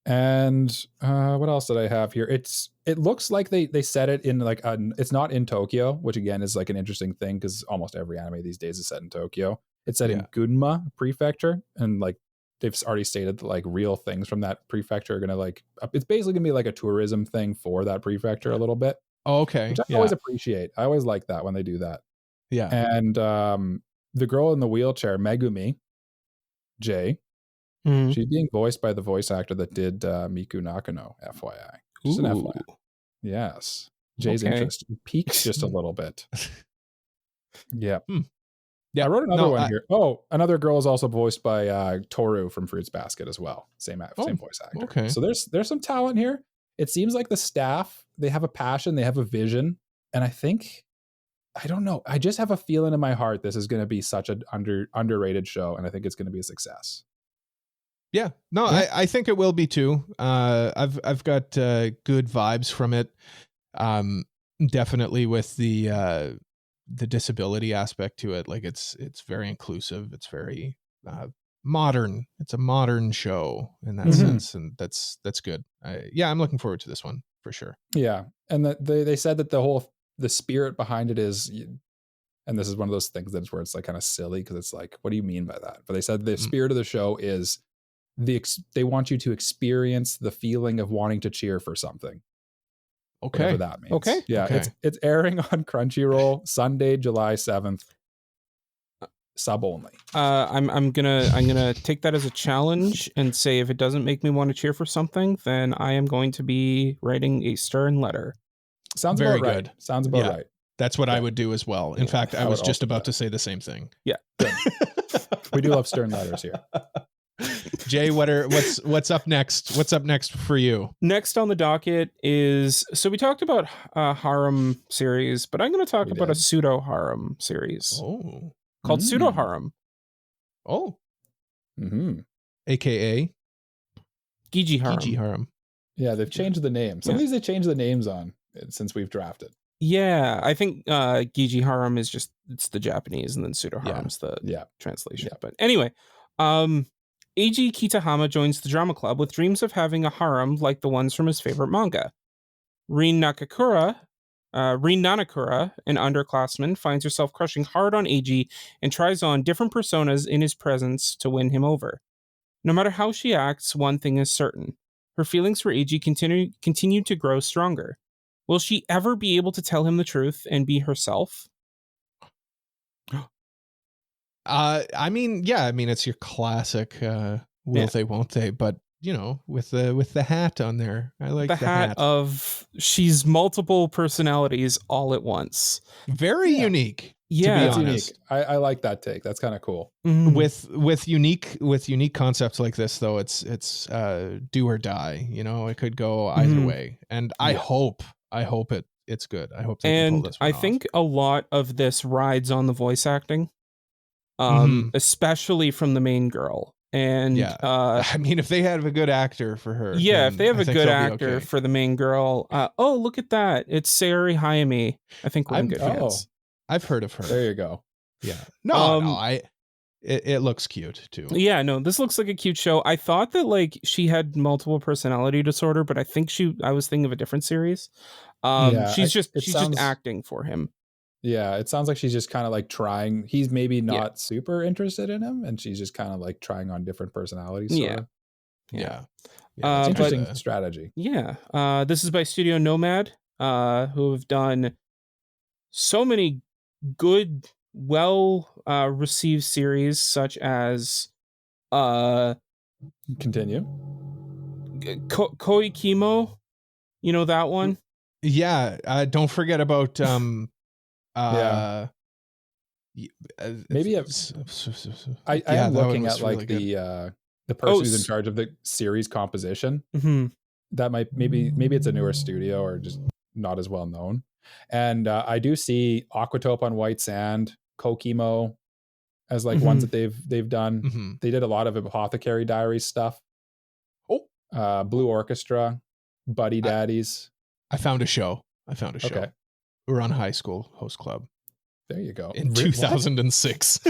And what else did I have here? It looks like they set it in like it's not in Tokyo, which again is like an interesting thing because almost every anime these days is set in Tokyo. It's set in Gunma Prefecture, and like they've already stated that like real things from that prefecture are gonna like it's basically gonna be like a tourism thing for that prefecture a little bit. Oh, okay. which I Yeah. always appreciate. I always like that when they do that. Yeah. And the girl in the wheelchair, Megumi J, Mhm. she's being voiced by the voice actor that did Miku Nakano, FYI. Just an Ooh. FYI. Yes. Jay's Okay. interest peaked just a little bit. Yeah. Yeah. I wrote another one here. Oh, another girl is also voiced by Toru from Fruits Basket as well. Same voice actor. Okay. So there's some talent here. It seems like the staff, they have a passion, they have a vision, and I don't know. I just have a feeling in my heart this is going to be such an underrated show, and I think it's going to be a success. Yeah, no, Yeah. I think it will be too. I've got good vibes from it. Definitely with the disability aspect to it. Like it's very inclusive. It's very modern. It's a modern show in that sense, and that's good. I'm looking forward to this one for sure. Yeah, and they said that the spirit behind it is, and this is one of those things that's where it's like kind of silly because it's like, what do you mean by that? But they said the spirit of the show is they want you to experience the feeling of wanting to cheer for something. Okay. Whatever that means. Okay. Yeah, Okay. it's airing on Crunchyroll Sunday, July 7th. Sub only. I'm gonna take that as a challenge and say if it doesn't make me want to cheer for something, then I am going to be writing a stern letter. Sounds Very about right. good. Sounds about Yeah. right. That's what I would do as well. In fact, I I was would just also do about that. to say the same thing. Yeah. We do love stern letters here. Jay, what's up next? What's up next for you? Next on the docket is, so we talked about harem series, but I'm going to talk We about a did. pseudo harem series Oh. called Pseudo Harem. Oh. Mm-hmm. AKA Gigi Harem. Gigi Harem. Yeah, they've changed the names. Some of these they changed the names on since we've drafted. Yeah, I think Gigi Harem is just, it's the Japanese, and then Pseudo Harem's the translation. Yeah. But anyway, Eiji Kitahama joins the drama club with dreams of having a harem like the ones from his favorite manga. Rin Nanakura, an underclassman, finds herself crushing hard on Eiji and tries on different personas in his presence to win him over. No matter how she acts, one thing is certain. Her feelings for Eiji continue to grow stronger. Will she ever be able to tell him the truth and be herself? I mean, it's your classic will they, won't they, but with the hat on there. I like the hat of she's multiple personalities all at once. Very unique. Yeah, to be That's honest. unique. I like that take. That's kind of cool. Mhm. With unique concepts like this, though, it's do or die. It could go either way, and I hope it's good. I hope they can pull And this one I off. think a lot of this rides on the voice acting, especially from the main girl. And I mean, if they have a good actor for her, if they have a good actor okay. for the main girl, oh, look at that, it's Sayori Hayami. I think we're in good hands. I've heard of her. There you go. Yeah. No, it looks cute too. Yeah, no, this looks like a cute show. I thought that like she had multiple personality disorder, but I think I was thinking of a different series. She's just acting for him. Yeah, it sounds like she's just kind of like trying. He's maybe not super interested in him, and she's just kind of like trying on different personalities. Yeah. It's interesting strategy. Yeah. This is by Studio Nomad, who have done so many good, received series, such as Continue. Koikimo. You know that one? Yeah. Don't forget about maybe I am looking at like really the person who's in charge of the series composition. Mm-hmm. That might maybe it's a newer studio or just not as well known. And I do see Aquatope on White Sand, Kokimo as like ones that they've done. Mm-hmm. They did a lot of Apothecary Diaries stuff. Blue Orchestra, Buddy Daddies. I found a show. Okay. We were on High School Host Club. There you go. In 2006.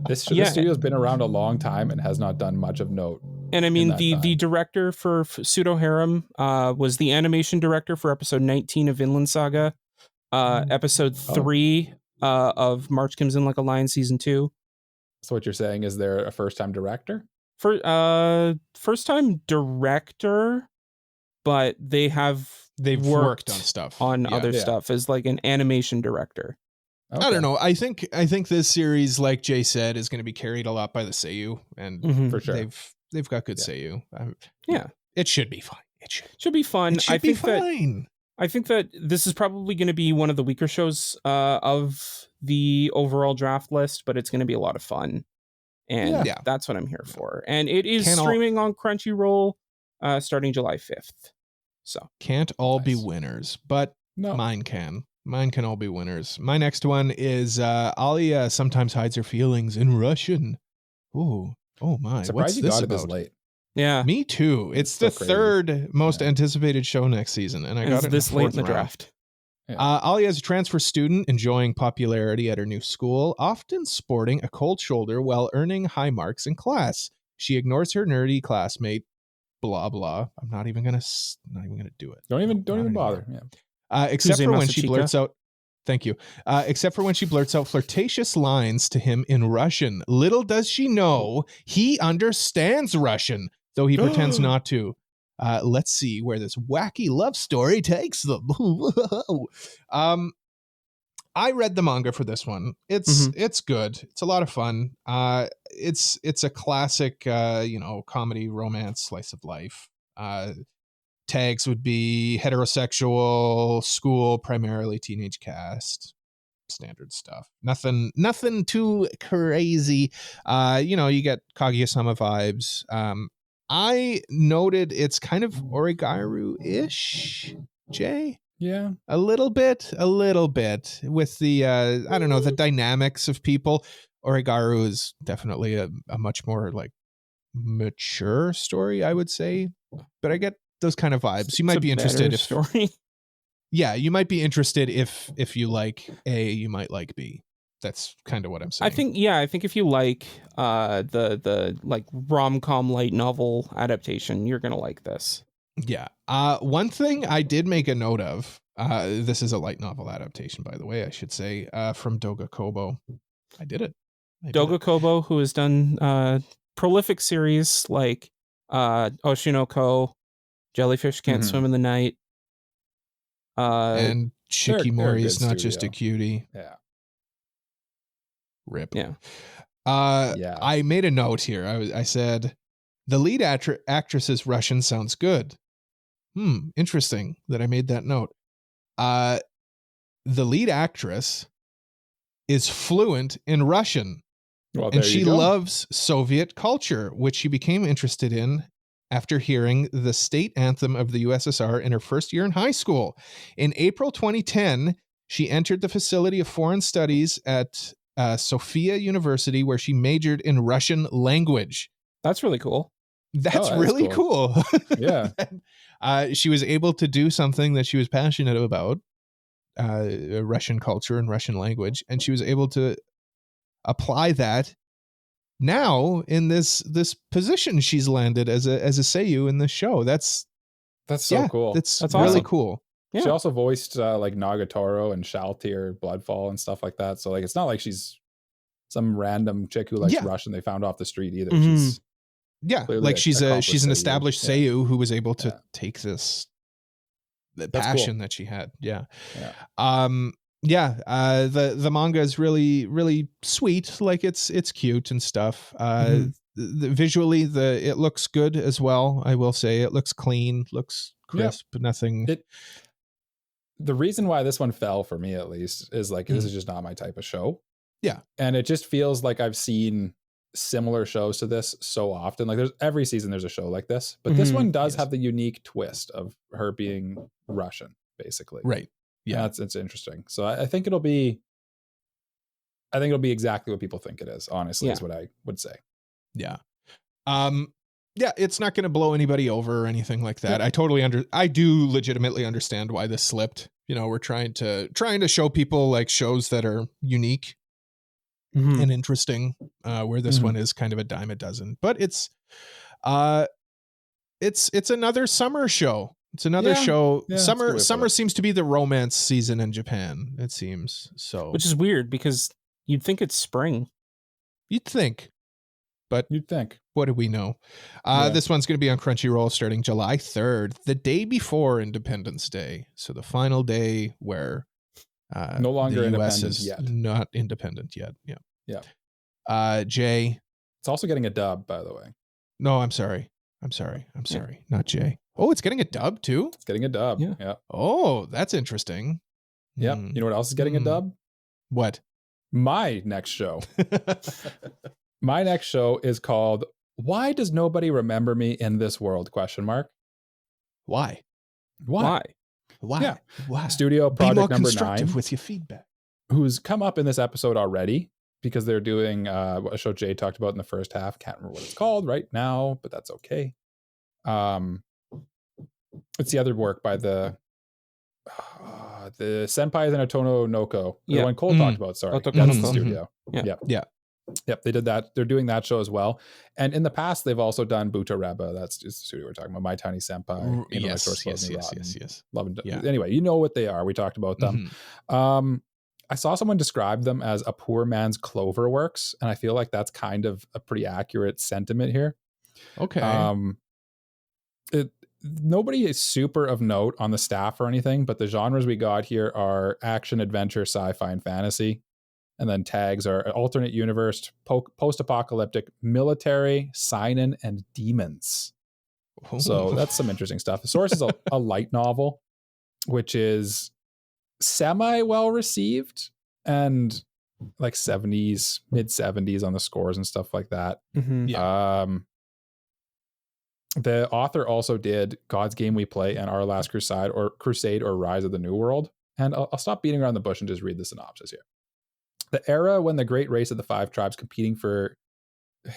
This studio's been around a long time and has not done much of note. And I mean, the director for Pseudo Harem was the animation director for episode 19 of Vinland Saga, episode 3 of March Comes In Like a Lion season 2. So what you're saying is they're a first-time director? First-time director, but they've worked on stuff. on Yeah. other stuff as like an animation director. Okay. I don't know. I think this series, like Jay said, is going to be carried a lot by the seiyuu, and For sure. they've got good Yeah. seiyuu. Yeah. It should be fine. It Should be fun. should be fine. I think that this is probably going to be one of the weaker shows of the overall draft list, but it's going to be a lot of fun. And Yeah. that's what I'm here for. And it is Can all- streaming on Crunchyroll starting July 5th. So Can't all be Nice. winners, but No. mine can. Mine can all be winners. My next one is Alya sometimes hides her feelings in Russian. Ooh. Oh my. What's Surprised you this got it about? this late. yeah, Me too. It's so the crazy. third most Yeah. anticipated show next season, and I and got it's it this late in fourth the round. draft. Alya is a transfer student enjoying popularity at her new school, often sporting a cold shoulder while earning high marks in class. She ignores her nerdy classmate. Blah blah. I'm not even gonna do it. Don't even No, not bother. anymore. Yeah. Except Kuze for when she Masachika. blurts out. Thank you. Except for when she blurts out flirtatious lines to him in Russian. Little does she know he understands Russian, though he pretends not to. Let's see where this wacky love story takes them. I read the manga for this one. It's good. It's a lot of fun. It's a classic, comedy, romance, slice of life. Tags would be heterosexual, school, primarily teenage cast, standard stuff. Nothing too crazy. You get Kaguya-sama vibes. I noted it's kind of Origairu-ish, Jay. Yeah. A little bit with the I don't know, the dynamics of people. Origairu is definitely a much more like mature story, I would say, but I get those kind of vibes. You might be interested if story. Yeah, you might be interested if you like A, you might like B. That's kind of what I'm saying. I think if you like the like rom-com light novel adaptation, you're gonna like this. Yeah. One thing I did make a note of, this is a light novel adaptation, by the way, I should say, from Doga Kobo. I did it. Doga Kobo, who has done prolific series like Oshi No Ko, Jellyfish Can't Swim in the Night. And they're a Shikimori is good not just a studio. cutie. Yeah. Rip. Yeah. Yeah. I made a note here. I said, the lead actress's Russian sounds good. Interesting that I made that note. The lead actress is fluent in Russian, Well, and there she you go. loves Soviet culture, which she became interested in after hearing the state anthem of the USSR in her first year in high school. In April 2010, she entered the Facility of Foreign Studies at Sofia University, where she majored in Russian language. That's really cool. That's that's really cool. Yeah. She was able to do something that she was passionate about, Russian culture and Russian language, and she was able to apply that now in this position she's landed as a seiyuu in this show. That's so cool. That's That's really awesome. cool. Yeah. She also voiced like Nagatoro and Shaltir, Bloodfall, and stuff like that. So like, it's not like she's some random chick who likes Yeah. Russian they found off the street either. Mhm. She's Yeah, clearly like a she's accomplished an seiyuu. established Yeah. seiyuu who was able to Yeah. take this the That's passion cool. that she had. Yeah. Yeah. The manga is really, really sweet. Like it's cute and stuff. Mhm. Visually, it looks good as well. I will say it looks clean, looks crisp. Nothing. The reason why this one fell for me, at least, is like this is just not my type of show. Yeah. And it just feels like I've seen similar shows to this so often. Like every season there's a show like this, but this Mhm. one does Yes. have the unique twist of her being Russian, basically. Right. Yeah. And it's interesting. So I think it'll be exactly what people think it is, honestly, is what I would say. Yeah. Yeah, it's not going to blow anybody over or anything like that. Yeah. I do legitimately understand why this slipped. We're trying to show people like shows that are unique Mhm. and interesting, where this Mhm. one is kind of a dime a dozen. But it's another summer show. It's another Yeah. show. Yeah, that's a good way to put Summer it. seems to be the romance season in Japan, it seems. So Which is weird because you'd think it's spring. you'd think. but You'd think. what do we know? Yeah. This one's going to be on Crunchyroll starting July 3rd, the day before Independence Day. So the final day where No longer the US independent is yet. not independent yet. Yeah. Yeah. Jay. It's also getting a dub, by the way. No, I'm sorry. Not Jay. Oh, it's getting a dub too? It's getting a dub. Yeah. Yeah. Oh, that's interesting. Yep. You know what else is getting a dub? What? My next show. My next show is called Why Does Nobody Remember Me in This World? ? Why? Why? Yeah. Why? Studio Be Project more number constructive 9, with your feedback. who's come up in this episode already because they're doing a show Jay talked about in the first half. Can't remember what it's called right now, but that's okay. It's the other work by the Senpai and Otokonoko. The one Cole talked about, sorry. That's the Otokonoko. studio. Yeah. Yep, they did that. They're doing that show as well. And in the past, they've also done Buta Reba. That's just the studio we're talking about. My Tiny Senpai. Yes. Love and Yeah. Anyway, you know what they are. We talked about them. I saw someone describe them as a poor man's Cloverworks, and I feel like that's kind of a pretty accurate sentiment here. Okay. Nobody is super of note on the staff or anything, but the genres we got here are action, adventure, sci-fi, and fantasy. And then tags are alternate universe, post-apocalyptic, military, seinen, and demons. So that's some interesting stuff. The source is a light novel, which is semi-well received and like 70s, mid-70s on the scores and stuff like that. Mm-hmm. The author also did God's Game We Play and Our Last Crusade or Rise of the New World. And I'll stop beating around the bush and just read the synopsis here. The era when the great race of the 5 tribes competing for,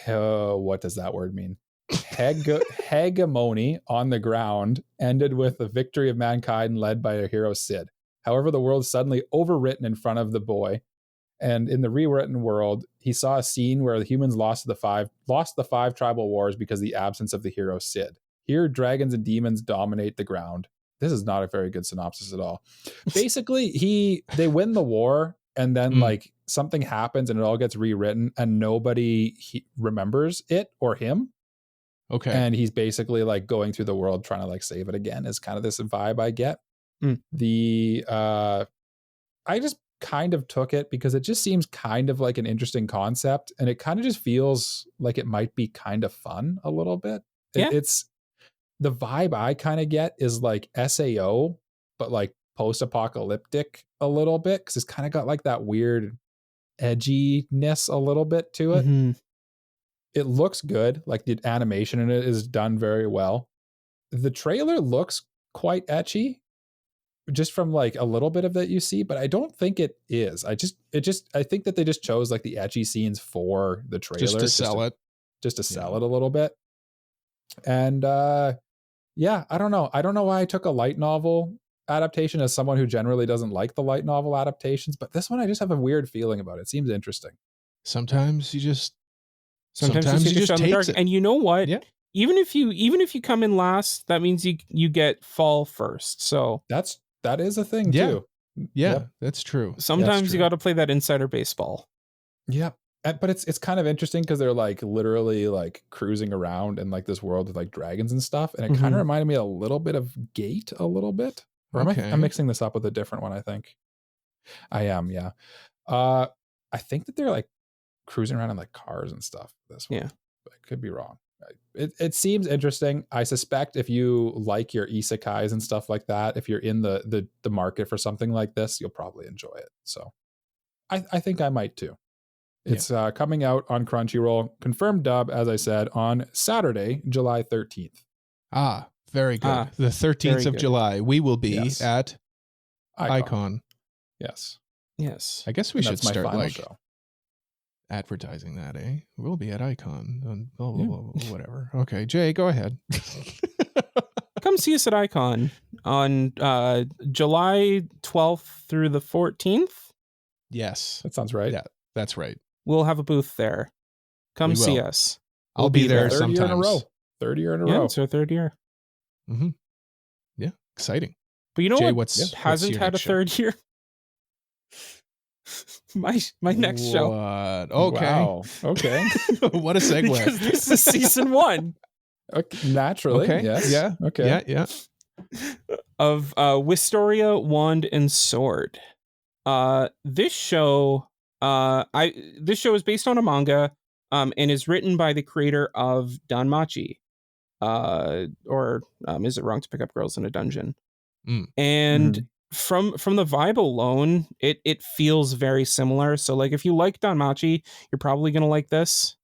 what does that word mean? Hegemony on the ground ended with the victory of mankind led by their hero Sid. However, the world suddenly overwritten in front of the boy. And in the rewritten world, he saw a scene where the humans lost the 5 tribal wars because of the absence of the hero Sid. Here, dragons and demons dominate the ground. This is not a very good synopsis at all. Basically, they win the war, and then like something happens and it all gets rewritten and nobody remembers it or him. Okay. And he's basically like going through the world trying to like save it again is kind of this vibe I get. I just kind of took it because it just seems kind of like an interesting concept, and it kind of just feels like it might be kind of fun a little bit. It's the vibe I kind of get is like SAO, but like post-apocalyptic a little bit, because it's kind of got like that weird edginess a little bit to it. Mm-hmm. It looks good. Like the animation in it is done very well. The trailer looks quite ecchi just from like a little bit of that you see, but I don't think it is. I think that they just chose like the ecchi scenes for the trailer just to sell it a little bit. And yeah, I don't know. I don't know why I took a light novel adaptation as someone who generally doesn't like the light novel adaptations, but this one I just have a weird feeling about. It seems interesting. Sometimes you just take it. And you know what? Yeah. Even if you come in last, that means you get fall first. So that is a thing too. Yeah, yep. That's true. Sometimes you got to play that insider baseball. Yeah. But it's kind of interesting because they're like literally like cruising around in like this world with like dragons and stuff. And it kind of reminded me a little bit of Gate a little bit. Or I'm mixing this up with a different one, I think. I am, yeah. I think that they're like cruising around in like cars and stuff. This one. Yeah. But I could be wrong. It seems interesting. I suspect if you like your isekais and stuff like that, if you're in the market for something like this, you'll probably enjoy it. So I think I might too. It's coming out on Crunchyroll, confirmed dub, as I said, on Saturday, July 13th. Ah, very good. The 13th of July. We will be at Icon. Yes. I guess we should start like show. Advertising that, eh? We'll be at Icon. Whatever. Okay, Jay, go ahead. Come see us at Icon on July 12th through the 14th. Yes. That sounds right. Yeah, that's right. We'll have a booth there. Come see us. I'll be there sometimes. Third year in a row. Yeah, it's our third year. Mm-hmm. Yeah, exciting. But you know Jay, what what's hasn't your had a third year? my next show. What? Okay. Wow. Okay. What a segue. Because this is season 1 Okay. Naturally. Okay. Yes. Yeah. Okay. Yeah. of Wistoria, Wand and Sword. This show is based on a manga and is written by the creator of Danmachi. Is it wrong to pick up girls in a dungeon? And from the vibe alone, it feels very similar. So like if you like Danmachi, you're probably gonna like this.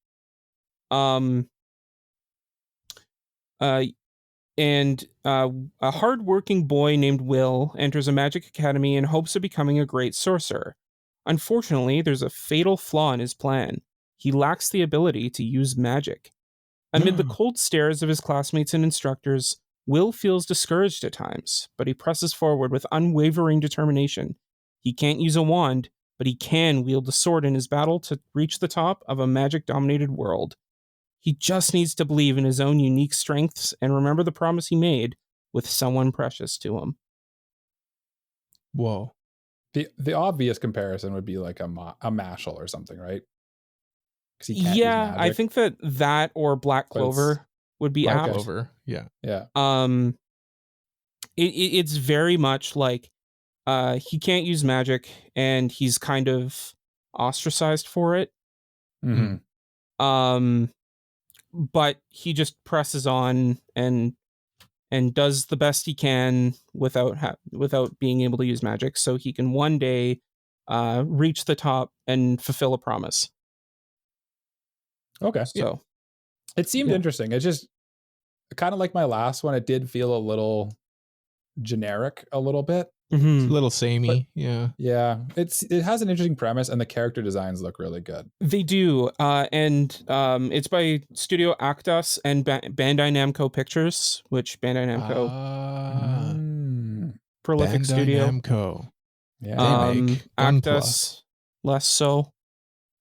A hardworking boy named Will enters a magic academy in hopes of becoming a great sorcerer. Unfortunately, there's a fatal flaw in his plan. He lacks the ability to use magic. Amid the cold stares of his classmates and instructors, Will feels discouraged at times, but he presses forward with unwavering determination. He can't use a wand, but he can wield a sword in his battle to reach the top of a magic-dominated world. He just needs to believe in his own unique strengths and remember the promise he made with someone precious to him. Whoa. The obvious comparison would be like a Mashal or something, right? Yeah, I think that or Black Clover would be apt. Clover. Yeah. Yeah. It's very much like he can't use magic and he's kind of ostracized for it. But he just presses on and does the best he can without being able to use magic, so he can one day reach the top and fulfill a promise. Okay. So it seemed interesting. It's just kind of like my last one. It did feel a little generic a little bit. It's a little samey. Yeah. Yeah. It has an interesting premise and the character designs look really good. They do. And it's by Studio Actus and Bandai Namco Pictures, which Bandai Namco prolific Bandai studio. Namco. Yeah. They make Actus less so.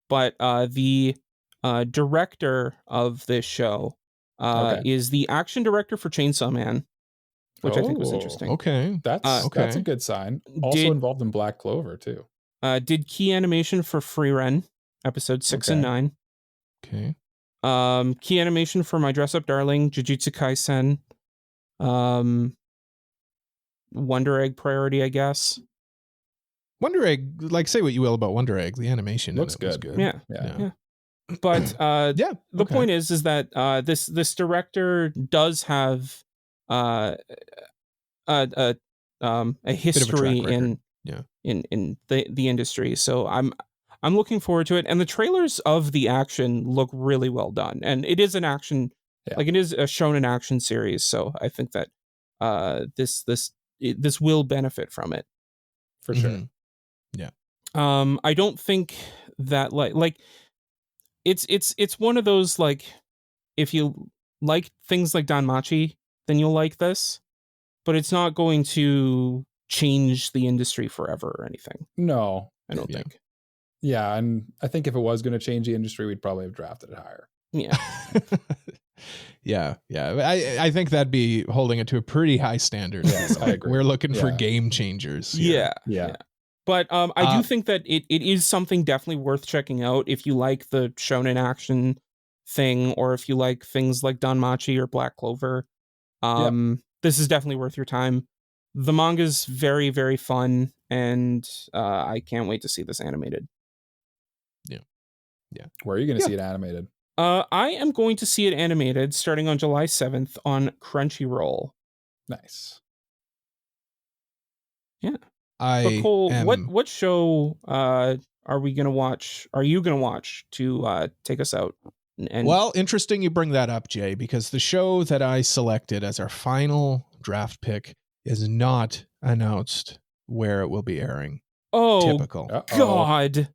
But the director of this show is the action director for Chainsaw Man, which I think was interesting. Okay. That's a good sign. Also involved in Black Clover too. Did key animation for Free Ren, episode 6 and 9. Okay. Key animation for My Dress Up Darling, Jujutsu Kaisen, Wonder Egg Priority, I guess. Wonder Egg, like say what you will about Wonder Egg, the animation Looks in it was good. good. Yeah. But the point is that this director does have a history in the industry, so I'm looking forward to it. And the trailers of the action look really well done, and it is an action, like it is a shonen action series. So I think that this will benefit from it for sure. Yeah. I don't think that like it's one of those, like, if you like things like Danmachi, then you'll like this, but it's not going to change the industry forever or anything. No, I don't think. Yeah, and I think if it was going to change the industry, we'd probably have drafted it higher. Yeah. I think that'd be holding it to a pretty high standard. Yes, I agree. We're looking for game changers. Yeah. But I do think that it is something definitely worth checking out if you like the shonen action thing, or if you like things like Danmachi or Black Clover. This is definitely worth your time. The manga's very, very fun, and I can't wait to see this animated. Yeah. Where are you going to see it animated? I am going to see it animated starting on July 7th on Crunchyroll. Nice. Yeah. But Cole, what show are we gonna watch? Are you gonna watch to take us out? Well, interesting you bring that up, Jay, because the show that I selected as our final draft pick is not announced where it will be airing. Oh, typical. God.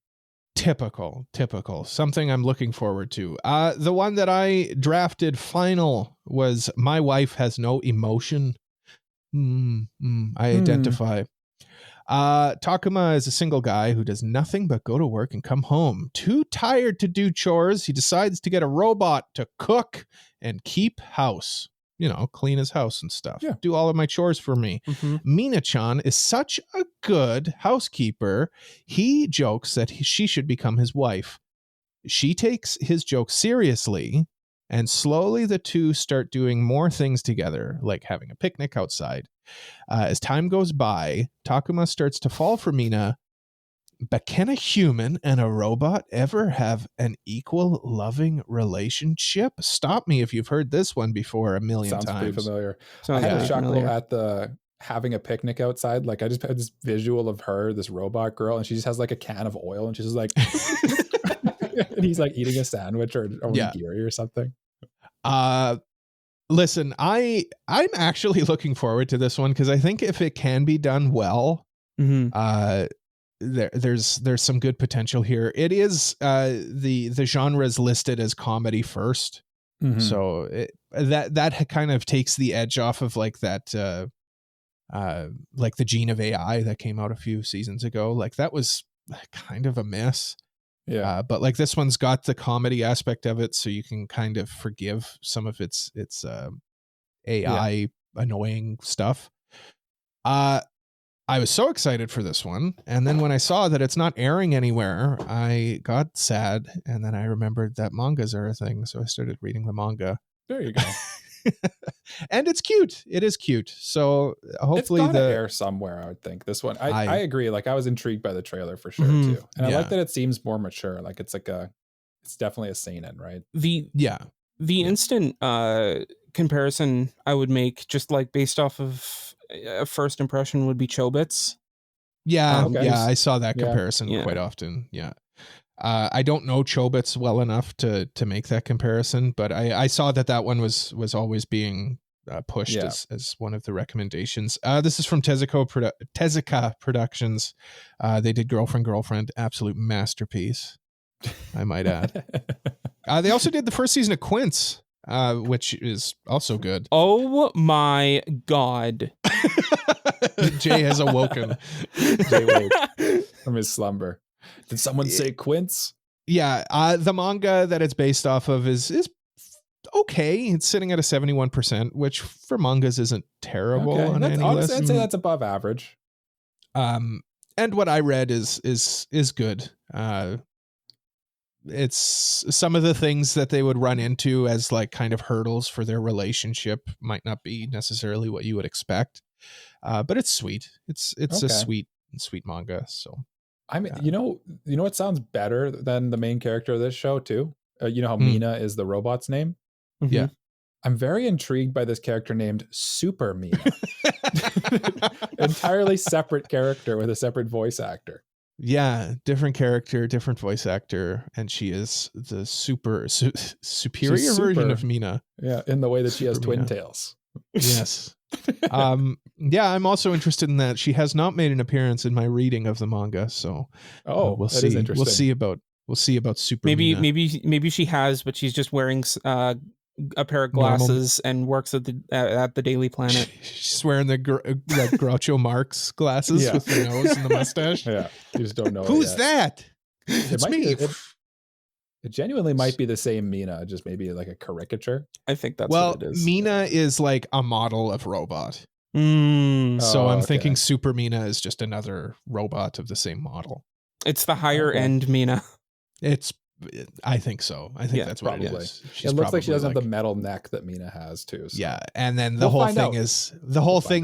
Typical. Something I'm looking forward to. The one that I drafted final was My Wife Has No Emotion. I identify. Takuma is a single guy who does nothing but go to work and come home. Too tired to do chores, he decides to get a robot to cook and keep house. clean his house and stuff. Yeah. Do all of my chores for me. Mhm. Mina-chan is such a good housekeeper. He jokes that she should become his wife. She takes his joke seriously, and slowly the two start doing more things together, like having a picnic outside. As time goes by, Takuma starts to fall for Mina. But can a human and a robot ever have an equal loving relationship? Stop me if you've heard this one before a million Sounds times. pretty familiar. Sounds I had a pretty chuckle familiar. at the having a picnic outside. Like I just had this visual of her, this robot girl, and she just has like a can of oil, and she's just like, and he's like eating a sandwich or onigiri or something. Listen, I'm actually looking forward to this one because I think if it can be done well, Mhm. there's some good potential here. It is the genre is listed as comedy first, so that kind of takes the edge off of like that like the Gene of AI that came out a few seasons ago. Like that was kind of a mess. Yeah. But like this one's got the comedy aspect of it, so you can kind of forgive some of its AI annoying stuff. I was so excited for this one, and then when I saw that it's not airing anywhere, I got sad, and then I remembered that mangas are a thing, so I started reading the manga. There you go. And it's cute. It is cute. So hopefully it's gotta air somewhere, I would think. This one, I agree. Like I was intrigued by the trailer for sure Mhm. too, and I Yeah. like that it seems more mature. Like it's definitely a seinen, right? The Yeah. instant comparison I would make, just like based off of a first impression, would be Chobits. Yeah, Okay. yeah, I saw that Yeah. comparison Yeah. quite often. Yeah. I don't know Chobits well enough to make that comparison, but I saw that one was always being pushed Yeah. as one of the recommendations. This is from Tezuka Productions. They did Girlfriend, absolute masterpiece, I might add. They also did the first season of Quince, which is also good. Oh my god. Jay has awoken. Jay woke from his slumber. Did someone say Quince? Yeah, the manga that it's based off of is okay. It's sitting at a 71%, which for mangas isn't terrible on any honestly, list. I'd say that's above average. And what I read is good. It's some of the things that they would run into as like kind of hurdles for their relationship might not be necessarily what you would expect. But it's sweet. It's a sweet manga. So I mean, you know what sounds better than the main character of this show too? You know how Mina is the robot's name? Mhm. Yeah. I'm very intrigued by this character named Super Mina. Entirely separate character with a separate voice actor. Yeah, different character, different voice actor, and she is the superior version of Mina. Yeah, in the way that she has Super twin Mina. tails. Yes. Yeah, I'm also interested in that. She has not made an appearance in my reading of the manga, so we'll that see. is interesting. We'll see about Super Maybe Mina. maybe she has, but she's just wearing a pair of glasses and works at the Daily Planet. She's wearing the like Groucho Marx glasses with the nose and the mustache. Yeah, you just don't know. Who's that? It's might me. be- It genuinely might be the same Mina, just maybe like a caricature. I think that's Well, what it is. Mina is like a model of robot. Mm, So I'm okay. thinking Super Mina is just another robot of the same model. it's the higher Okay. end Mina. I think so. I think Yeah, that's what it probably. is. It looks like she doesn't have like, the metal neck that Mina has too. So. Yeah, and then the We'll whole find thing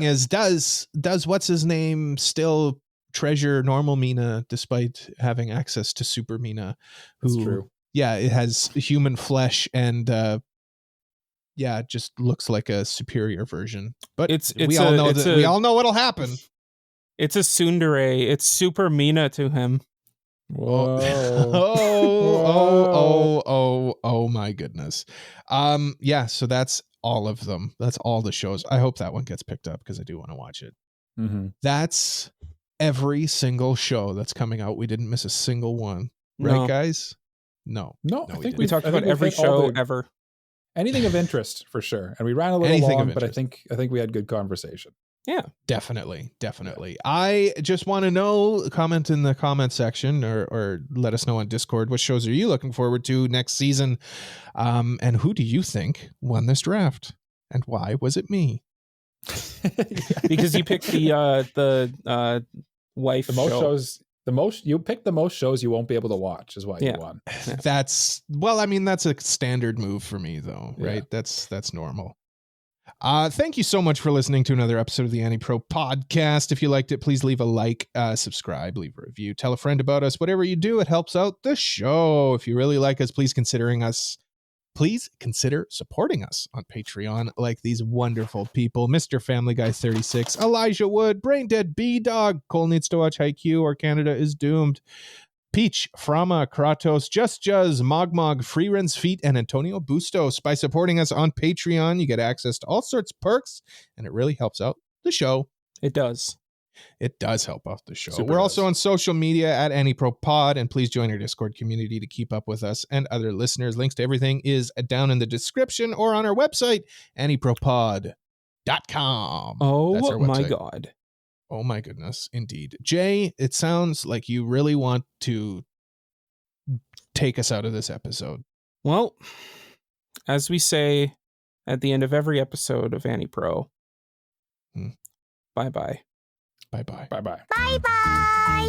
out. is does what's his name still treasure normal Mina despite having access to Super Mina? That's true. Yeah, it has human flesh and just looks like a superior version. But we all know what'll happen. It's a tsundere. It's Super Mina to him. Whoa. Oh my goodness. Yeah, so that's all of them. That's all the shows. I hope that one gets picked up because I do want to watch it. Mm-hmm. That's every single show that's coming out. We didn't miss a single one. Right, No. guys? No. No, we I think didn't. We talked about we've every hit all show the- ever. Anything of interest for sure, and we ran a little Anything of long, but I interest. think we had good conversation. Yeah. Definitely. I just want to know, comment in the comment section or let us know on Discord, what shows are you looking forward to next season? And who do you think won this draft? And why was it me? Because you picked the wife The most show. shows, you pick the most shows you won't be able to watch is why you won. That's a standard move for me though, right? Yeah. That's normal. Thank you so much for listening to another episode of the AniPro podcast. If you liked it, please leave a like, subscribe, leave a review, tell a friend about us. Whatever you do, it helps out the show. If you really like us, please consider supporting us on Patreon like these wonderful people. Mr. Family Guy 36, Elijah Wood, Braindead B-Dog, Cole Needs to Watch Haikyuu or Canada is Doomed, Peach, Frama, Kratos, Just Juz, Mogmog, Free Ren's Feet, and Antonio Bustos. By supporting us on Patreon, you get access to all sorts of perks, and it really helps out the show. It does. It does help out the show. Super We're does. also on social media at AniProPod, and please join our Discord community to keep up with us and other listeners. Links to everything is down in the description or on our website, AniProPod.com. That's our Oh my website. God. Oh my goodness, indeed. Jay, it sounds like you really want to take us out of this episode. Well, as we say at the end of every episode of AniPro, bye-bye. Bye-bye. Bye-bye. Bye bye.